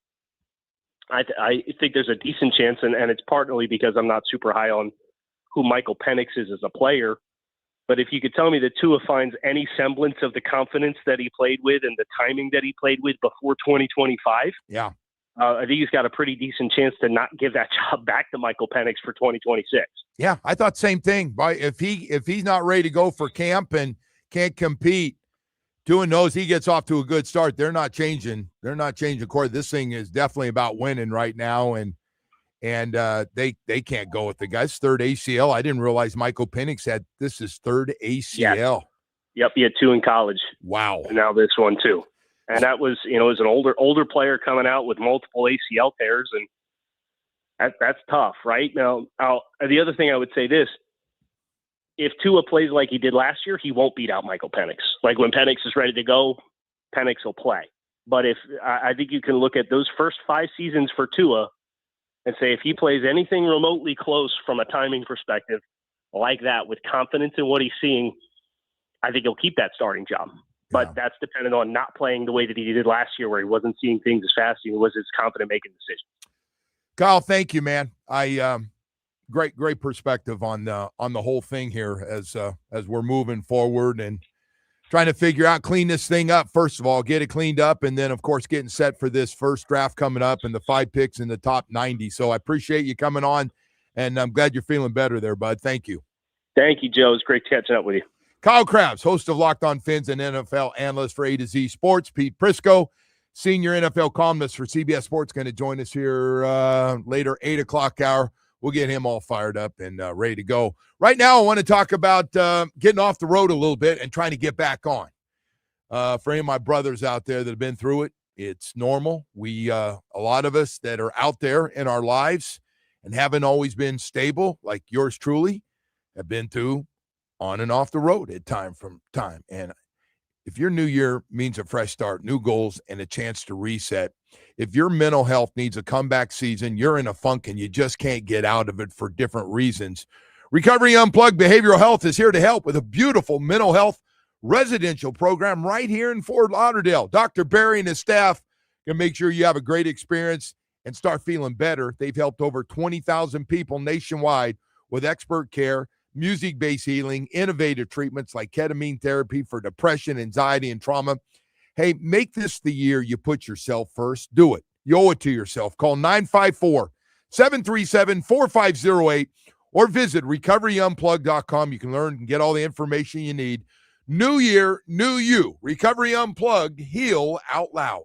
Speaker 9: I think there's a decent chance, and it's partly because I'm not super high on who Michael Penix is as a player. But if you could tell me that Tua finds any semblance of the confidence that he played with and the timing that he played with before 2025, I think he's got a pretty decent chance to not give that job back to Michael Penix for 2026.
Speaker 1: Yeah, I thought same thing. If he's not ready to go for camp and can't compete, Tua knows he gets off to a good start. They're not changing course. This thing is definitely about winning right now, and they can't go with the guy's third ACL. I didn't realize Michael Penix had his third ACL.
Speaker 9: Yep, he had 2 in college.
Speaker 1: Wow.
Speaker 9: And now this one too. And that was, as an older player coming out with multiple ACL tears, and that's tough, right? Now, the other thing I would say this: if Tua plays like he did last year, he won't beat out Michael Penix. Like when Penix is ready to go, Penix will play. But I think you can look at those first 5 seasons for Tua and say if he plays anything remotely close from a timing perspective like that with confidence in what he's seeing, I think he'll keep that starting job. But that's dependent on not playing the way that he did last year, where he wasn't seeing things as fast and he was as confident making decisions.
Speaker 1: Kyle, thank you, man. Great perspective on the whole thing here as we're moving forward and trying to figure out, clean this thing up. First of all, get it cleaned up, and then of course getting set for this first draft coming up and the 5 picks in the top 90. So I appreciate you coming on, and I'm glad you're feeling better there, bud. Thank you.
Speaker 9: Thank you, Joe. It's great catching up with you.
Speaker 1: Kyle Krabs, host of Locked On Fins and NFL analyst for A to Z Sports. Pete Prisco, senior NFL columnist for CBS Sports, going to join us here later, 8 o'clock hour. We'll get him all fired up and ready to go. Right now, I want to talk about getting off the road a little bit and trying to get back on. For any of my brothers out there that have been through it, it's normal. A lot of us that are out there in our lives and haven't always been stable, like yours truly, have been through on and off the road at time from time. And if your new year means a fresh start, new goals, and a chance to reset, if your mental health needs a comeback season, you're in a funk and you just can't get out of it for different reasons, Recovery Unplugged Behavioral Health is here to help with a beautiful mental health residential program right here in Fort Lauderdale. Dr. Barry and his staff can make sure you have a great experience and start feeling better. They've helped over 20,000 people nationwide with expert care, music-based healing, innovative treatments like ketamine therapy for depression, anxiety, and trauma. Hey, make this the year you put yourself first. Do it. You owe it to yourself. Call 954-737-4508 or visit recoveryunplugged.com. You can learn and get all the information you need. New year, new you. Recovery Unplugged. Heal out loud.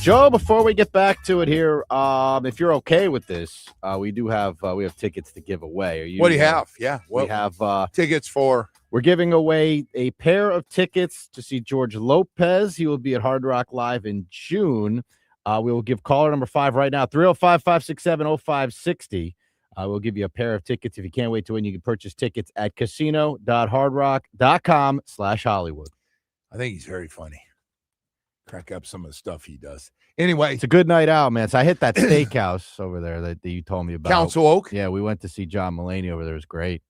Speaker 2: Joe, before we get back to it here, if you're okay with this, we have tickets to give away.
Speaker 1: What do you have? Yeah.
Speaker 2: We have
Speaker 1: tickets for.
Speaker 2: We're giving away a pair of tickets to see George Lopez. He will be at Hard Rock Live in June. We will give caller number 5 right now, 305-567-0560. We'll give you a pair of tickets. If you can't wait to win, you can purchase tickets at casino.hardrock.com/Hollywood.
Speaker 1: I think he's very funny. Crack up some of the stuff he does. Anyway.
Speaker 2: It's a good night out, man. So I hit that steakhouse over there that you told me about.
Speaker 1: Council Oak?
Speaker 2: Yeah, we went to see John Mulaney over there. It was great.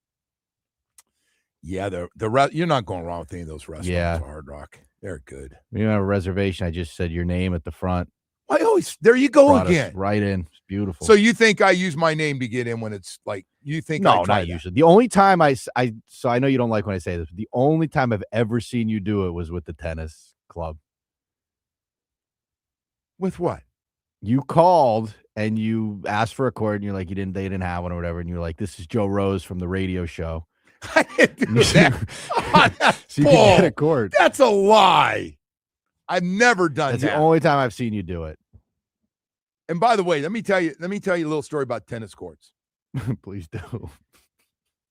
Speaker 1: Yeah, you're not going wrong with any of those restaurants.
Speaker 2: Yeah.
Speaker 1: Hard Rock. They're good.
Speaker 2: We have a reservation. I just said your name at the front.
Speaker 1: There you go
Speaker 2: Brought
Speaker 1: again.
Speaker 2: us right in. It's beautiful.
Speaker 1: So you think I use my name to get in when it's like, you think
Speaker 2: no,
Speaker 1: I try
Speaker 2: not
Speaker 1: that?
Speaker 2: usually. The only time so I know you don't like when I say this, but the only time I've ever seen you do it was with the tennis club.
Speaker 1: With what?
Speaker 2: You called and you asked for a court and you're like, they didn't have one or whatever. And you're like, this is Joe Rose from the radio show.
Speaker 1: I didn't do that.
Speaker 2: So you can get a court.
Speaker 1: That's a lie. I've never done
Speaker 2: That's
Speaker 1: that.
Speaker 2: the only time I've seen you do it.
Speaker 1: And by the way, let me tell you a little story about tennis courts.
Speaker 2: Please do.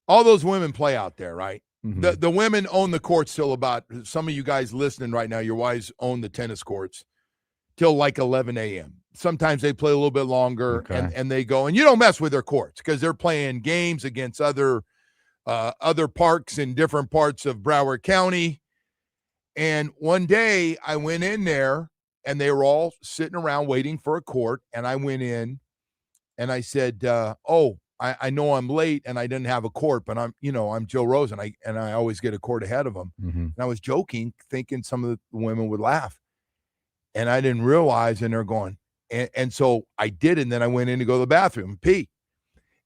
Speaker 1: All those women play out there, right?
Speaker 2: Mhm.
Speaker 1: The women own the courts till about, some of you guys listening right now, your wives own the tennis courts till like 11 a.m. Sometimes they play a little bit longer,
Speaker 2: Okay.
Speaker 1: and they go, and you don't mess with their courts because they're playing games against other parks in different parts of Broward County. And one day I went in there and they were all sitting around waiting for a court. And I went in and I said, I know I'm late and I didn't have a court, but I'm Joe Rose and I always get a court ahead of them.
Speaker 2: Mm-hmm.
Speaker 1: And I was joking, thinking some of the women would laugh. And I didn't realize, and they're going, and so I did. And then I went in to go to the bathroom and pee.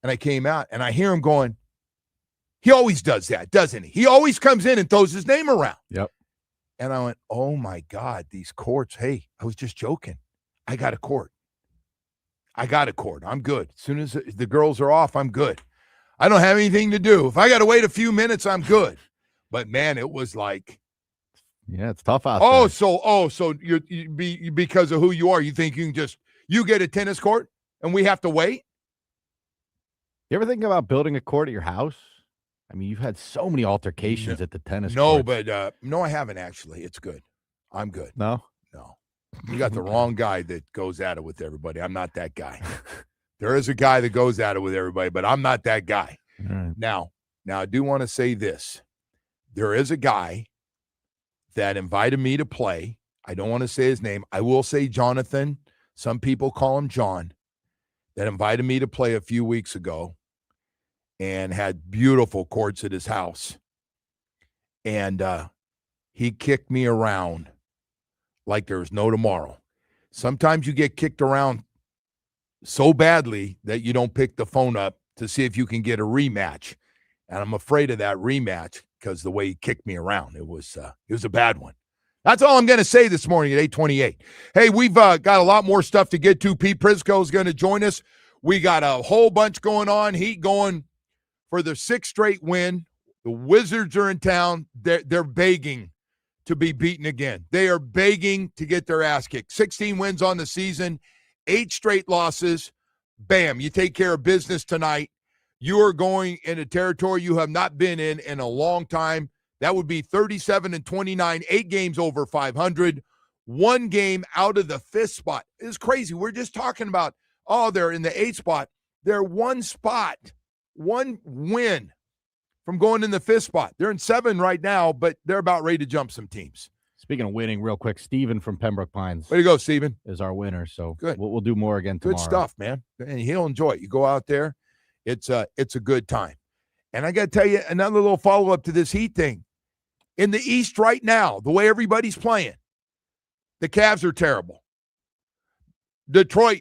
Speaker 1: And I came out and I hear him going, he always does that, doesn't he? He always comes in and throws his name around.
Speaker 2: Yep.
Speaker 1: And I went, oh my God, these courts. Hey, I was just joking. I got a court. I'm good. As soon as the girls are off, I'm good. I don't have anything to do. If I got to wait a few minutes, I'm good. But man, it was like,
Speaker 2: yeah, it's tough out there.
Speaker 1: So you because of who you are, you think you can you get a tennis court and we have to wait?
Speaker 2: You ever think about building a court at your house? I mean, you've had so many altercations at the tennis courts.
Speaker 1: But no, I haven't actually. It's good. I'm good.
Speaker 2: No.
Speaker 1: You got the wrong guy that goes at it with everybody. I'm not that guy. There is a guy that goes at it with everybody, but I'm not that guy.
Speaker 2: Right.
Speaker 1: Now I do want to say this. There is a guy that invited me to play. I don't want to say his name. I will say Jonathan. Some people call him John. That invited me to play a few weeks ago and had beautiful courts at his house. And he kicked me around like there's no tomorrow. Sometimes you get kicked around so badly that you don't pick the phone up to see if you can get a rematch. And I'm afraid of that rematch because the way he kicked me around, it was a bad one. That's all I'm going to say this morning at 8:28. Hey, we've got a lot more stuff to get to. Pete Prisco is going to join us. We got a whole bunch going on. Heat going for their 6th straight win. The Wizards are in town. They're begging to be beaten again. They are begging to get their ass kicked. 16 wins on the season, 8 straight losses. Bam, you take care of business tonight. You are going into territory you have not been in a long time. That would be 37-29, 8 games over 500, 1 game out of the 5th spot. It's crazy. We're just talking about, they're in the 8th spot. They're 1 spot, 1 win from going in the 5th spot. They're in 7 right now, but they're about ready to jump some teams.
Speaker 2: Speaking of winning, real quick, Steven from Pembroke Pines.
Speaker 1: Way to go, Steven.
Speaker 2: Is our winner. So
Speaker 1: good.
Speaker 2: We'll do more again tomorrow.
Speaker 1: Good stuff, man. And he'll enjoy it. You go out there. It's a good time. And I got to tell you another little follow-up to this Heat thing. In the East right now, the way everybody's playing, the Cavs are terrible. Detroit,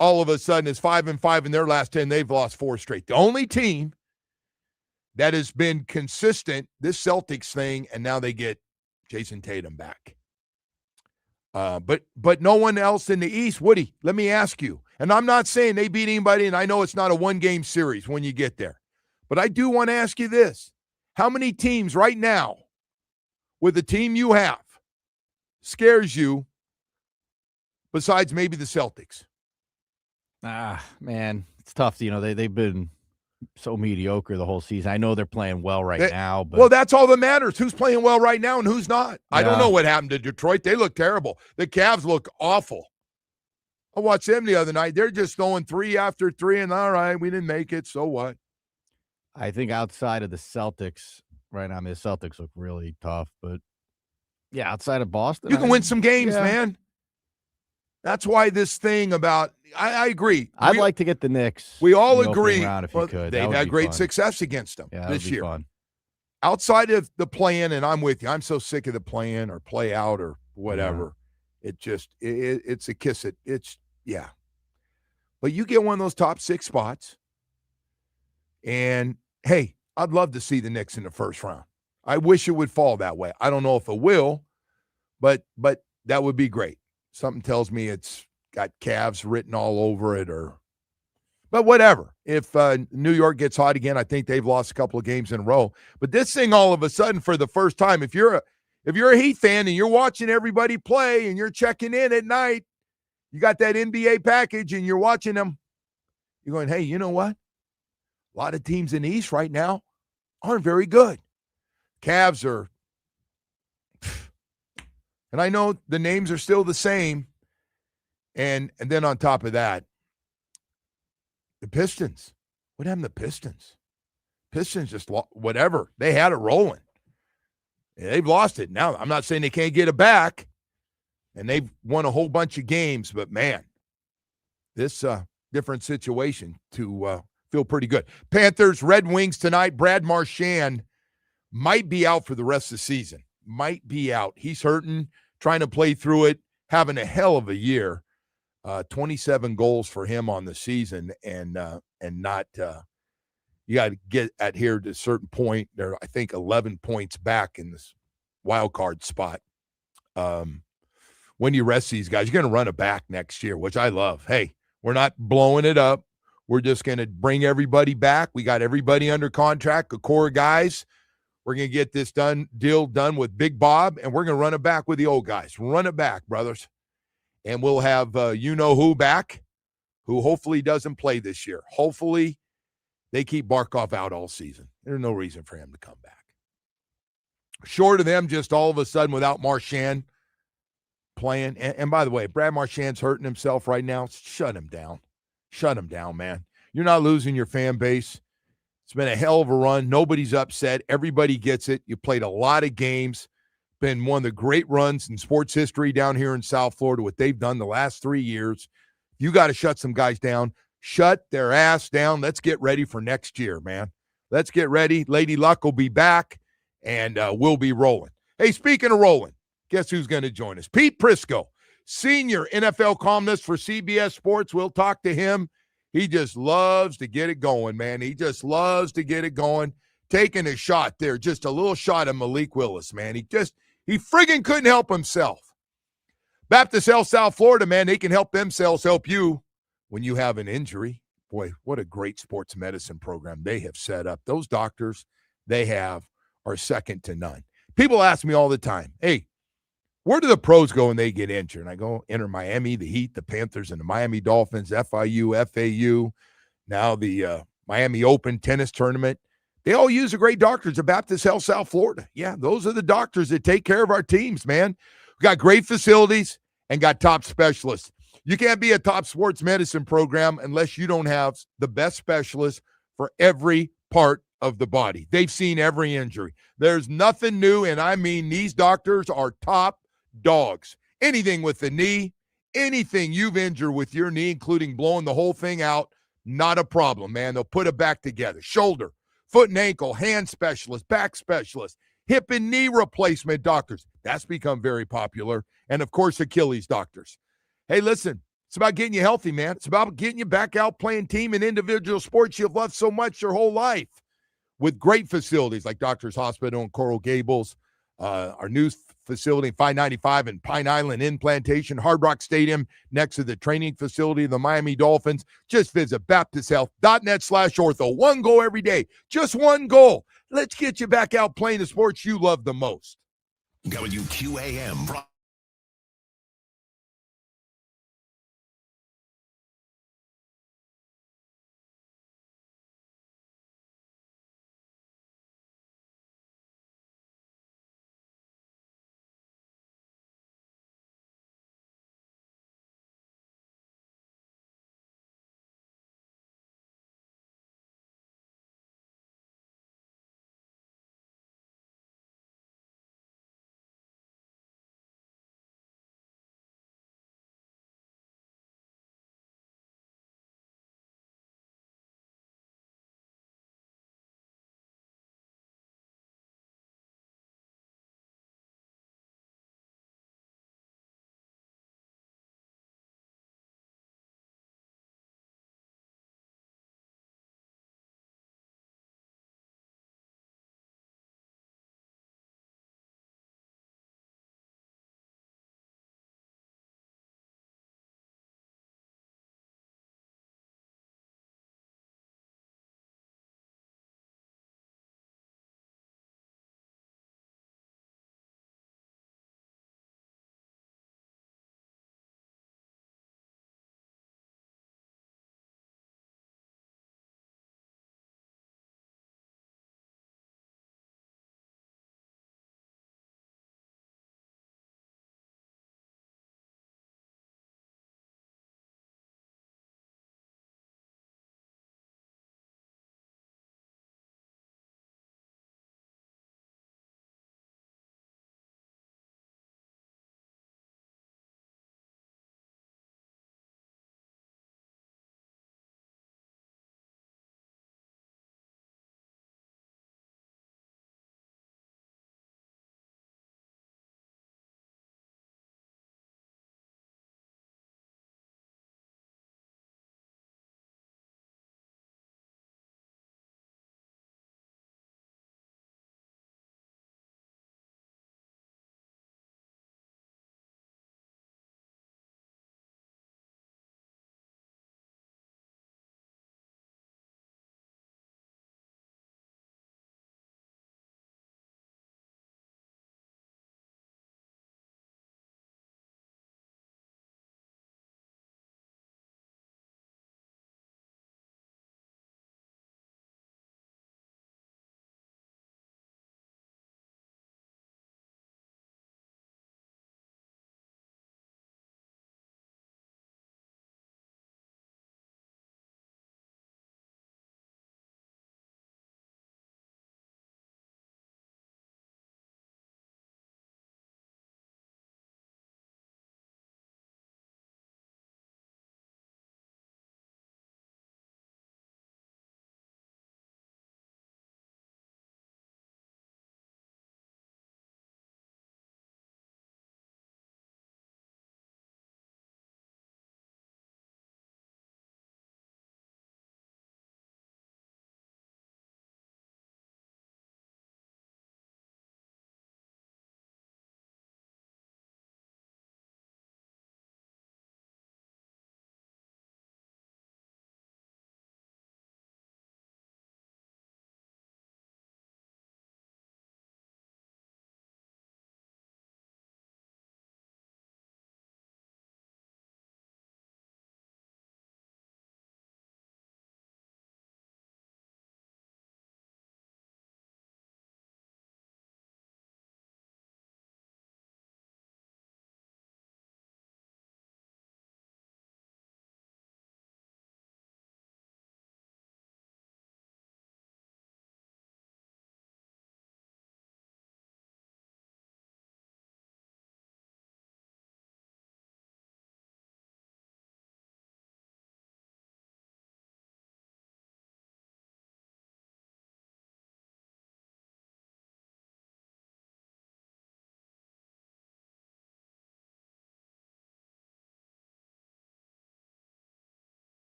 Speaker 1: all of a sudden, is 5-5 in their last 10. They've lost 4 straight. The only team that has been consistent, this Celtics thing, and now they get Jason Tatum back. But no one else in the East. Woody, let me ask you, and I'm not saying they beat anybody, and I know it's not a 1-game series when you get there, but I do want to ask you this. How many teams right now, with the team you have, scares you besides maybe the Celtics?
Speaker 2: Man, it's tough. They've been so mediocre the whole season. I know they're playing well now, but
Speaker 1: well, that's all that matters. Who's playing well right now and who's not? Yeah. I don't know what happened to Detroit. They look terrible. The Cavs look awful. I watched them the other night. They're just throwing 3 after 3, and all right, we didn't make it, so what?
Speaker 2: I think outside of the Celtics right now, the Celtics look really tough, but yeah, outside of Boston,
Speaker 1: you can win some games, man. That's why this thing about I agree.
Speaker 2: I'd like to get the Knicks.
Speaker 1: We all agree.
Speaker 2: If you could.
Speaker 1: They've had great success against them this year. Fun. Outside of the play-in, and I'm with you. I'm so sick of the play-in or play out or whatever. Yeah. It just it's a kiss it. It's But you get one of those top 6 spots, and hey, I'd love to see the Knicks in the first round. I wish it would fall that way. I don't know if it will, but that would be great. Something tells me it's got Cavs written all over it, but whatever. If New York gets hot again, I think they've lost a couple of games in a row. But this thing, all of a sudden, for the first time, if you're a Heat fan and you're watching everybody play and you're checking in at night, you got that NBA package and you're watching them, you're going, hey, you know what? A lot of teams in the East right now aren't very good. Cavs are. And I know the names are still the same. And then on top of that, the Pistons. What happened to the Pistons? Pistons just whatever. They had it rolling. They've lost it. Now, I'm not saying they can't get it back. And they've won a whole bunch of games. But, man, this different situation to feel pretty good. Panthers, Red Wings tonight. Brad Marchand might be out for the rest of the season. Might be out. He's hurting, trying to play through it, having a hell of a year. 27 goals for him on the season, and not you got to get at here to a certain point. They're, I think, 11 points back in this wild card spot. When you rest these guys, you're going to run it back next year, which I love. Hey, we're not blowing it up. We're just going to bring everybody back. We got everybody under contract, a core of guys. We're going to get this deal done with Big Bob, and we're going to run it back with the old guys. Run it back, brothers. And we'll have you-know-who back, who hopefully doesn't play this year. Hopefully they keep Barkov out all season. There's no reason for him to come back. Short of them just all of a sudden without Marchand playing. And by the way, Brad Marchand's hurting himself right now. Shut him down. Shut him down, man. You're not losing your fan base. It's been a hell of a run. Nobody's upset. Everybody gets it. You played a lot of games. Been one of the great runs in sports history down here in South Florida, what they've done the last 3 years. You got to shut some guys down. Shut their ass down. Let's get ready for next year, man. Let's get ready. Lady Luck will be back, and we'll be rolling. Hey, speaking of rolling, guess who's going to join us? Pete Prisco, senior NFL columnist for CBS Sports. We'll talk to him. He just loves to get it going, man. He just loves to get it going. Taking a shot there, just a little shot of Malik Willis, man. He friggin' couldn't help himself. Baptist Health South Florida, man, they can help themselves help you when you have an injury. Boy, what a great sports medicine program they have set up. Those doctors they have are second to none. People ask me all the time, hey, where do the pros go when they get injured? And I go, enter Miami, the Heat, the Panthers, and the Miami Dolphins, FIU, FAU, now the Miami Open tennis tournament. They all use the great doctors at Baptist Health South Florida. Yeah, those are the doctors that take care of our teams, man. We got great facilities and got top specialists. You can't be a top sports medicine program unless you don't have the best specialists for every part of the body. They've seen every injury. There's nothing new, and I mean these doctors are top dogs. Anything with the knee, anything you've injured with your knee, including blowing the whole thing out, not a problem, man. They'll put it back together. Shoulder, foot and ankle, hand specialist, back specialist, hip and knee replacement doctors. That's become very popular. And, of course, Achilles doctors. Hey, listen, it's about getting you healthy, man. It's about getting you back out playing team and individual sports you've loved so much your whole life with great facilities like Doctors Hospital in Coral Gables, our new facility 595 in Pine Island in Plantation, Hard Rock Stadium next to the training facility of the Miami Dolphins. Just visit baptisthealth.net/ortho. One goal every day. Just one goal. Let's get you back out playing the sports you love the most.
Speaker 7: WQAM.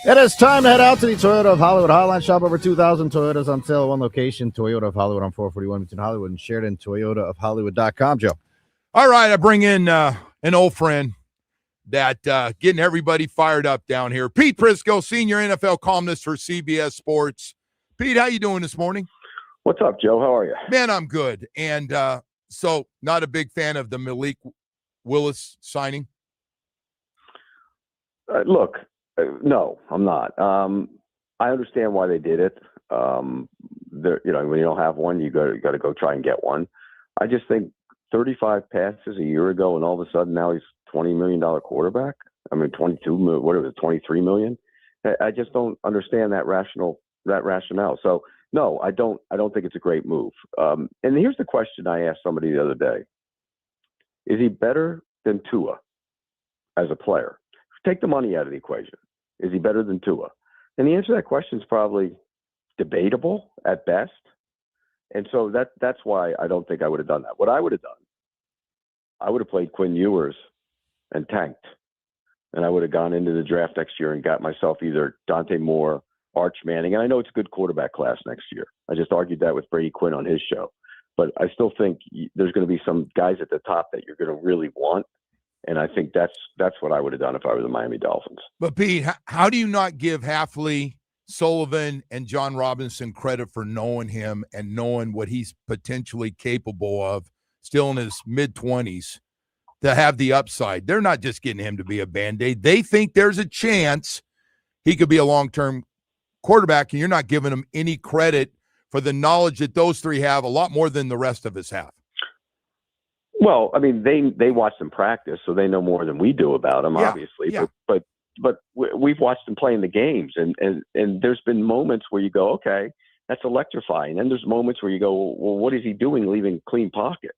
Speaker 2: It is time to head out to the Toyota of Hollywood Hotline. Shop over 2,000 Toyotas on sale at one location. Toyota of Hollywood on 441 between Hollywood and Sheridan. ToyotaofHollywood.com, Joe.
Speaker 1: All right, I bring in an old friend that getting everybody fired up down here. Pete Prisco, senior NFL columnist for CBS Sports. Pete, how you doing this morning?
Speaker 10: What's up, Joe? How are you?
Speaker 1: Man, I'm good. And so not a big fan of the Malik Willis signing?
Speaker 10: Look, no, I'm not. I understand why they did it. When you don't have one, you got to go try and get one. I just think 35 passes a year ago, and all of a sudden now he's $20 million quarterback. I mean, 22, what was it, 23 million? I just don't understand that rationale. So no, I don't think it's a great move. And here's the question I asked somebody the other day: is he better than Tua as a player? Take the money out of the equation. Is he better than Tua? And the answer to that question is probably debatable at best. And so that's why I don't think I would have done that. What I would have done, I would have played Quinn Ewers and tanked. And I would have gone into the draft next year and got myself either Dante Moore, Arch Manning. And I know it's a good quarterback class next year. I just argued that with Brady Quinn on his show. But I still think there's going to be some guys at the top that you're going to really want. And I think that's what I would have done if I were the Miami Dolphins.
Speaker 1: But, Pete, how do you not give Halfley, Sullivan, and John Robinson credit for knowing him and knowing what he's potentially capable of, still in his mid-20s, to have the upside? They're not just getting him to be a Band-Aid. They think there's a chance he could be a long-term quarterback, and you're not giving him any credit for the knowledge that those three have, a lot more than the rest of us have.
Speaker 10: Well, I mean, they watch them practice, so they know more than we do about them, obviously.
Speaker 1: Yeah.
Speaker 10: But we've watched them play in the games, and there's been moments where you go, okay, that's electrifying. And there's moments where you go, well, what is he doing leaving clean pocket?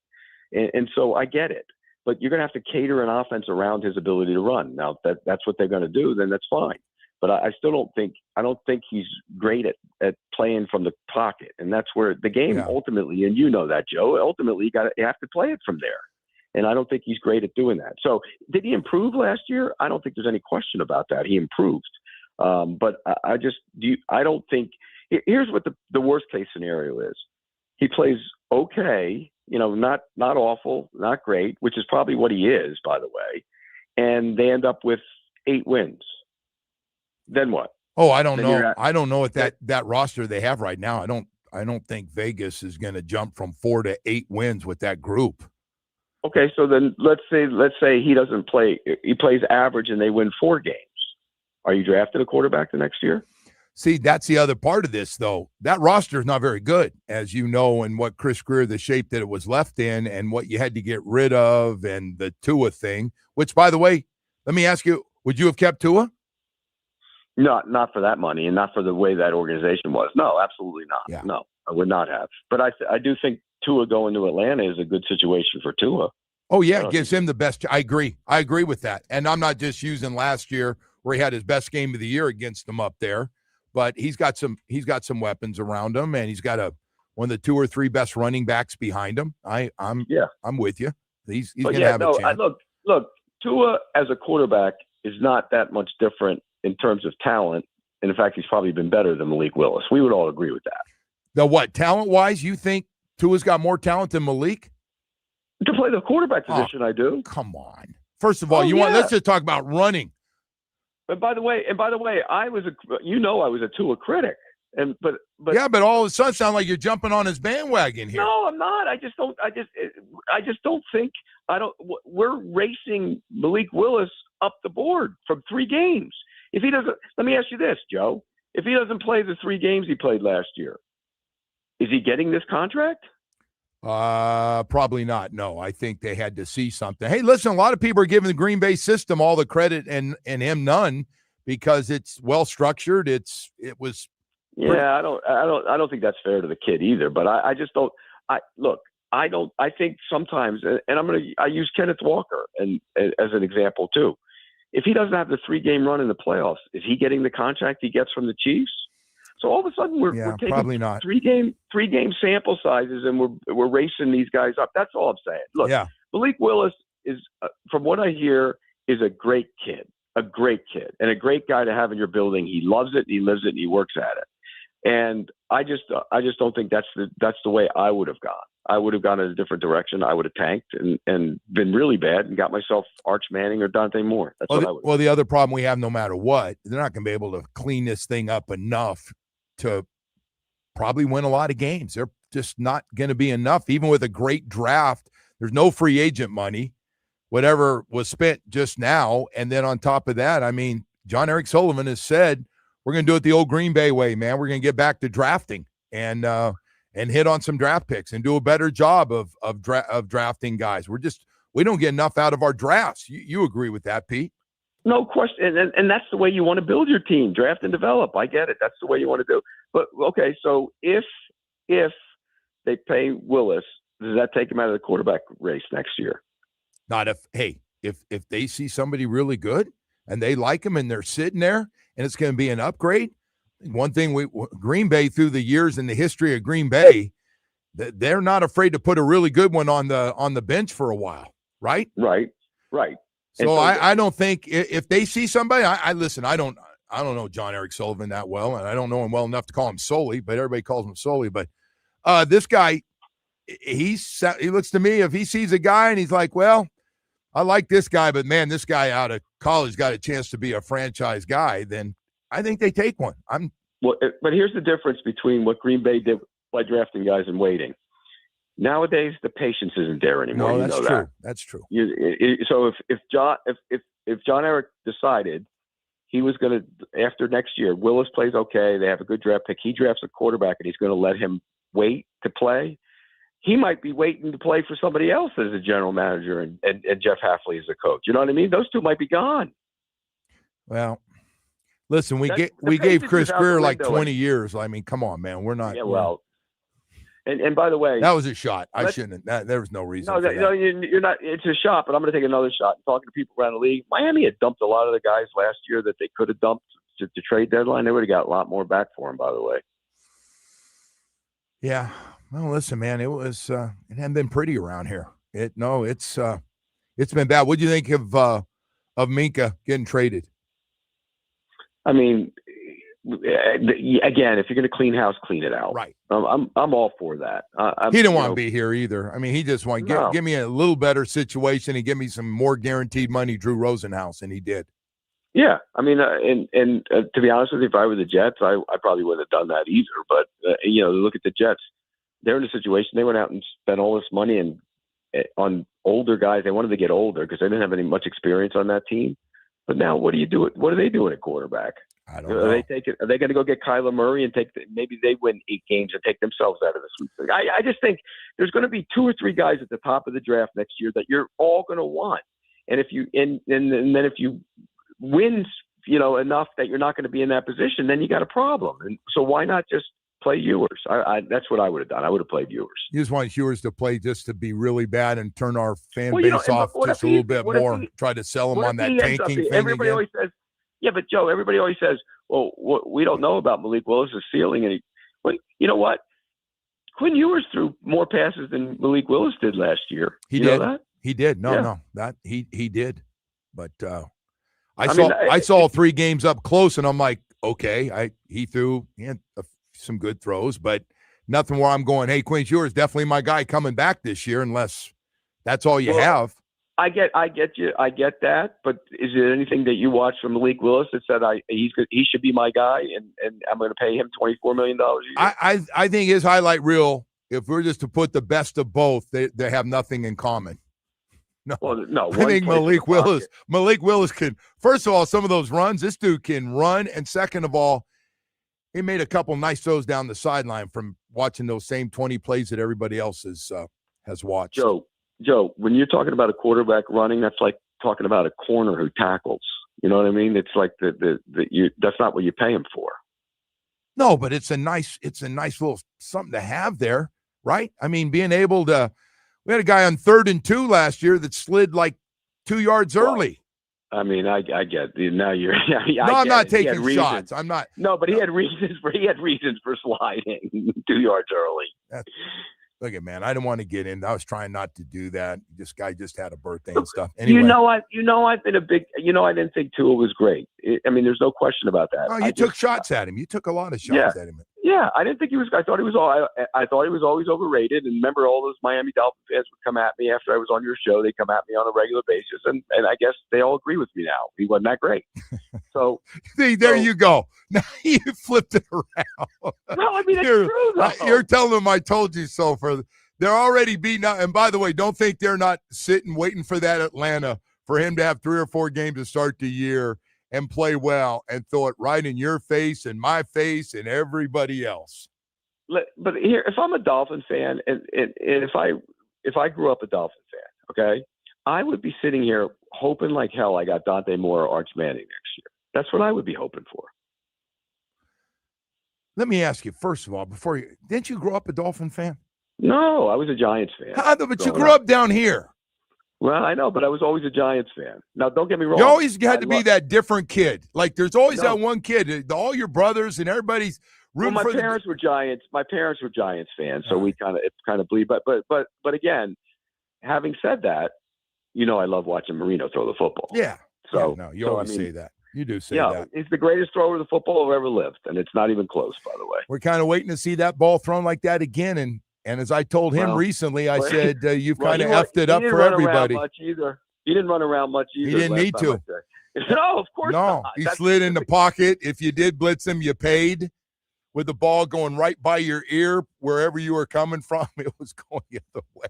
Speaker 10: And so I get it. But you're going to have to cater an offense around his ability to run. Now, if that's what they're going to do, then that's fine. But I still don't think he's great at playing from the pocket. And that's where the game ultimately, and you know that, Joe, ultimately you have to play it from there. And I don't think he's great at doing that. So did he improve last year? I don't think there's any question about that. He improved. But I don't think – here's what the worst case scenario is. He plays okay, not awful, not great, which is probably what he is, by the way. And they end up with 8 wins. Then what?
Speaker 1: Oh, I don't know. I don't know what that roster they have right now. I don't think Vegas is going to jump from 4 to 8 wins with that group.
Speaker 10: Okay, so then let's say he doesn't play. He plays average and they win 4 games. Are you drafting a quarterback the next year?
Speaker 1: See, that's the other part of this, though. That roster is not very good, as you know, and what Chris Greer, the shape that it was left in, and what you had to get rid of, and the Tua thing. Which, by the way, let me ask you: would you have kept Tua?
Speaker 10: Not for that money and not for the way that organization was. No, absolutely not.
Speaker 1: Yeah.
Speaker 10: No, I would not have. But I do think Tua going to Atlanta is a good situation for Tua.
Speaker 1: Oh, yeah, it gives him the best. I agree with that. And I'm not just using last year where he had his best game of the year against them up there, but he's got some weapons around him, and he's got one of the 2 or 3 best running backs behind him. I'm with you. He's going to have a chance.
Speaker 10: Look, Tua as a quarterback is not that much different in terms of talent. And in fact, he's probably been better than Malik Willis. We would all agree with that.
Speaker 1: The what? Talent-wise, you think Tua's got more talent than Malik?
Speaker 10: To play the quarterback position, I do.
Speaker 1: Come on. First of all, let's just talk about running.
Speaker 10: But by the way, I was a Tua critic. But
Speaker 1: all of a sudden sound like you're jumping on his bandwagon here.
Speaker 10: No, I'm not. I just don't think we're racing Malik Willis up the board from 3 games. If he doesn't, let me ask you this, Joe. If he doesn't play the 3 games he played last year, is he getting this contract?
Speaker 1: Probably not. No, I think they had to see something. Hey, listen, a lot of people are giving the Green Bay system all the credit and him none because it's well structured. I
Speaker 10: don't think that's fair to the kid either. But I just don't. I think sometimes, and I use Kenneth Walker as an example too. If he doesn't have the 3-game run in the playoffs, is he getting the contract he gets from the Chiefs? So all of a sudden we're taking
Speaker 1: probably not.
Speaker 10: 3-game sample sizes and we're racing these guys up. That's all I'm saying. Look, Malik Willis is, from what I hear, is a great kid, and a great guy to have in your building. He loves it, he lives it, and he works at it. And I just don't think that's the way I would have gone. I would have gone in a different direction. I would have tanked and been really bad and got myself Arch Manning or Dante Moore. That's what I would.
Speaker 1: Well, the other problem we have, no matter what, they're not going to be able to clean this thing up enough to probably win a lot of games. They're just not going to be enough. Even with a great draft, there's no free agent money, whatever was spent just now. And then on top of that, I mean, John Eric Sullivan has said, we're going to do it the old Green Bay way, man. We're going to get back to drafting and hit on some draft picks and do a better job of drafting guys. We don't get enough out of our drafts. You agree with that, Pete?
Speaker 10: No question. And that's the way you want to build your team, draft and develop. I get it. That's the way you want to do. But okay, so if they pay Willis, does that take him out of the quarterback race next year?
Speaker 1: Not if they see somebody really good and they like him and they're sitting there and it's going to be an upgrade. One thing Green Bay, through the years in the history of Green Bay, they're not afraid to put a really good one on the bench for a while, right?
Speaker 10: Right.
Speaker 1: So I don't think if they see somebody, I listen. I don't know John Eric Sullivan that well, and I don't know him well enough to call him Sully, but everybody calls him Sully. But this guy, he looks to me, if he sees a guy and he's like, well, I like this guy, but man, this guy out of college got a chance to be a franchise guy, then I think they take one.
Speaker 10: But here's the difference between what Green Bay did by drafting guys and waiting. Nowadays, the patience isn't there anymore.
Speaker 1: No, that's true. That's true.
Speaker 10: So if John Eric decided he was going to, after next year, Willis plays okay, they have a good draft pick, he drafts a quarterback, and he's going to let him wait to play, he might be waiting to play for somebody else as a general manager and Jeff Hafley as a coach. You know what I mean? Those two might be gone.
Speaker 1: Well, listen, we gave Chris Greer like 20 years. I mean, come on, man. We're not.
Speaker 10: Yeah, well. And by the way,
Speaker 1: that was a shot. I shouldn't. There was no reason.
Speaker 10: No, you're not. It's a shot, but I'm going to take another shot. Talking to people around the league, Miami had dumped a lot of the guys last year that they could have dumped to trade deadline. They would have got a lot more back for him, by the way.
Speaker 1: Yeah. Well, listen, man. It was. It hadn't been pretty around here. It's been bad. What do you think of Minka getting traded?
Speaker 10: I mean, again, if you're going to clean house, clean it out. Right. I'm all for that.
Speaker 1: He didn't want to be here either. I mean, he just wanted to give me a little better situation and give me some more guaranteed money, Drew Rosenhaus, and he did.
Speaker 10: Yeah, I mean, and to be honest with you, if I were the Jets, I probably wouldn't have done that either. But look at the Jets; they're in a situation they went out and spent all this money on older guys. They wanted to get older because they didn't have any much experience on that team. But now, what do you do? What are they doing at quarterback?
Speaker 1: I don't know.
Speaker 10: Are they going to go get Kyler Murray and maybe they win 8 games and take themselves out of the sweep? I just think there's going to be 2 or 3 guys at the top of the draft next year that you're all going to want. And if you and then if you win, enough that you're not going to be in that position, then you got a problem. And so why not just play Ewers? That's what I would have done. I would have played Ewers.
Speaker 1: You just want Ewers to play just to be really bad and turn our fan base off just a little bit more. Try to sell him on that tanking thing
Speaker 10: everybody
Speaker 1: again.
Speaker 10: Always says, yeah, but Joe, everybody always says, well, we don't know about Malik Willis' ceiling. But you know what? Quinn Ewers threw more passes than Malik Willis did last year.
Speaker 1: He
Speaker 10: did.
Speaker 1: Know
Speaker 10: that?
Speaker 1: He did. No, that he did. But I saw 3 games up close, and I'm like, okay, he had some good throws, but nothing where I'm going, hey, Quinn Ewers definitely my guy coming back this year, unless that's all you have.
Speaker 10: I get you. I get that. But is there anything that you watched from Malik Willis that said he should be my guy and I'm going to pay him $24 million a year?
Speaker 1: I think his highlight reel, if we're just to put the best of both, they have nothing in common. No, I think Malik Willis can, first of all, some of those runs, this dude can run. And second of all, he made a couple nice throws down the sideline from watching those same 20 plays that everybody else has watched.
Speaker 10: Joe, when you're talking about a quarterback running, that's like talking about a corner who tackles. You know what I mean? It's like that's not what you pay him for.
Speaker 1: No, but it's a nice little something to have there, right? I mean, being able to. We had a guy on 3rd and 2 last year that slid like 2 yards early.
Speaker 10: I mean, I get now you're.
Speaker 1: I'm not taking shots. I'm not.
Speaker 10: No, but he had reasons for sliding 2 yards early.
Speaker 1: Look at, man, I didn't want to get in. I was trying not to do that. This guy just had a birthday and stuff. Anyway.
Speaker 10: I've been a big, I didn't think Tua was great. There's no question about that.
Speaker 1: Oh, you took shots at him. You took a lot of shots at him.
Speaker 10: Yeah, I didn't think he was. I thought he was always overrated. And remember, all those Miami Dolphins fans would come at me after I was on your show. They come at me on a regular basis, and I guess they all agree with me now. He wasn't that great. So
Speaker 1: there you go. Now you flipped it around.
Speaker 10: No, I mean, it's true, though.
Speaker 1: You're telling them I told you so. They're already beaten out. And by the way, don't think they're not sitting waiting for that Atlanta for him to have 3 or 4 games to start the year and play well and throw it right in your face and my face and everybody else.
Speaker 10: But here, if I'm a Dolphin fan, and if I grew up a Dolphin fan, okay, I would be sitting here hoping like hell I got Dante Moore or Arch Manning next year. That's what I would be hoping for.
Speaker 1: Let me ask you, first of all, didn't you grow up a Dolphin fan?
Speaker 10: No, I was a Giants fan.
Speaker 1: But you grew up down here.
Speaker 10: Well, I know, but I was always a Giants fan. Now, don't get me wrong.
Speaker 1: You always had to be that different kid. Like, there's always that one kid. All your brothers and everybody's rooting for.
Speaker 10: My parents were Giants. My parents were Giants fans, so it kind of bleed. But again, having said that, I love watching Marino throw the football.
Speaker 1: Yeah.
Speaker 10: So
Speaker 1: you always say that. You do say that.
Speaker 10: He's the greatest thrower of the football who ever lived, and it's not even close, by the way.
Speaker 1: We're kind of waiting to see that ball thrown like that again, and as I told him recently, I said, you've kind of effed it up for everybody.
Speaker 10: He didn't run around much either.
Speaker 1: He didn't need to.
Speaker 10: No, of course not.
Speaker 1: He slid in the pocket. If you did blitz him, you paid. With the ball going right by your ear, wherever you were coming from, it was going the other way.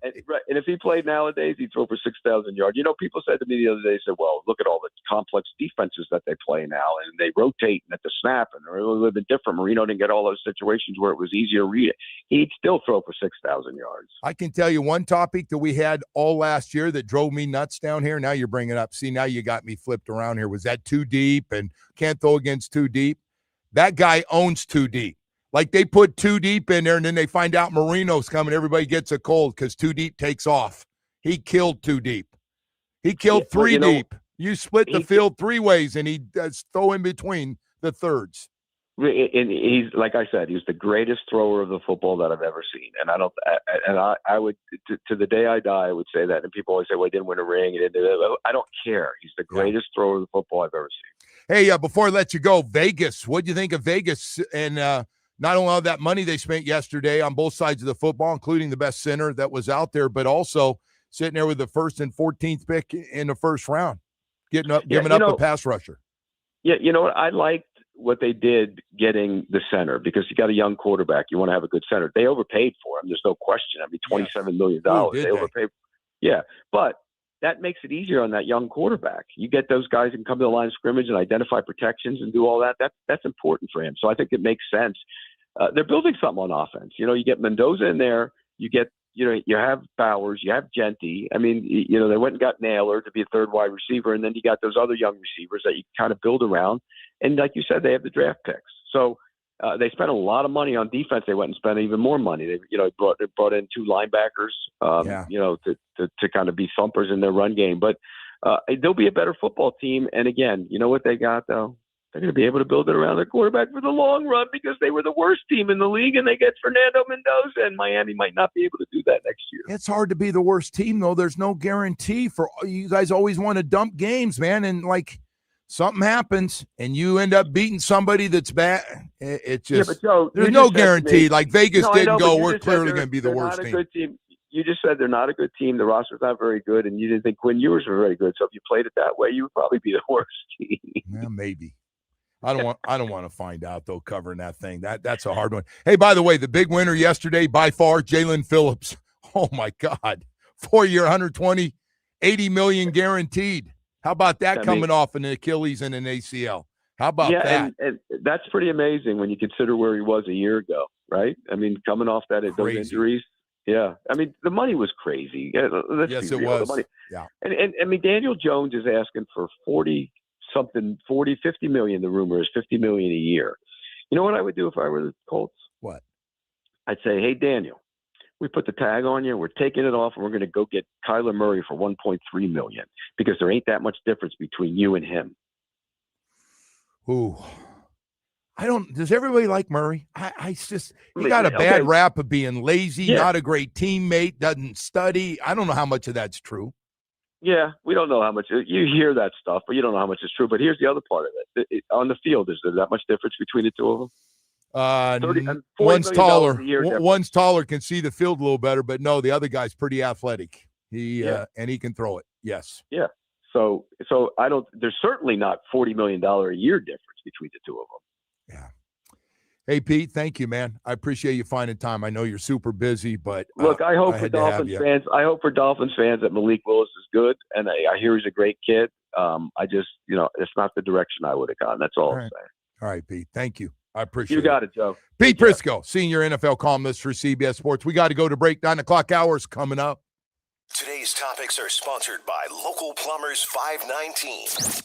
Speaker 10: And if he played nowadays, he'd throw for 6,000 yards. People said to me the other day, well, look at all the complex defenses that they play now, and they rotate at the snap, and they're a little bit different. Marino didn't get all those situations where it was easier to read it. He'd still throw for 6,000 yards.
Speaker 1: I can tell you one topic that we had all last year that drove me nuts down here. Now you're bringing it up. See, now you got me flipped around here. Was that too deep and can't throw against too deep? That guy owns too deep. Like they put too deep in there, and then they find out Marino's coming. Everybody gets a cold because too deep takes off. He killed too deep. He killed three deep. You split the field 3 ways, and he does throw in between the thirds.
Speaker 10: And he's, like I said, he's the greatest thrower of the football that I've ever seen. And I would, to the day I die, I would say that. And people always say, well, he didn't win a ring. I don't care. He's the greatest thrower of the football I've ever seen.
Speaker 1: Hey, before I let you go, Vegas, what do you think of Vegas? And, not only all that money they spent yesterday on both sides of the football, including the best center that was out there, but also sitting there with the 1st and 14th pick in the first round, giving up a pass rusher.
Speaker 10: Yeah, you know what? I liked what they did getting the center because you got a young quarterback. You want to have a good center. They overpaid for him. There's no question. I mean, $27 million. They overpaid. Yeah, but that makes it easier on that young quarterback. You get those guys who can come to the line of scrimmage and identify protections and do all that. That's important for him. So I think it makes sense. They're building something on offense. You get Mendoza in there. You have Bowers. You have Genty. I mean, they went and got Naylor to be a third wide receiver, and then you got those other young receivers that you kind of build around. And like you said, they have the draft picks. So they spent a lot of money on defense. They went and spent even more money. They brought in 2 linebackers, to kind of be thumpers in their run game. But they'll be a better football team. And again, you know what they got though? They're going to be able to build it around their quarterback for the long run because they were the worst team in the league, and they get Fernando Mendoza, and Miami might not be able to do that next year.
Speaker 1: It's hard to be the worst team, though. There's no guarantee for you guys. Always want to dump games, man, and something happens, and you end up beating somebody that's bad. It's just
Speaker 10: but Joe,
Speaker 1: there's no guarantee. Like Vegas didn't go. We're clearly going to be the worst team.
Speaker 10: Good team. You just said they're not a good team. The roster's not very good, and you didn't think Quinn Ewers were very good. So if you played it that way, you would probably be the worst team.
Speaker 1: Yeah, maybe. I don't want to find out though. Covering that thing, that's a hard one. Hey, by the way, the big winner yesterday by far, Jalen Phillips. Oh my God, 4-year, 120, $80 million guaranteed. How about that coming off an Achilles and an ACL? How about that?
Speaker 10: And that's pretty amazing when you consider where he was a year ago, right? I mean, coming off those injuries. Yeah, I mean the money was crazy.
Speaker 1: Yes, it was.
Speaker 10: The money.
Speaker 1: Yeah,
Speaker 10: and I mean Daniel Jones is asking for 50 million. The rumor is $50 million a year. You know what I would do if I were the Colts?
Speaker 1: What?
Speaker 10: I'd say, hey, Daniel, we put the tag on you. We're taking it off, and we're going to go get Kyler Murray for $1.3 million because there ain't that much difference between you and him.
Speaker 1: Ooh, Does everybody like Murray? I just, he
Speaker 10: mean,
Speaker 1: got a bad
Speaker 10: okay.
Speaker 1: rap of being lazy,
Speaker 10: Yeah.
Speaker 1: not a great teammate, doesn't study. I don't know how much of that's true.
Speaker 10: Yeah, we don't know how much you hear that stuff, but you don't know how much is true. But here's the other part of it. On the field, is there that much difference between the two of them? $40
Speaker 1: One's
Speaker 10: million
Speaker 1: taller.
Speaker 10: a year difference.
Speaker 1: One's taller, can see the field a little better, but no, the other guy's pretty athletic. And he can throw it. Yes.
Speaker 10: Yeah. So I don't. There's certainly not $40 million a year difference between the two of them.
Speaker 1: Yeah. Hey, Pete, thank you, man. I appreciate you finding time. I know you're super busy, but
Speaker 10: look, I hope for
Speaker 1: had to have
Speaker 10: Dolphins
Speaker 1: you.
Speaker 10: fans. I hope for Dolphins fans that Malik Willis is good, and I hear he's a great kid. I just, it's not the direction I would have gone. That's all I'm saying.
Speaker 1: All right, Pete. Thank you. I appreciate it.
Speaker 10: You got it, Joe.
Speaker 1: Pete Prisco, senior NFL columnist for CBS Sports. We got to go to break. 9 o'clock hours coming up.
Speaker 7: Today's topics are sponsored by Local Plumbers 519.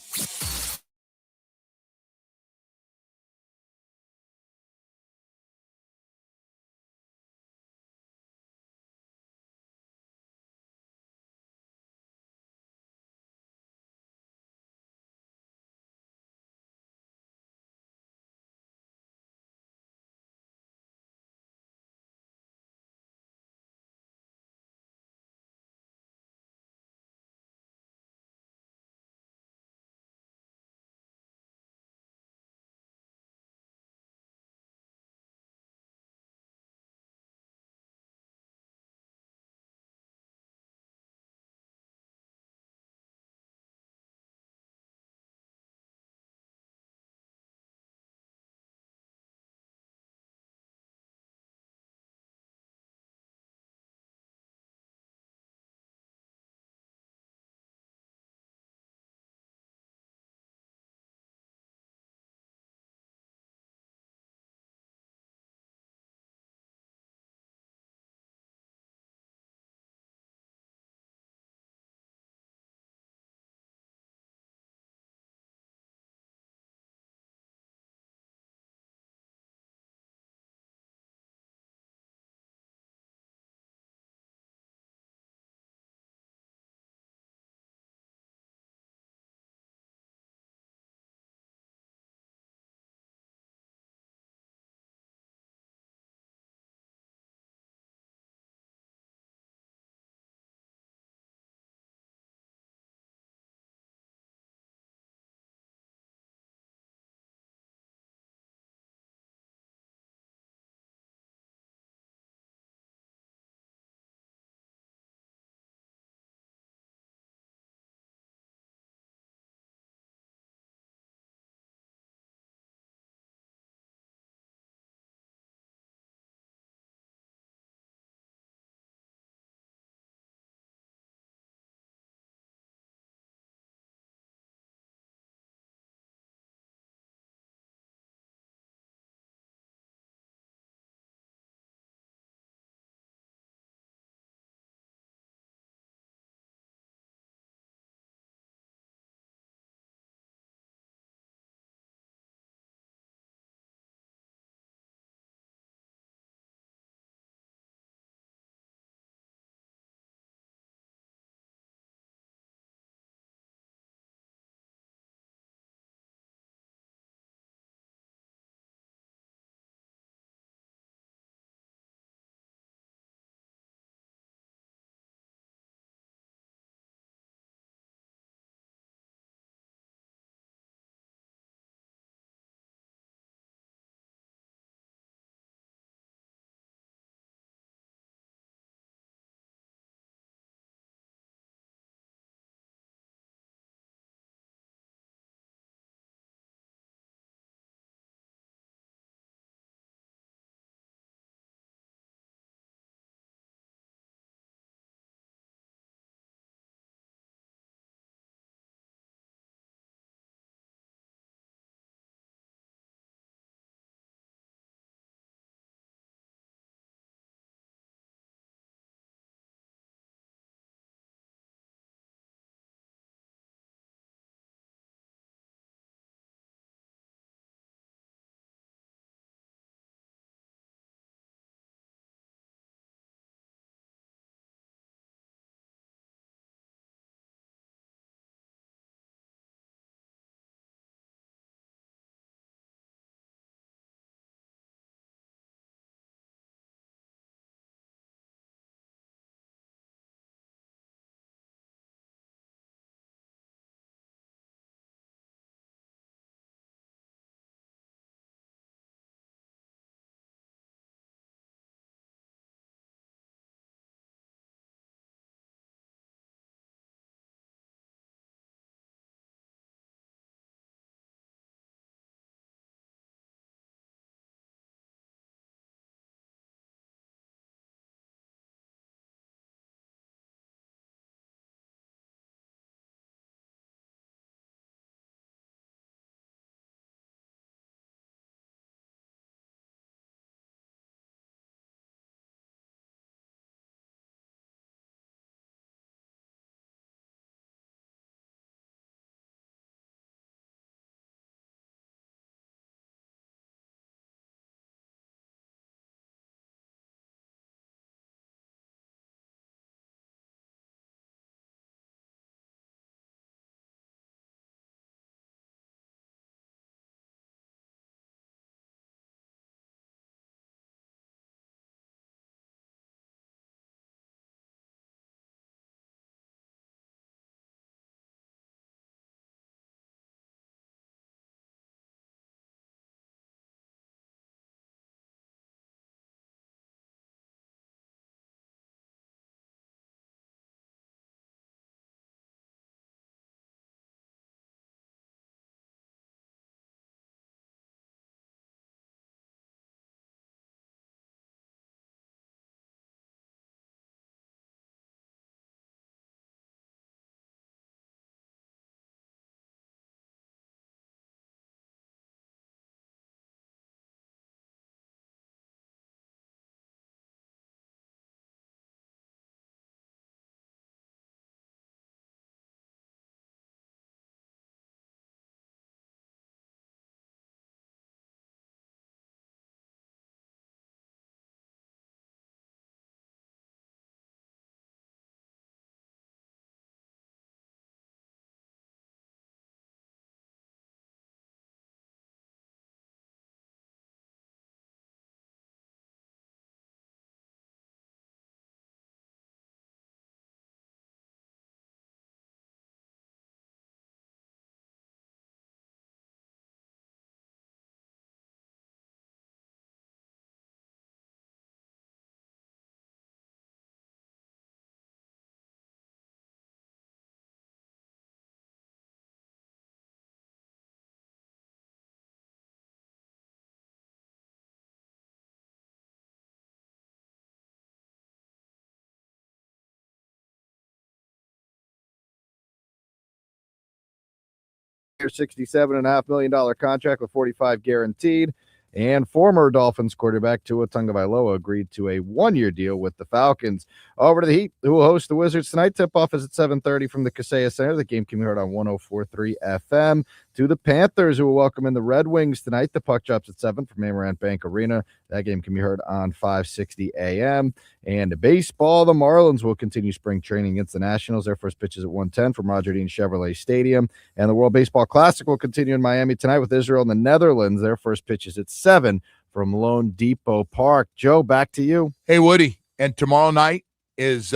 Speaker 2: $67.5 million contract with $45 guaranteed. And former Dolphins quarterback Tua Tagovailoa agreed to a 1-year deal with the Falcons. Over to the Heat, who will host the Wizards tonight. Tip-off is at 7:30 from the Kaseya Center. The game can be heard on 104.3 FM. To the Panthers, who will welcome in the Red Wings tonight. The puck drops at 7 from Amarant Bank Arena. That game can be heard on 560 AM. And baseball, the Marlins will continue spring training against the Nationals. Their first pitch is at 1:10 from Roger Dean Chevrolet Stadium. And the World Baseball Classic will continue in Miami tonight with Israel and the Netherlands. Their first pitch is at 7 from Lone Depot Park. Joe, back to you.
Speaker 1: Hey, Woody, and tomorrow night is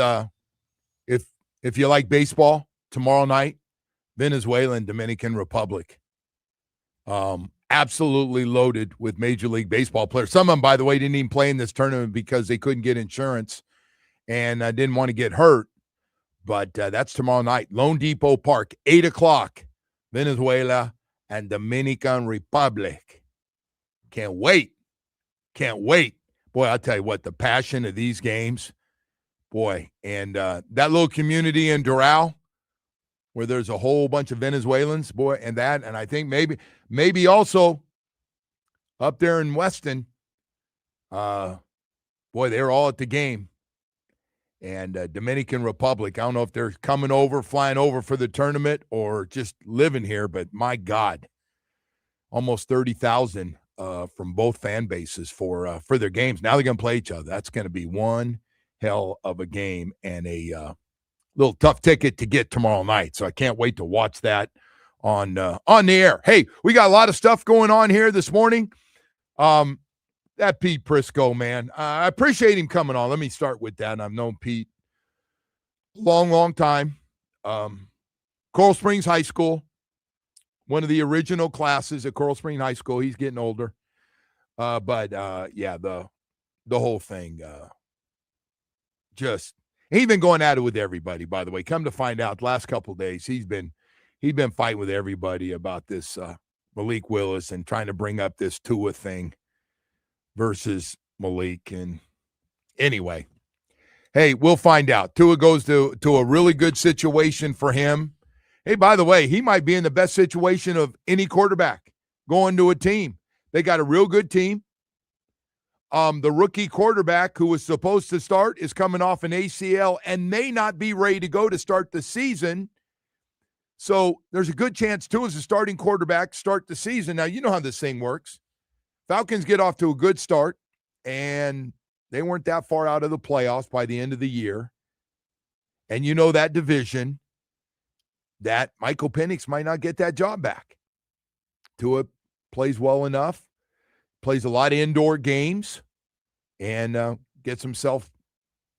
Speaker 1: if you like baseball, tomorrow night, Venezuela and Dominican Republic. Absolutely loaded with Major League Baseball players. Some of them, by the way, didn't even play in this tournament because they couldn't get insurance and didn't want to get hurt. But that's tomorrow night. Lone Depot Park, 8 o'clock, Venezuela and Dominican Republic. Can't wait. Can't wait. Boy, I'll tell you what, the passion of these games, boy, and that little community in Doral where there's a whole bunch of Venezuelans, boy, and I think maybe also up there in Weston, boy, they're all at the game. And Dominican Republic, I don't know if they're flying over for the tournament or just living here, but my God, almost 30,000 from both fan bases for their games. Now they're going to play each other. That's going to be one hell of a game and a little tough ticket to get tomorrow night. So I can't wait to watch that on the air. Hey, we got a lot of stuff going on here this morning. That Pete Prisco, man, I appreciate him coming on. Let me start with that. I've known Pete long time. Coral Springs High School, one of the original classes at Coral Springs High School. He's getting older. But the whole thing, he's been going at it with everybody, by the way. Come to find out, the last couple of days, he's been fighting with everybody about this Malik Willis and trying to bring up this Tua thing versus Malik. And anyway, hey, we'll find out. Tua goes to a really good situation for him. Hey, by the way, he might be in the best situation of any quarterback going to a team. They got a real good team. The rookie quarterback who was supposed to start is coming off an ACL and may not be ready to go to start the season. So there's a good chance Tua is a starting quarterback, start the season. Now, you know how this thing works. Falcons get off to a good start, and they weren't that far out of the playoffs by the end of the year. And you know that division, that Michael Penix might not get that job back. Tua plays well enough, plays a lot of indoor games, and gets himself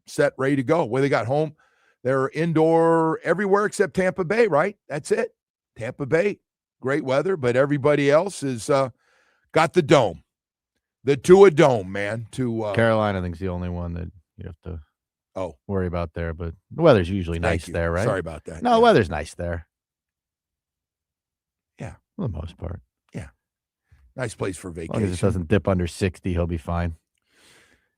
Speaker 1: set, ready to go. Well, they got home. They're indoor everywhere except Tampa Bay, right? That's it. Tampa Bay, great weather, but everybody else is got the dome. The Tua Dome, man.
Speaker 2: Carolina, I think, is the only one that you have to worry about there, but the weather's usually nice there, right?
Speaker 1: Sorry about that.
Speaker 2: No, the weather's nice there.
Speaker 1: Yeah.
Speaker 2: For the most part.
Speaker 1: Yeah. Nice place for vacation.
Speaker 2: As long as it doesn't dip under 60, he'll be fine.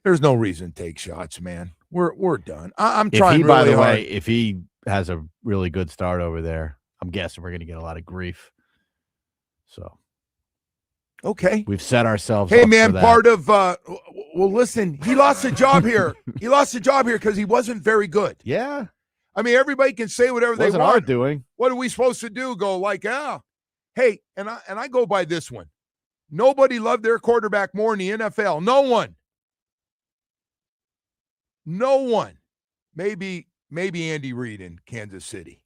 Speaker 1: There's no reason to take shots, man. We're done. I'm trying really
Speaker 2: by the
Speaker 1: hard.
Speaker 2: way, if he has a really good start over there, I'm guessing we're going to get a lot of grief. So,
Speaker 1: okay,
Speaker 2: we've set ourselves.
Speaker 1: Hey,
Speaker 2: up
Speaker 1: man,
Speaker 2: for that.
Speaker 1: part of well, listen, he lost a job here. He lost a job here because he wasn't very good.
Speaker 2: Yeah,
Speaker 1: I mean, everybody can say whatever they want.
Speaker 2: Our doing.
Speaker 1: What are we supposed to do? Go like, hey, and I go by this one. Nobody loved their quarterback more in the NFL. No one. No one. Maybe Andy Reid in Kansas City.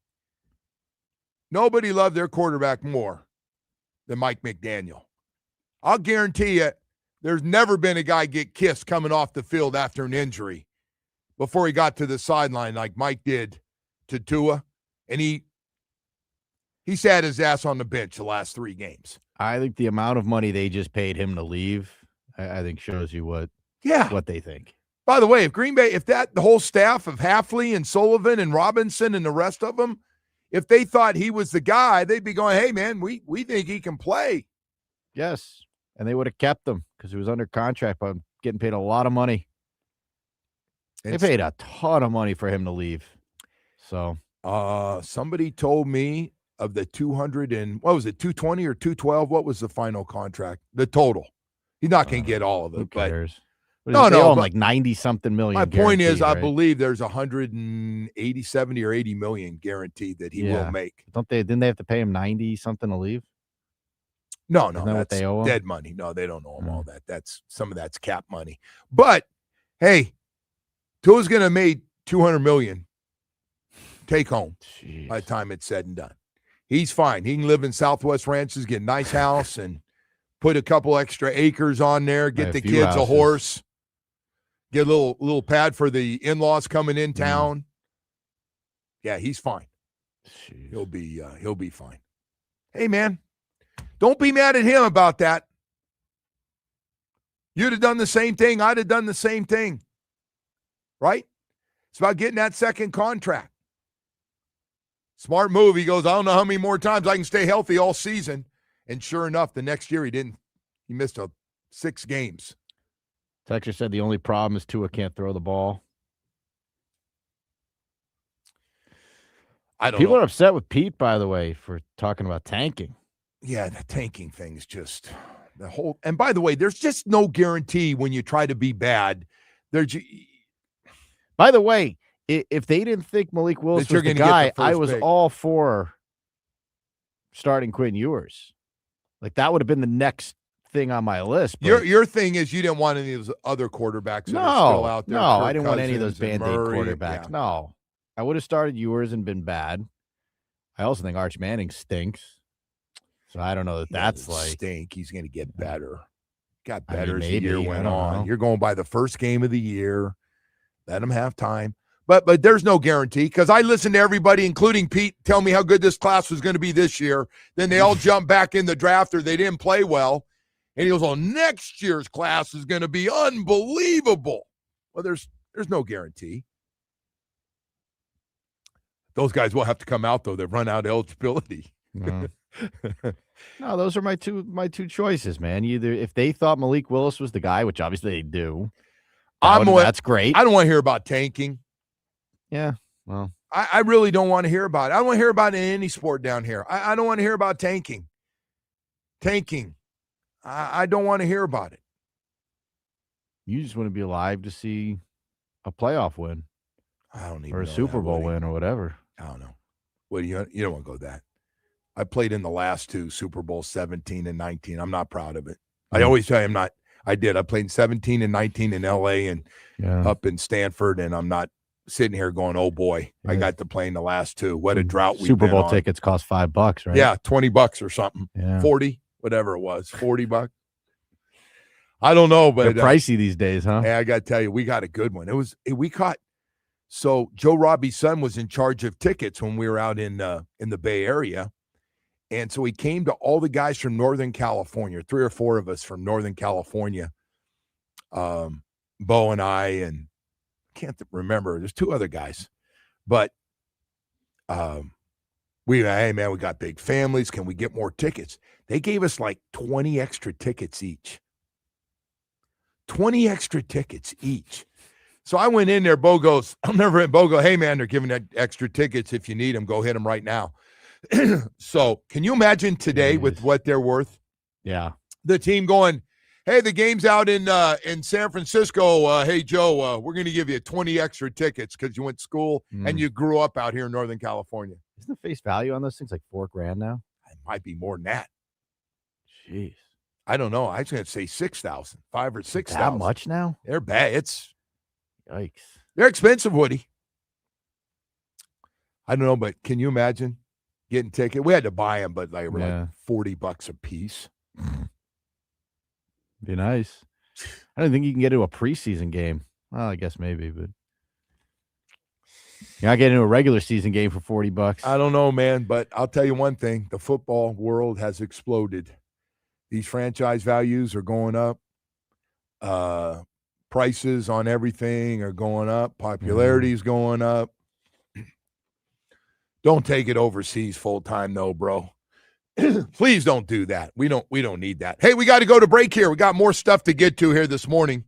Speaker 1: Nobody loved their quarterback more than Mike McDaniel. I'll guarantee you there's never been a guy get kissed coming off the field after an injury before he got to the sideline like Mike did to Tua. And he sat his ass on the bench the last 3 games.
Speaker 2: I think the amount of money they just paid him to leave, I think shows you what they think.
Speaker 1: By the way, if Green Bay, the whole staff of Hafley and Sullivan and Robinson and the rest of them, if they thought he was the guy, they'd be going, hey, man, we think he can play.
Speaker 2: Yes, and they would have kept him because he was under contract, but getting paid a lot of money. They paid a ton of money for him to leave. So
Speaker 1: somebody told me of the 200 and what was it, 220 or 212? What was the final contract? The total. He's not going to get all of
Speaker 2: Who
Speaker 1: it, but
Speaker 2: cares?
Speaker 1: no,
Speaker 2: They owe him
Speaker 1: but
Speaker 2: like 90-something million.
Speaker 1: my point is, I
Speaker 2: right?
Speaker 1: believe there's 180, 70 or 80 million guaranteed that he will make.
Speaker 2: Didn't they have to pay him 90-something to leave?
Speaker 1: No,
Speaker 2: Isn't that what
Speaker 1: that's
Speaker 2: they owe him?
Speaker 1: dead money. No, they don't owe him all that. That's some of that's cap money. But hey, Tua's going to make 200 million take home by the time it's said and done. He's fine. He can live in Southwest Ranches, get a nice house, and put a couple extra acres on there, get the kids a horse, get a little pad for the in-laws coming in town. Yeah, he's fine. He'll be fine. Hey, man, don't be mad at him about that. You'd have done the same thing. I'd have done the same thing. Right? It's about getting that second contract. Smart move. He goes, I don't know how many more times I can stay healthy all season. And sure enough, the next year he missed 6 games.
Speaker 2: Texter said the only problem is Tua can't throw the ball. People are upset with Pete, by the way, for talking about tanking.
Speaker 1: Yeah, the tanking thing's just the whole. And by the way, there's just no guarantee when you try to be bad.
Speaker 2: By the way, if they didn't think Malik Willis was the guy, I was all for starting Quinn Ewers. Like, that would have been the next thing on my list.
Speaker 1: Your thing is you didn't want any of those other quarterbacks that are still out there.
Speaker 2: No, I didn't want any of those Band-Aid quarterbacks. Yeah. No. I would have started Ewers and been bad. I also think Arch Manning stinks. So I don't know that's like
Speaker 1: stink. He's going to get better. Got better as the year went on. You're going by the first game of the year. Let him have time. But there's no guarantee, because I listened to everybody, including Pete, tell me how good this class was going to be this year. Then they all jumped back in the draft or they didn't play well. And he goes, well, next year's class is going to be unbelievable. Well, there's no guarantee. Those guys will have to come out, though. They've run out of eligibility.
Speaker 2: No, those are my two choices, man. Either if they thought Malik Willis was the guy, which obviously they do, that's great.
Speaker 1: I don't want to hear about tanking.
Speaker 2: Yeah, well,
Speaker 1: I really don't want to hear about it. I don't want to hear about it in any sport down here. I don't want to hear about tanking. I don't want to hear about it.
Speaker 2: You just want to be alive to see a playoff win.
Speaker 1: I don't even
Speaker 2: or a Super Bowl win or whatever.
Speaker 1: I don't know. Well, you don't want to go that. I played in the last 2 Super Bowls, 17 and 19. I'm not proud of it. I always tell you I'm not. I did. I played 17 and 19 in L.A. and up in Stanford, and I'm not sitting here going, oh, boy, I got to play in the last 2. What a drought we've
Speaker 2: Super
Speaker 1: been
Speaker 2: Bowl
Speaker 1: on.
Speaker 2: tickets cost $5, right?
Speaker 1: Yeah, $20 or something.
Speaker 2: Yeah.
Speaker 1: 40, whatever it was, $40. I don't know, but
Speaker 2: they're pricey these days, huh?
Speaker 1: Yeah, I got to tell you, we got a good one. We caught. So Joe Robbie's son was in charge of tickets when we were out in the Bay Area. And so he came to all the guys from Northern California, 3 or 4 of us from Northern California, Bo and I, and can't remember. There's 2 other guys. But hey, man, we got big families. Can we get more tickets? They gave us like 20 extra tickets each. 20 extra tickets each. So I went in there. Bo goes, hey, man, they're giving that extra tickets. If you need them, go hit them right now. So can you imagine today with what they're worth?
Speaker 2: Yeah.
Speaker 1: The team going, hey, the game's out in San Francisco. Hey, Joe, we're going to give you 20 extra tickets because you went to school and you grew up out here in Northern California.
Speaker 2: Isn't the face value on those things like $4,000 now?
Speaker 1: It might be more than that.
Speaker 2: Jeez.
Speaker 1: I don't know. I was going to say 6,000, 5,000 or 6,000.
Speaker 2: That much now?
Speaker 1: They're bad.
Speaker 2: Yikes.
Speaker 1: They're expensive, Woody. I don't know, but can you imagine getting tickets? We had to buy them, but like $40 a piece.
Speaker 2: Be nice. I don't think you can get into a preseason game. Well, I guess maybe, but you're not getting into a regular season game for $40.
Speaker 1: I don't know, man, but I'll tell you one thing. The football world has exploded. These franchise values are going up. Prices on everything are going up. Popularity is going up. Don't take it overseas full time, though, bro. Please don't do that. We don't need that. Hey, we got to go to break here. We got more stuff to get to here this morning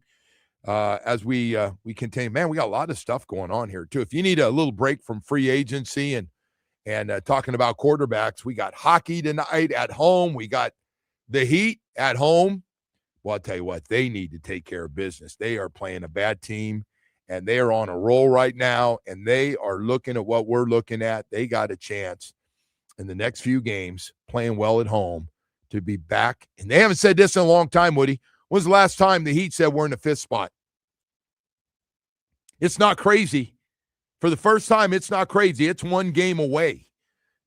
Speaker 1: as we continue. Man, we got a lot of stuff going on here too. If you need a little break from free agency and And talking about quarterbacks, we got hockey tonight at home. We got the Heat at home. Well, I'll tell you what, they need to take care of business. They are playing a bad team, and they are on a roll right now, and they are looking at what we're looking at. They got a chance in the next few games, playing well at home, to be back. And they haven't said this in a long time, Woody. When's the last time the Heat said we're in the 5th spot? It's not crazy. For the first time, it's not crazy. It's one game away.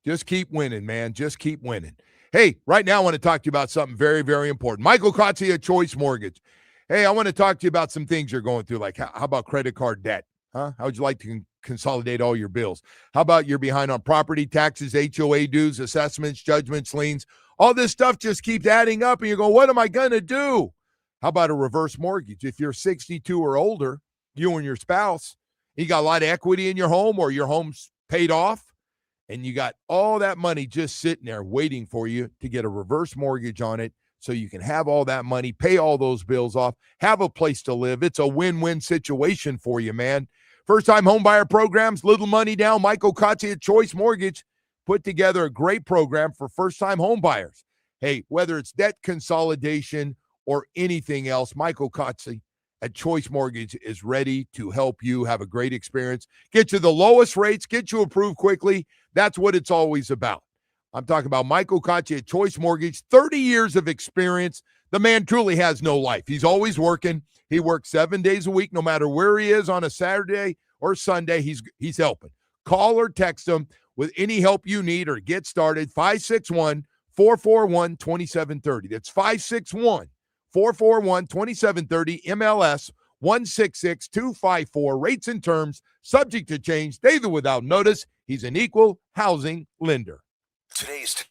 Speaker 1: Just keep winning, man. Just keep winning. Hey, right now I want to talk to you about something very, very important. Michael Kotze at Choice Mortgage. Hey, I want to talk to you about some things you're going through, like how about credit card debt? Huh? How would you like to consolidate all your bills? How about you're behind on property taxes, HOA dues, assessments, judgments, liens? All this stuff just keeps adding up, and you go, what am I going to do? How about a reverse mortgage? If you're 62 or older, you and your spouse, you got a lot of equity in your home, or your home's paid off, and you got all that money just sitting there waiting for you to get a reverse mortgage on it so you can have all that money, pay all those bills off, have a place to live. It's a win-win situation for you, man. First-time homebuyer programs, little money down. Michael Kotze at Choice Mortgage put together a great program for first-time homebuyers. Hey, whether it's debt consolidation or anything else, Michael Kotze at Choice Mortgage is ready to help you have a great experience, get you the lowest rates, get you approved quickly. That's what it's always about. I'm talking about Michael Kotze at Choice Mortgage, 30 years of experience. The man truly has no life. He's always working. He works 7 days a week, no matter where he is on a Saturday or Sunday. He's helping. Call or text him with any help you need or get started. 561-441-2730. That's 561-441-2730, MLS 166254. Rates and terms subject to change, daily without notice. He's an equal housing lender.
Speaker 7: Today's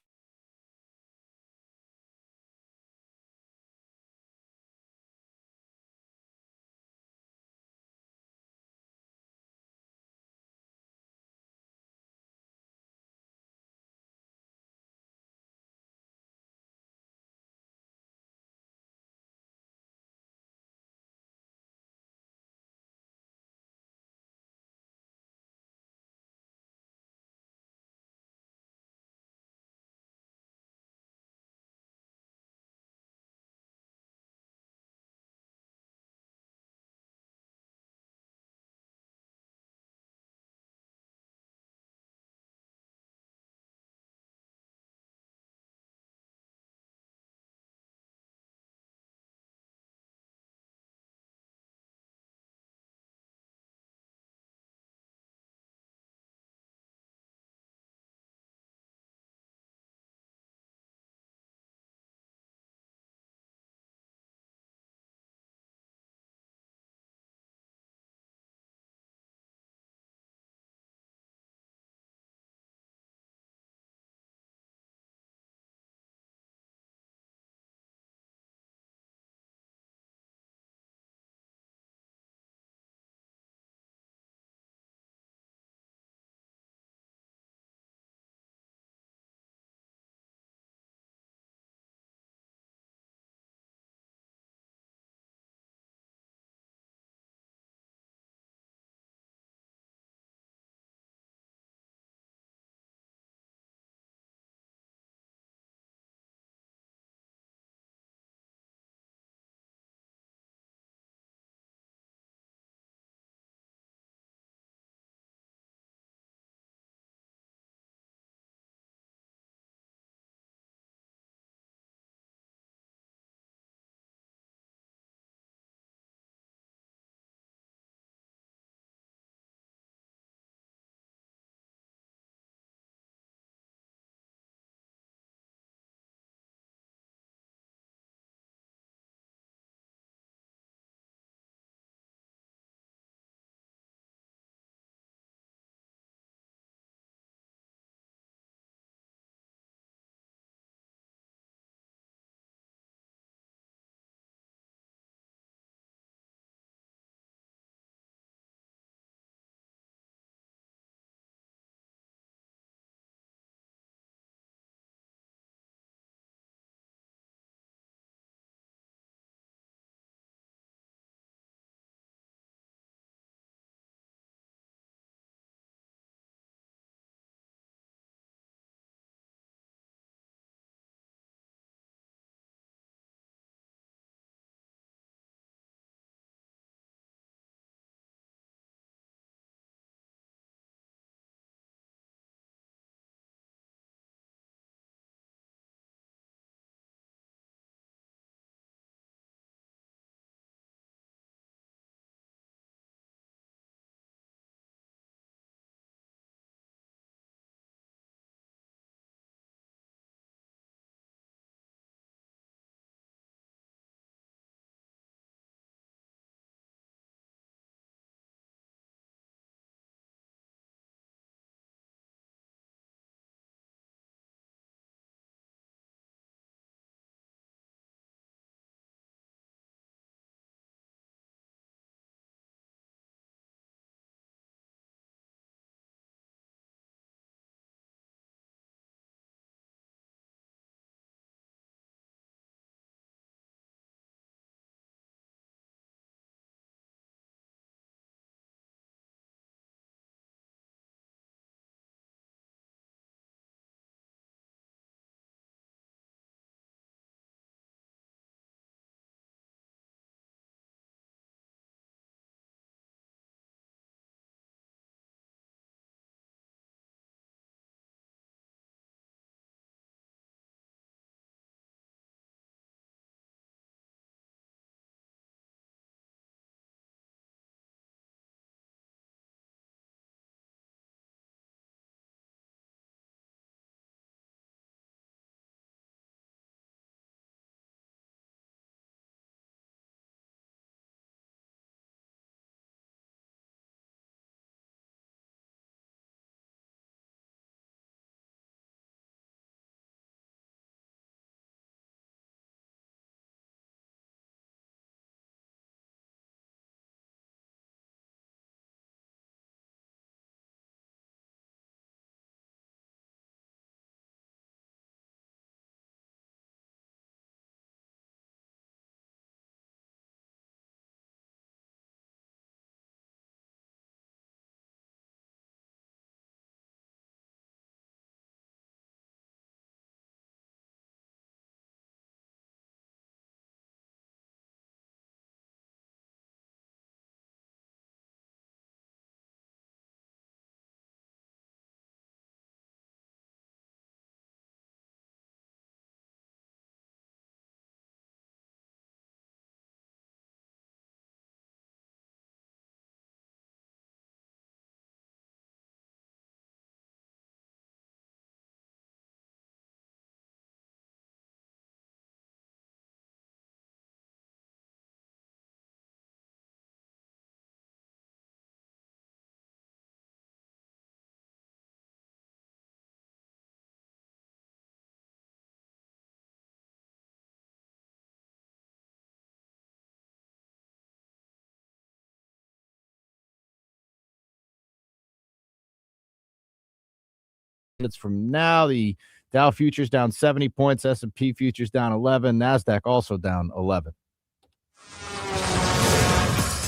Speaker 2: minutes from now. The Dow futures down 70 points, S&P futures down 11, NASDAQ also down 11.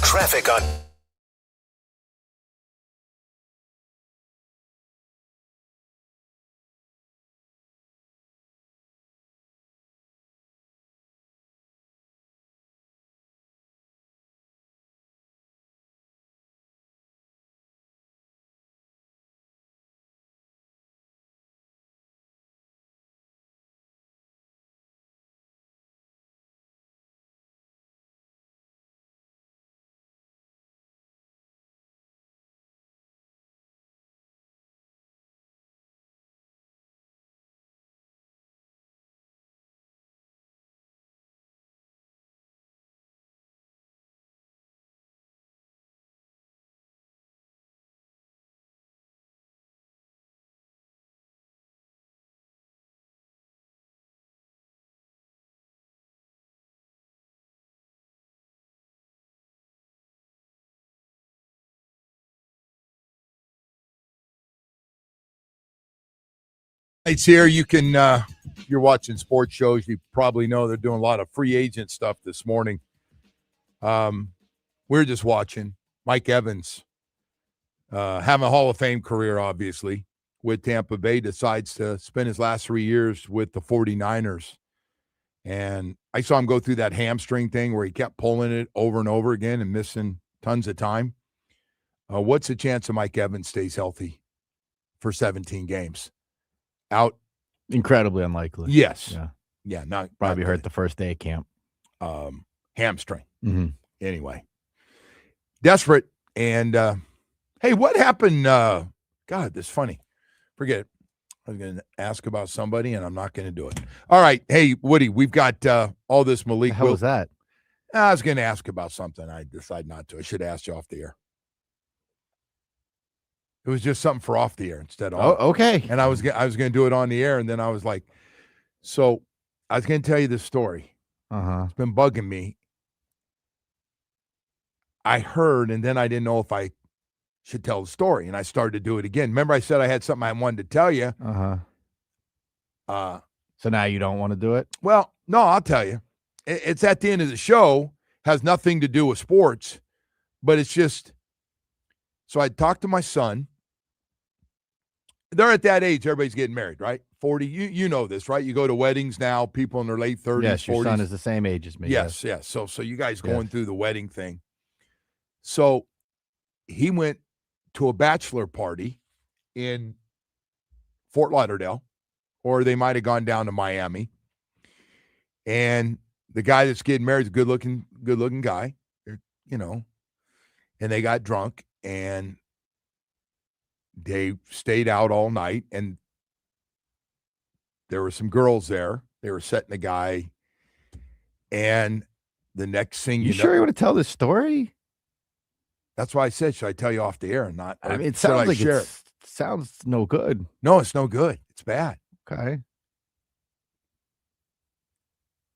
Speaker 7: Traffic on
Speaker 1: It's here. You can, you're watching sports shows. You probably know they're doing a lot of free agent stuff this morning. We're just watching Mike Evans having a Hall of Fame career, obviously, with Tampa Bay, decides to spend his last 3 years with the 49ers. And I saw him go through that hamstring thing where he kept pulling it over and over again and missing tons of time. What's the chance of Mike Evans stays healthy for 17 games? Out.
Speaker 2: Incredibly unlikely.
Speaker 1: Yes.
Speaker 2: Yeah.
Speaker 1: Yeah. Not
Speaker 2: Probably
Speaker 1: not
Speaker 2: hurt the first day of camp.
Speaker 1: hamstring.
Speaker 2: Mm-hmm.
Speaker 1: Anyway, desperate. And hey, what happened? God, this is funny. Forget it. I was going to ask about somebody, and I'm not going to do it. All right. Hey, Woody, we've got all this Malik.
Speaker 2: How was that?
Speaker 1: I was going to ask about something. I decided not to. I should have asked you off the air. It was just something for off the air instead of.
Speaker 2: Oh, okay.
Speaker 1: And I was going to do it on the air, and then I was like, so I was going to tell you this story. It's been bugging me. I heard, and then I didn't know if I should tell the story, and I started to do it again. Remember, I said I had something I wanted to tell you.
Speaker 2: So now you don't want to do it?
Speaker 1: Well, no, I'll tell you. It's at the end of the show. Has nothing to do with sports, but it's just. So I talked to my son. They're at that age. Everybody's getting married, right? 40. You know this, right? You go to weddings now. People in their late 30s,
Speaker 2: yes, your
Speaker 1: 40s.
Speaker 2: son is the same age as me.
Speaker 1: Yes. So you guys going through the wedding thing. So he went to a bachelor party in Fort Lauderdale, or they might have gone down to Miami. And the guy that's getting married is a good-looking guy, you know. And they got drunk, and they stayed out all night, and there were some girls there. They were setting the guy, and the next thing
Speaker 2: you sure you want to tell this story?
Speaker 1: That's why I said, should I tell you off the air or not?
Speaker 2: I mean, it sounds like it sounds no good.
Speaker 1: No, it's no good. It's bad.
Speaker 2: Okay.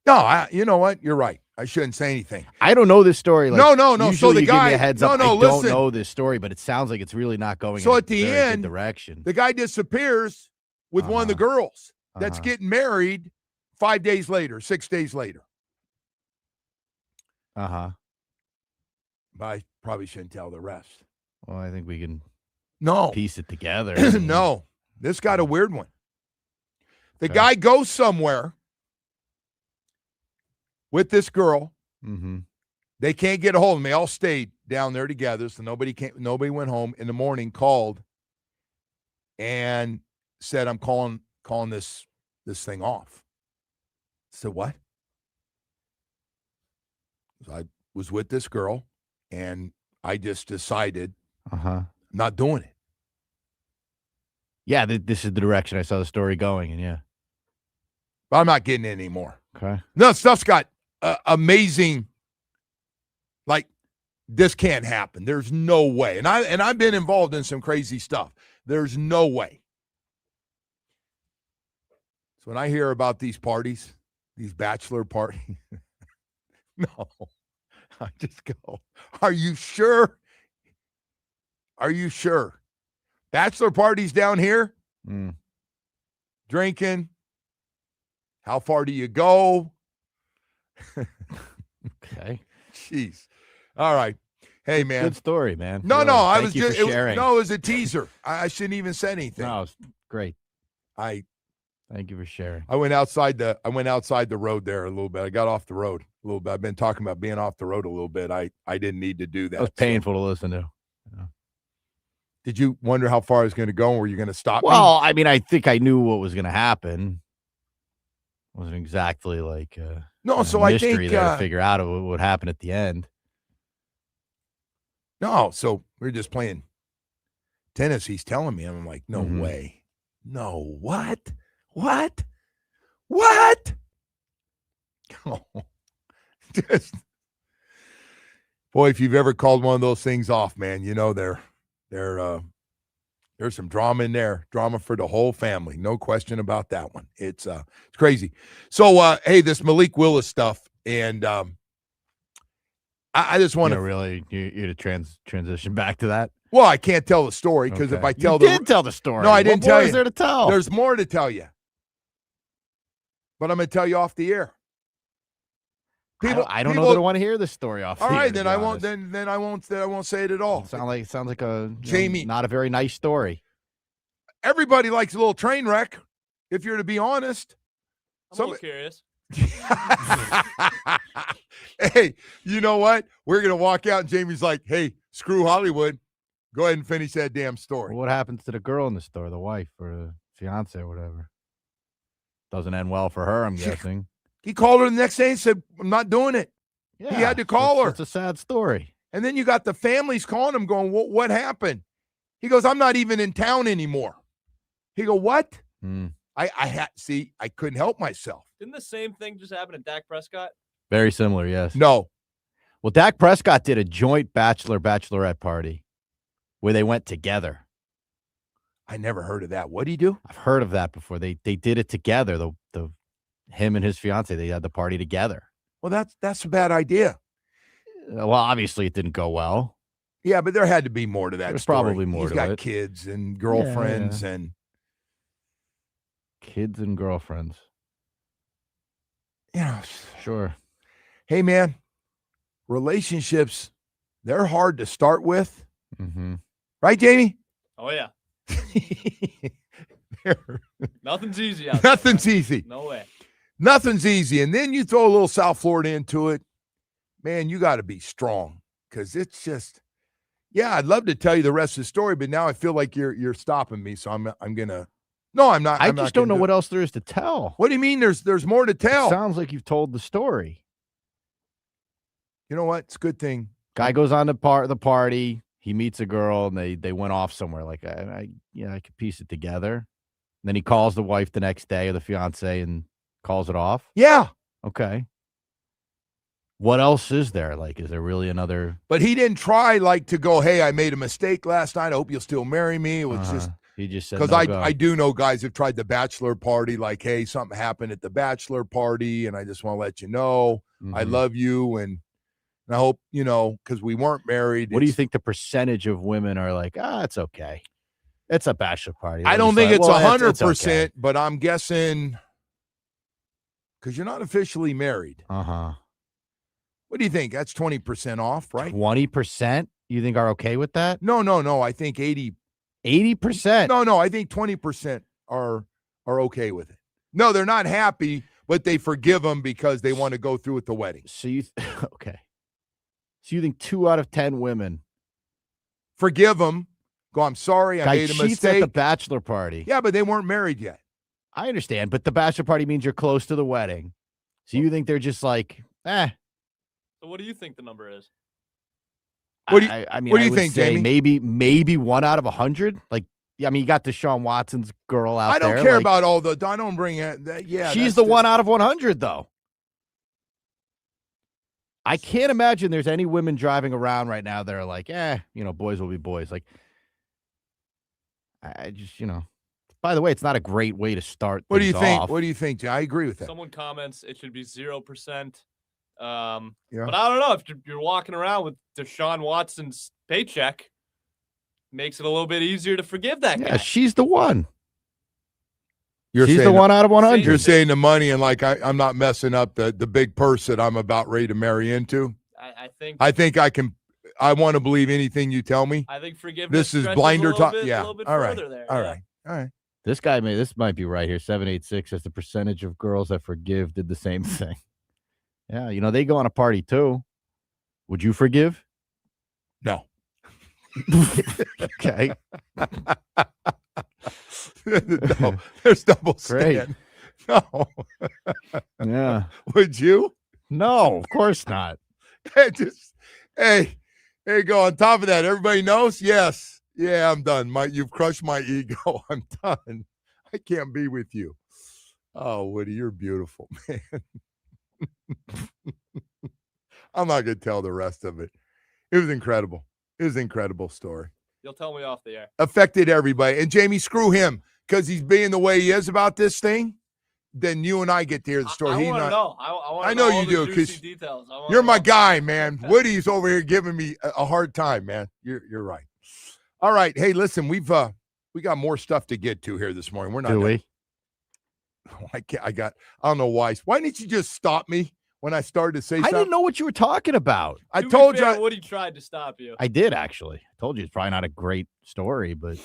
Speaker 1: No, you know what? You're right. I shouldn't say anything.
Speaker 2: I don't know this story. Like,
Speaker 1: no. So the
Speaker 2: you
Speaker 1: guy,
Speaker 2: give me a heads up.
Speaker 1: no,
Speaker 2: I
Speaker 1: listen.
Speaker 2: don't know this story, but it sounds like it's really not going.
Speaker 1: So
Speaker 2: in
Speaker 1: at the
Speaker 2: a very
Speaker 1: end,
Speaker 2: good direction,
Speaker 1: the guy disappears with one of the girls that's getting married 5 days later, 6 days later. But I probably shouldn't tell the rest.
Speaker 2: Well, I think we can piece it together.
Speaker 1: No, this got a weird one. The guy goes somewhere with this girl. They can't get a hold of him. They all stayed down there together, so nobody went home. In the morning, called and said, "I'm calling this thing off." So what? So I was with this girl, and I just decided not doing it.
Speaker 2: Yeah, this is the direction I saw the story going, and
Speaker 1: But I'm not getting it anymore.
Speaker 2: Okay.
Speaker 1: No, stuff's got amazing. Like, this can't happen. There's no way. And I've been involved in some crazy stuff. There's no way. So when I hear about these parties, these bachelor parties, no, I just go, are you sure? Are you sure? Bachelor parties down here? drinking. How far do you go?
Speaker 2: Okay.
Speaker 1: Jeez. All right. Hey, man.
Speaker 2: Good story, man.
Speaker 1: No,
Speaker 2: Really.
Speaker 1: no. I
Speaker 2: Thank
Speaker 1: was
Speaker 2: you
Speaker 1: just
Speaker 2: for sharing.
Speaker 1: it was a teaser. I shouldn't even say anything.
Speaker 2: No, it's great. Thank you for sharing.
Speaker 1: I went outside the road there a little bit. I got off the road a little bit. I've been talking about being off the road a little bit. I didn't need to do that.
Speaker 2: That was painful to listen to. Yeah.
Speaker 1: Did you wonder how far I was going to go and were you going to stop me?
Speaker 2: Well, I mean, I think I knew what was going to happen. It wasn't exactly like
Speaker 1: No, so I
Speaker 2: mystery
Speaker 1: think
Speaker 2: there to figure out what would happen at the end.
Speaker 1: No, so we're just playing tennis. He's telling me, I'm like, no
Speaker 2: Mhm.
Speaker 1: way. No, what? What? What? Oh, just, boy, if you've ever called one of those things off, man, you know there's some drama in there, drama for the whole family, no question about that one. It's crazy. So, hey, this Malik Willis stuff, and I just want to
Speaker 2: really you to transition back to that.
Speaker 1: Well, I can't tell the story because if
Speaker 2: Okay.
Speaker 1: I tell
Speaker 2: You did tell the story.
Speaker 1: No, I didn't
Speaker 2: What
Speaker 1: tell
Speaker 2: more
Speaker 1: you.
Speaker 2: is there to tell?
Speaker 1: There's more to tell you, but I'm going to tell you off the air.
Speaker 2: I don't know that I want to hear this story off.
Speaker 1: All
Speaker 2: the air,
Speaker 1: right,
Speaker 2: to
Speaker 1: then
Speaker 2: be
Speaker 1: I won't.
Speaker 2: honest.
Speaker 1: Then I won't say it at all.
Speaker 2: It sounds like a
Speaker 1: Jamie-
Speaker 2: not a very nice story.
Speaker 1: Everybody likes a little train wreck. If you're to be honest,
Speaker 8: I'm a little curious.
Speaker 1: Hey, you know what? We're gonna walk out, and Jamie's like, "Hey, screw Hollywood. Go ahead and finish that damn story."
Speaker 2: What happens to the girl in the store, the wife or the fiance or whatever? Doesn't end well for her, I'm guessing.
Speaker 1: He called her the next day and said, "I'm not doing it."
Speaker 2: Yeah,
Speaker 1: He had to call her.
Speaker 2: It's a sad story.
Speaker 1: And then you got the families calling him, going, "What happened?" He goes, "I'm not even in town anymore." He go, "What?" I couldn't help myself.
Speaker 8: Didn't the same thing just happen to Dak Prescott?
Speaker 2: Very similar, yes.
Speaker 1: No.
Speaker 2: Well, Dak Prescott did a joint bachelorette party where they went together.
Speaker 1: I never heard of that. What'd he do?
Speaker 2: I've heard of that before. They did it together. The him and his fiance, they had the party together.
Speaker 1: Well, that's a bad idea.
Speaker 2: Well, obviously it didn't go well.
Speaker 1: Yeah, but there had to be more to that.
Speaker 2: There's
Speaker 1: story.
Speaker 2: probably more
Speaker 1: He's
Speaker 2: to
Speaker 1: got
Speaker 2: it.
Speaker 1: kids and girlfriends and
Speaker 2: kids and girlfriends.
Speaker 1: Yeah,
Speaker 2: sure.
Speaker 1: Hey, man, relationships, they're hard to start with.
Speaker 2: Mm-hmm.
Speaker 1: Right, Jamie?
Speaker 8: Oh, yeah. Nothing's easy out
Speaker 1: Nothing's
Speaker 8: there,
Speaker 1: easy.
Speaker 8: No way.
Speaker 1: Nothing's easy. And then you throw a little South Florida into it. Man, you got to be strong because it's just, yeah, I'd love to tell you the rest of the story, but now I feel like you're stopping me. So I'm going to, no, I'm not.
Speaker 2: I just don't know what else there is to tell.
Speaker 1: What do you mean there's more to tell?
Speaker 2: It sounds like you've told the story.
Speaker 1: You know what? It's a good thing.
Speaker 2: Guy goes on the party. He meets a girl, and they went off somewhere. Like, I could piece it together. And then he calls the wife the next day or the fiance and calls it off.
Speaker 1: Yeah.
Speaker 2: Okay. What else is there? Like, is there really another?
Speaker 1: But he didn't try to go, "Hey, I made a mistake last night. I hope you'll still marry me." It was just.
Speaker 2: He just said,
Speaker 1: because
Speaker 2: no,
Speaker 1: I do know guys have tried the bachelor party, like, "Hey, something happened at the bachelor party, and I just want to let you know I love you, and I hope, because we weren't married."
Speaker 2: What do you think the percentage of women are like, it's okay. It's a bachelor party.
Speaker 1: I
Speaker 2: They're
Speaker 1: don't
Speaker 2: just
Speaker 1: think
Speaker 2: like,
Speaker 1: it's
Speaker 2: well,
Speaker 1: 100%,
Speaker 2: okay.
Speaker 1: but I'm guessing because you're not officially married.
Speaker 2: Uh-huh.
Speaker 1: What do you think? That's 20% off, right?
Speaker 2: 20% you think are okay with that?
Speaker 1: No. I think 80%.
Speaker 2: 80%?
Speaker 1: No. I think 20% are okay with it. No, they're not happy, but they forgive them because they want to go through with the wedding.
Speaker 2: So okay. So you think 2 out of 10 women
Speaker 1: forgive them? Go, "I'm sorry, I
Speaker 2: guy
Speaker 1: made a
Speaker 2: cheats
Speaker 1: mistake."
Speaker 2: at the bachelor party.
Speaker 1: Yeah, but they weren't married yet.
Speaker 2: I understand, but the bachelor party means you're close to the wedding. So you think they're just like,
Speaker 8: So what do you think the number is?
Speaker 1: What do you,
Speaker 2: I mean,
Speaker 1: what do you
Speaker 2: I would
Speaker 1: think,
Speaker 2: say
Speaker 1: Jamie?
Speaker 2: maybe 1 out of 100. Like, I mean, you got Deshaun Watson's girl out there.
Speaker 1: I don't care about all the. I don't bring it. Yeah,
Speaker 2: she's the 1 out of 100, though. I can't imagine there's any women driving around right now that are like, boys will be boys. Like, I just, by the way, it's not a great way to start.
Speaker 1: What do you think?
Speaker 2: Off.
Speaker 1: What do you think? I agree with that.
Speaker 8: Someone comments it should be 0%.
Speaker 1: Yeah.
Speaker 8: But I don't know if you're walking around with Deshaun Watson's paycheck, makes it a little bit easier to forgive that guy.
Speaker 2: Yeah, she's the one.
Speaker 1: You're
Speaker 2: She's the
Speaker 1: saying
Speaker 2: 1 out of 100.
Speaker 1: You're saying the money and like I'm not messing up the big purse that I'm about ready to marry into.
Speaker 8: I
Speaker 1: think I can. I want to believe anything you tell me.
Speaker 8: I think forgiveness.
Speaker 1: This is
Speaker 8: stretches
Speaker 1: blinder
Speaker 8: a little
Speaker 1: talk.
Speaker 8: bit,
Speaker 1: Yeah.
Speaker 8: A little bit
Speaker 1: All right.
Speaker 8: further there.
Speaker 1: All
Speaker 8: yeah.
Speaker 1: right. All right.
Speaker 2: This might be right here. 786 as the percentage of girls that forgive did the same thing. Yeah, they go on a party too. Would you forgive?
Speaker 1: No.
Speaker 2: Okay.
Speaker 1: No, there's double stand. No.
Speaker 2: Yeah.
Speaker 1: Would you?
Speaker 2: No, of course not.
Speaker 1: Hey, go. On top of that, everybody knows. Yes. Yeah, I'm done. You've crushed my ego. I'm done. I can't be with you. Oh, Woody, you're beautiful, man. I'm not going to tell the rest of it. It was incredible. It was an incredible story.
Speaker 8: You'll tell me off the air.
Speaker 1: Affected everybody. And Jamie, screw him because he's being the way he is about this thing. Then you and I get to hear the story.
Speaker 8: I want to know.
Speaker 1: I know you do because you're my guy, man. Woody's over here giving me a hard time, man. You're right. All right. Hey, listen, we got more stuff to get to here this morning. We're not.
Speaker 2: Do we?
Speaker 1: I don't know why. Why didn't you just stop me when I started to say something?
Speaker 2: I didn't know what you were talking about.
Speaker 1: I told you.
Speaker 8: Woody tried to stop you.
Speaker 2: I did, actually. I told you it's probably not a great story, but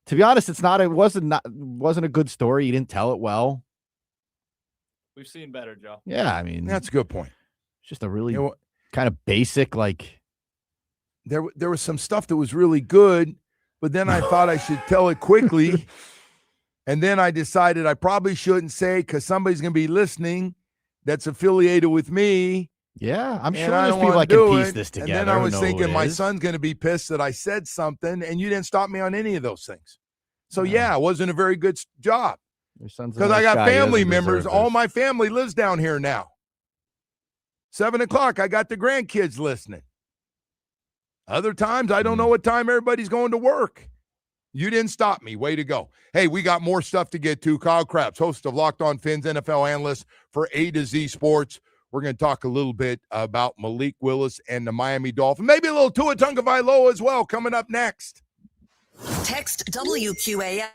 Speaker 2: to be honest, it wasn't a good story. You didn't tell it well.
Speaker 8: We've seen better, Joe.
Speaker 2: Yeah, I mean,
Speaker 1: that's a good point.
Speaker 2: It's just a really kind of basic, like
Speaker 1: there was some stuff that was really good, but then I thought I should tell it quickly. And then I decided I probably shouldn't say because somebody's going to be listening that's affiliated with me.
Speaker 2: Yeah, I'm sure
Speaker 1: there's
Speaker 2: people that can piece this together.
Speaker 1: And then I was thinking my son's going to be pissed that I said something, and you didn't stop me on any of those things. So, yeah, it wasn't a very good job. Because I got family members. All my family lives down here now. 7 o'clock, I got the grandkids listening. Other times, I don't know what time everybody's going to work. You didn't stop me. Way to go. Hey, we got more stuff to get to. Kyle Krabs, host of Locked On Fins, NFL analyst for A to Z Sports. We're going to talk a little bit about Malik Willis and the Miami Dolphins. Maybe a little Tua Tagovailoa as well coming up next.
Speaker 5: Text WQAM